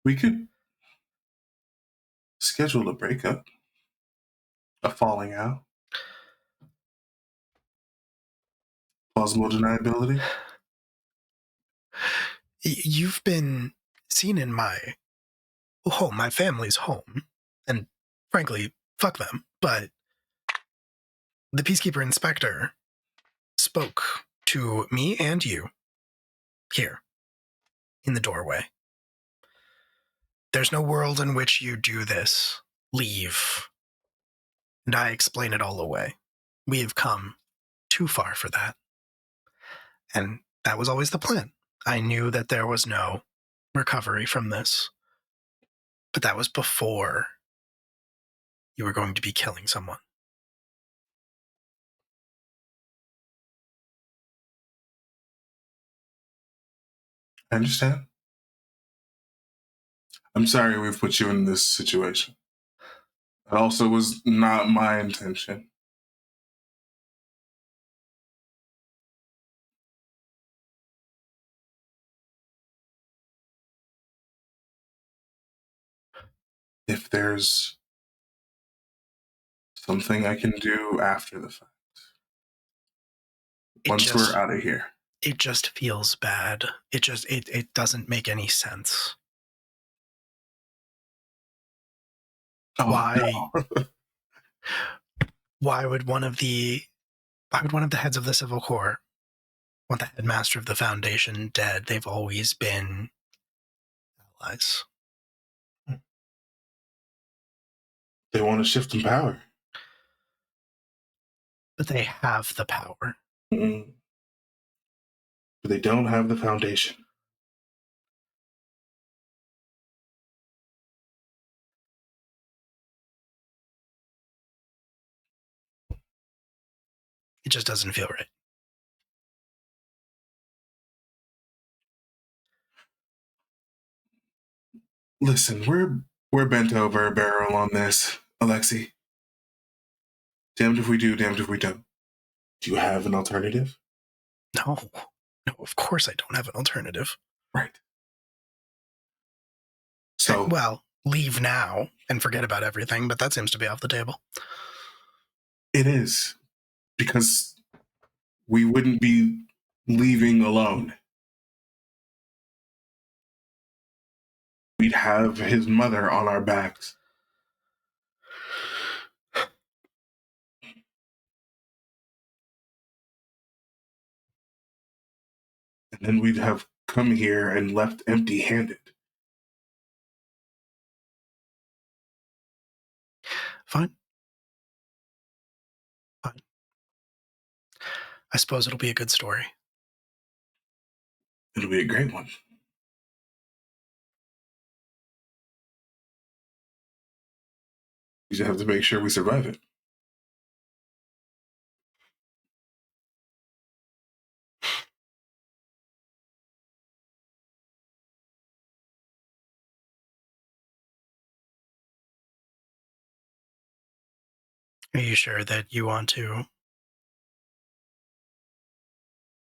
we could schedule a breakup, a falling out, plausible deniability. You've been seen in my home, my family's home, and frankly, fuck them, but the Peacekeeper Inspector spoke to me and you here in the doorway. There's no world in which you do this. Leave. And I explain it all away. We have come too far for that. And that was always the plan. I knew that there was no recovery from this. But that was before you were going to be killing someone. I understand. I'm sorry we've put you in this situation. It also was not my intention. If there's something I can do after the fact, once we're out of here. It just feels bad. It doesn't make any sense. Oh, Why? No. Why would one of the heads of the Civil Corps want the headmaster of the Foundation dead? They've always been allies. They want to shift in power. But they have the power. Mm-mm. But they don't have the Foundation. It just doesn't feel right. Listen, we're bent over a barrel on this, Alexei. Damned if we do, damned if we don't. Do you have an alternative? No, of course I don't have an alternative. Right. So, well, leave now and forget about everything, but that seems to be off the table. It is. Because we wouldn't be leaving alone. We'd have his mother on our backs. And then we'd have come here and left empty-handed. Fine. I suppose it'll be a good story. It'll be a great one. You just have to make sure we survive it. Are you sure that you want to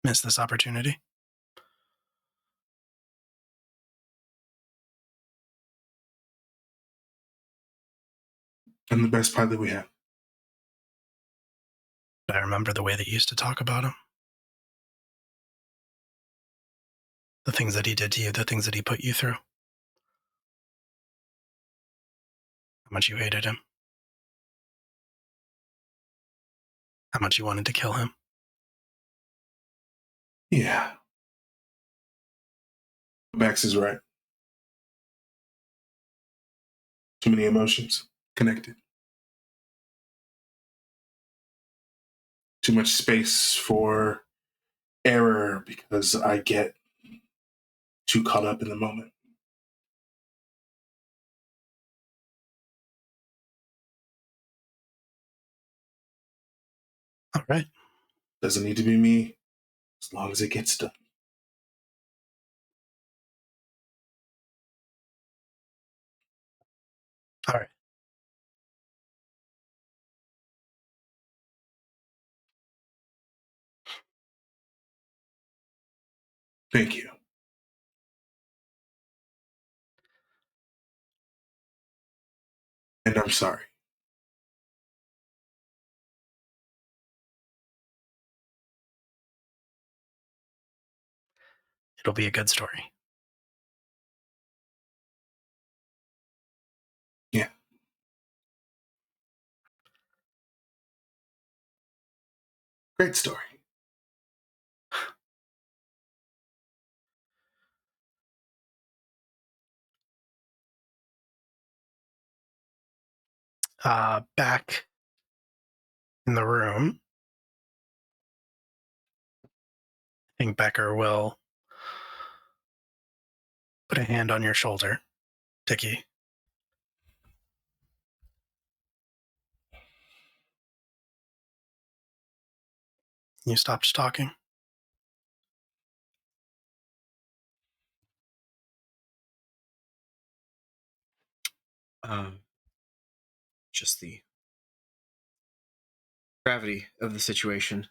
miss this opportunity? I'm the best pilot we have. I remember the way that you used to talk about him. The things that he did to you, the things that he put you through. How much you hated him. How much you wanted to kill him. Yeah. Max is right. Too many emotions connected. Too much space for error because I get too caught up in the moment. All right. Doesn't need to be me as long as it gets done. All right. Thank you. And I'm sorry. It'll be a good story. Yeah. Great story. Back in the room, I think Becker will put a hand on your shoulder. Dickie. You stopped talking. Just the gravity of the situation.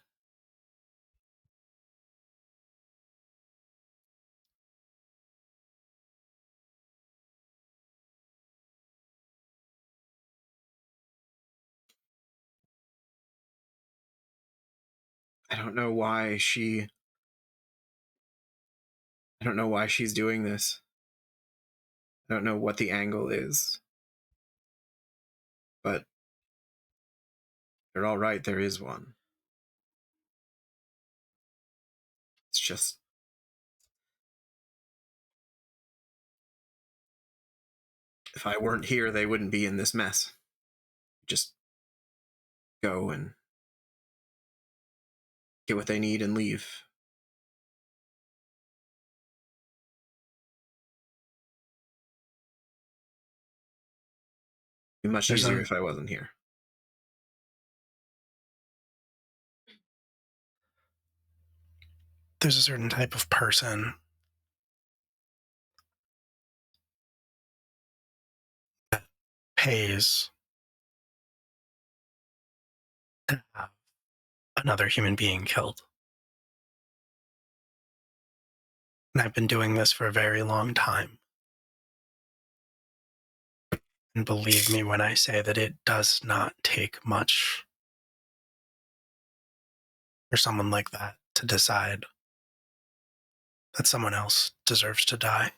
I don't know why she's doing this. I don't know what the angle is. But you're all right, there is one. It's just if I weren't here, they wouldn't be in this mess. Just go and get what they need and leave. It'd be much easier if I wasn't here. There's a certain type of person that pays to have another human being killed. And I've been doing this for a very long time. And believe me when I say that it does not take much for someone like that to decide that someone else deserves to die.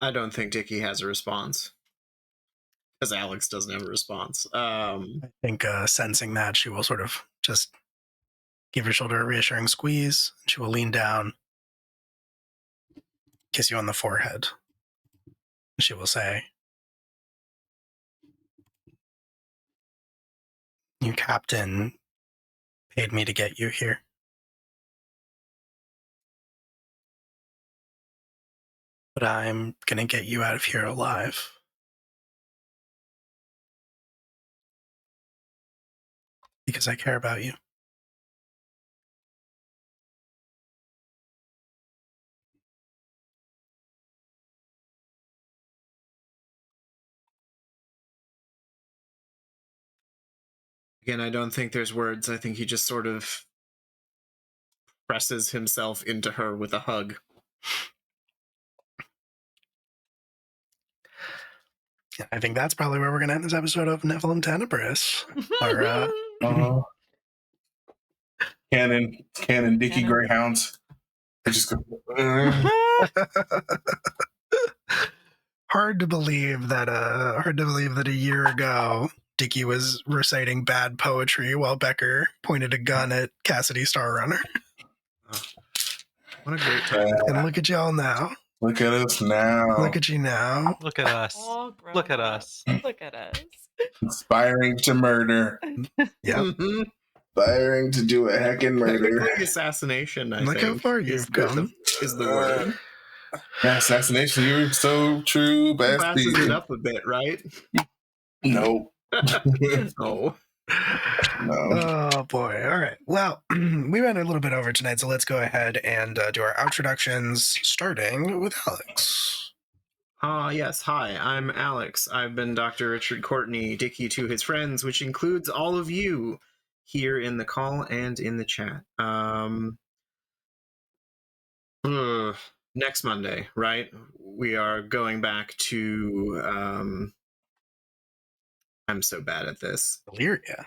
I don't think Dickie has a response. As Alex doesn't have a response. I think sensing that, she will sort of just give your shoulder a reassuring squeeze. She will lean down, kiss you on the forehead. She will say, "Your captain paid me to get you here. But I'm gonna get you out of here alive. Because I care about you." Again, I don't think there's words. I think he just sort of presses himself into her with a hug. I think that's probably where we're going to end this episode of Nephilim Tenebris. Or, Cannon Dicky Greyhounds. They just go. Hard to believe that a year ago Dicky was reciting bad poetry while Becker pointed a gun at Cassidy Starrunner. What a great time. And look at y'all now. Look at us now. Look at you now. Look at us. Look at us. Look at us. Inspiring to murder. Yep. Inspiring to do a heckin' murder. Technically assassination, I Look think. how far you've come. Is the word. Yeah, assassination. You're so true, Passes bestie. it up a bit, right? No. No. No. Oh boy. All right. Well, we ran a little bit over tonight, so let's go ahead and do our introductions, starting with Alex. Yes. Hi, I'm Alex. I've been Dr. Richard Courtney, Dicky to his friends, which includes all of you here in the call and in the chat. Next Monday, right? We are going back to I'm so bad at this. Valyria.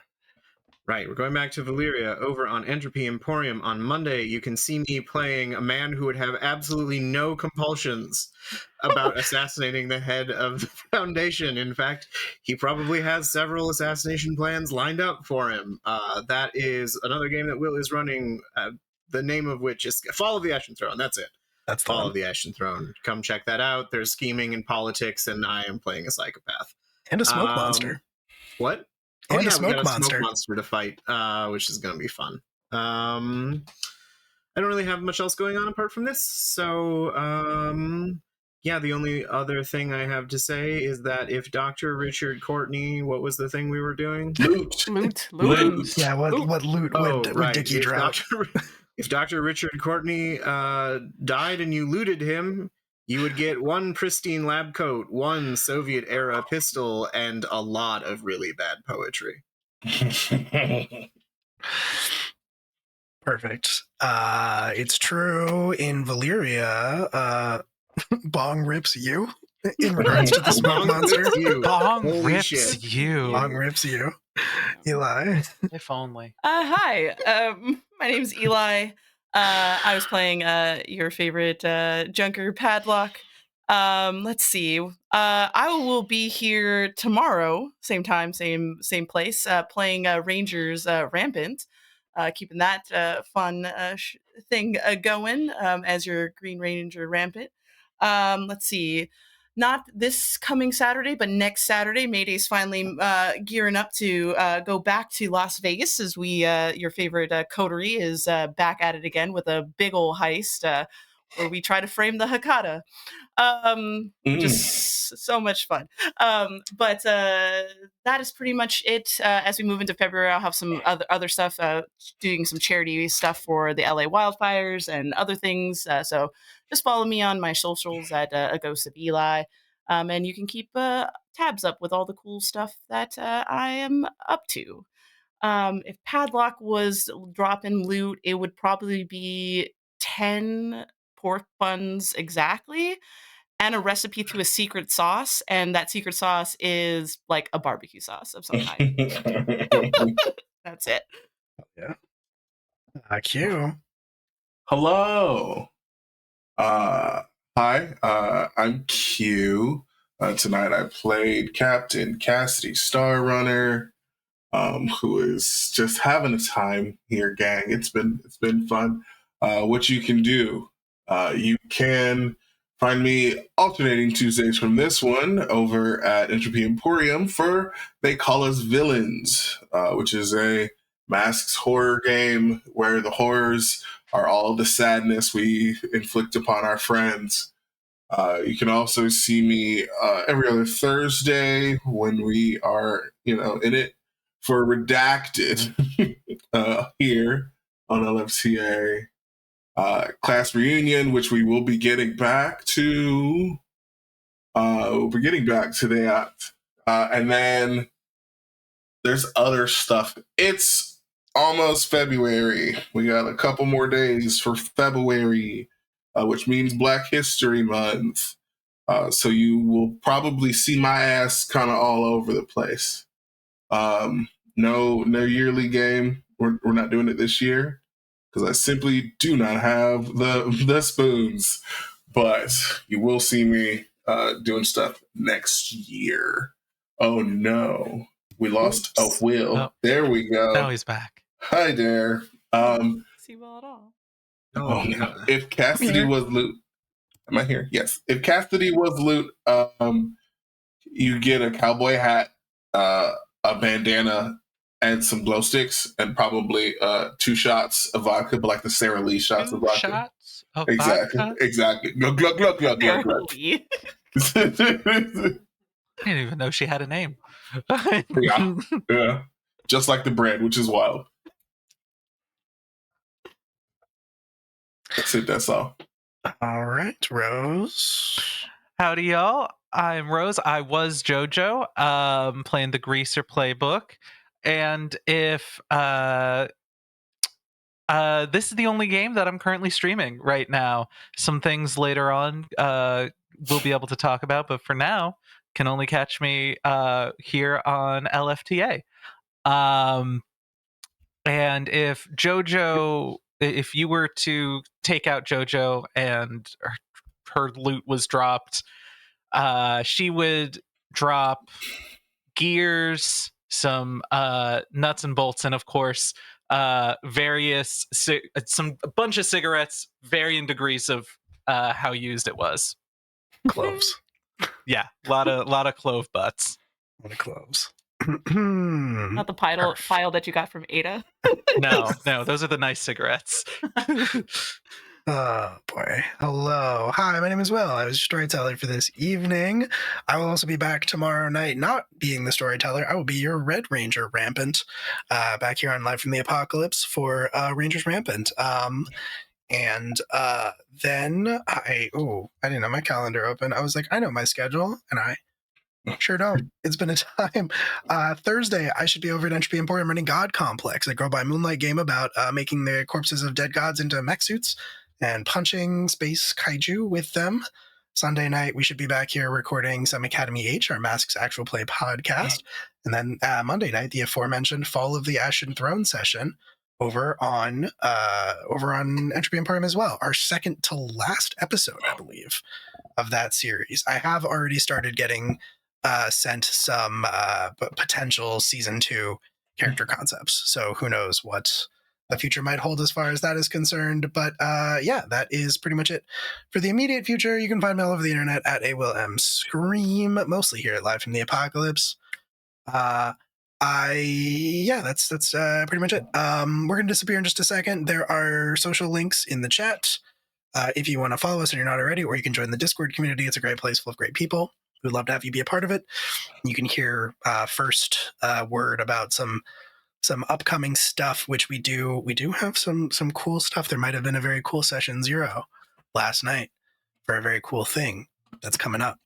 Right, we're going back to Valyria over on Entropy Emporium. On Monday, you can see me playing a man who would have absolutely no compulsions about assassinating the head of the Foundation. In fact, he probably has several assassination plans lined up for him. That is another game that Will is running, the name of which is Fall of the Ashen Throne. That's it. That's the Fall one. of the Ashen Throne. Come check that out. There's scheming and politics, and I am playing a psychopath. And a smoke monster. What? And a we smoke got a monster. smoke monster to fight, which is going to be fun. I don't really have much else going on apart from this, so yeah, the only other thing I have to say is that if Dr. Richard Courtney, what was the thing we were doing? Loot. Yeah, what loot would Dicky drop? If Dr. Richard Courtney died and you looted him, you would get one pristine lab coat, one Soviet-era pistol, and a lot of really bad poetry. Perfect. It's true in Valyria, Bong rips you in regards to the smoke monster. Bong Holy rips shit. you. Bong rips you. Eli. If only. Hi, my name's Eli. I was playing your favorite junker Padlock. Let's see. I will be here tomorrow, same time, same place, playing Rangers Rampant, keeping that fun thing going as your Green Ranger Rampant. Let's see. Not this coming Saturday, but next Saturday, Mayday's finally gearing up to go back to Las Vegas as your favorite coterie is back at it again with a big ol' heist where we try to frame the Hakata. Just so much fun. But that is pretty much it. As we move into February, I'll have some other stuff, doing some charity stuff for the LA wildfires and other things. So just follow me on my socials at A Ghost of Eli. And you can keep tabs up with all the cool stuff that I am up to. If Padlock was dropping loot, it would probably be 10 pork buns exactly, and a recipe to a secret sauce, and that secret sauce is like a barbecue sauce of some kind. That's it. Yeah. Q. Hello. Hi. I'm Q. Tonight I played Captain Cassidy Starrunner, who is just having a time here, gang. It's been fun. What you can do, you can find me alternating Tuesdays from this one over at Entropy Emporium for They Call Us Villains, which is a masks horror game where the horrors are all the sadness we inflict upon our friends. You can also see me every other Thursday when we are, in it for Redacted here on LFTA. Class reunion, which we will be getting back to. We'll be getting back to that. And then there's other stuff. It's almost February. We got a couple more days for February, which means Black History Month. So you will probably see my ass kind of all over the place. No yearly game. We're not doing it this year because I simply do not have the spoons. But you will see me doing stuff next year. Oh no, we lost a Will. Oh. There we go. Now he's back. Hi there. See well at all. Oh no! If Cassidy was loot, am I here? Yes. If Cassidy was loot, you get a cowboy hat, a bandana, and some glow sticks, and probably 2 shots of vodka, but like the Sara Lee shots of vodka. Shots of Exactly. vodka? Exactly. Glug glug glug glug glug glug. Barely. I didn't even know she had a name. Yeah. Yeah. Just like the bread, which is wild. That's it. That's all. All right, Rose. Howdy, y'all. I'm Rose. I was JoJo, playing the Greaser playbook. And if this is the only game that I'm currently streaming right now. Some things later on we'll be able to talk about, but for now, can only catch me here on LFTA. And if you were to take out JoJo and her loot was dropped, she would drop gears, some nuts and bolts, and of course a bunch of cigarettes, varying degrees of how used it was. Cloves. Yeah, a lot of clove butts. A lot of cloves. Not the file that you got from Ada. No, those are the nice cigarettes. Oh boy. Hello. Hi, my name is Will. I was your storyteller for this evening. I will also be back tomorrow night, not being the storyteller. I will be your Red Ranger Rampant, back here on Live from the Apocalypse for Rangers Rampant. And then I didn't have my calendar open. I was like, I know my schedule, and I sure don't. It's been a time. Thursday, I should be over at Entropy Emporium running God Complex, a Girl by Moonlight game about making the corpses of dead gods into mech suits and punching space kaiju with them. Sunday night, we should be back here recording some Academy H, our Masks Actual Play podcast. And then Monday night, the aforementioned Fall of the Ashen Throne session over on Entropy Emporium as well. Our second to last episode, I believe, of that series. I have already started getting sent some potential season 2 character concepts. So who knows what the future might hold as far as that is concerned. But yeah, that is pretty much it for the immediate future. You can find me all over the internet at AWillM Scream, mostly here at Live from the Apocalypse. That's pretty much it. We're gonna disappear in just a second. There are social links in the chat if you want to follow us and you're not already, or you can join the Discord community. It's a great place full of great people. We'd love to have you be a part of it. You can hear first word about some upcoming stuff, which we do. We do have some cool stuff. There might have been a very cool session 0 last night for a very cool thing that's coming up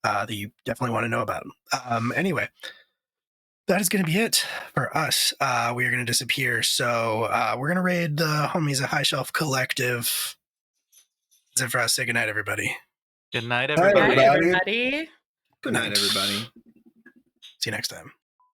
that you definitely want to know about. Anyway, that is going to be it for us. We are going to disappear. So we're going to raid the homies at High Shelf Collective. That's it for us. Say goodnight, everybody. Good night, Bye, everybody. Bye, everybody. Good night, everybody. See you next time.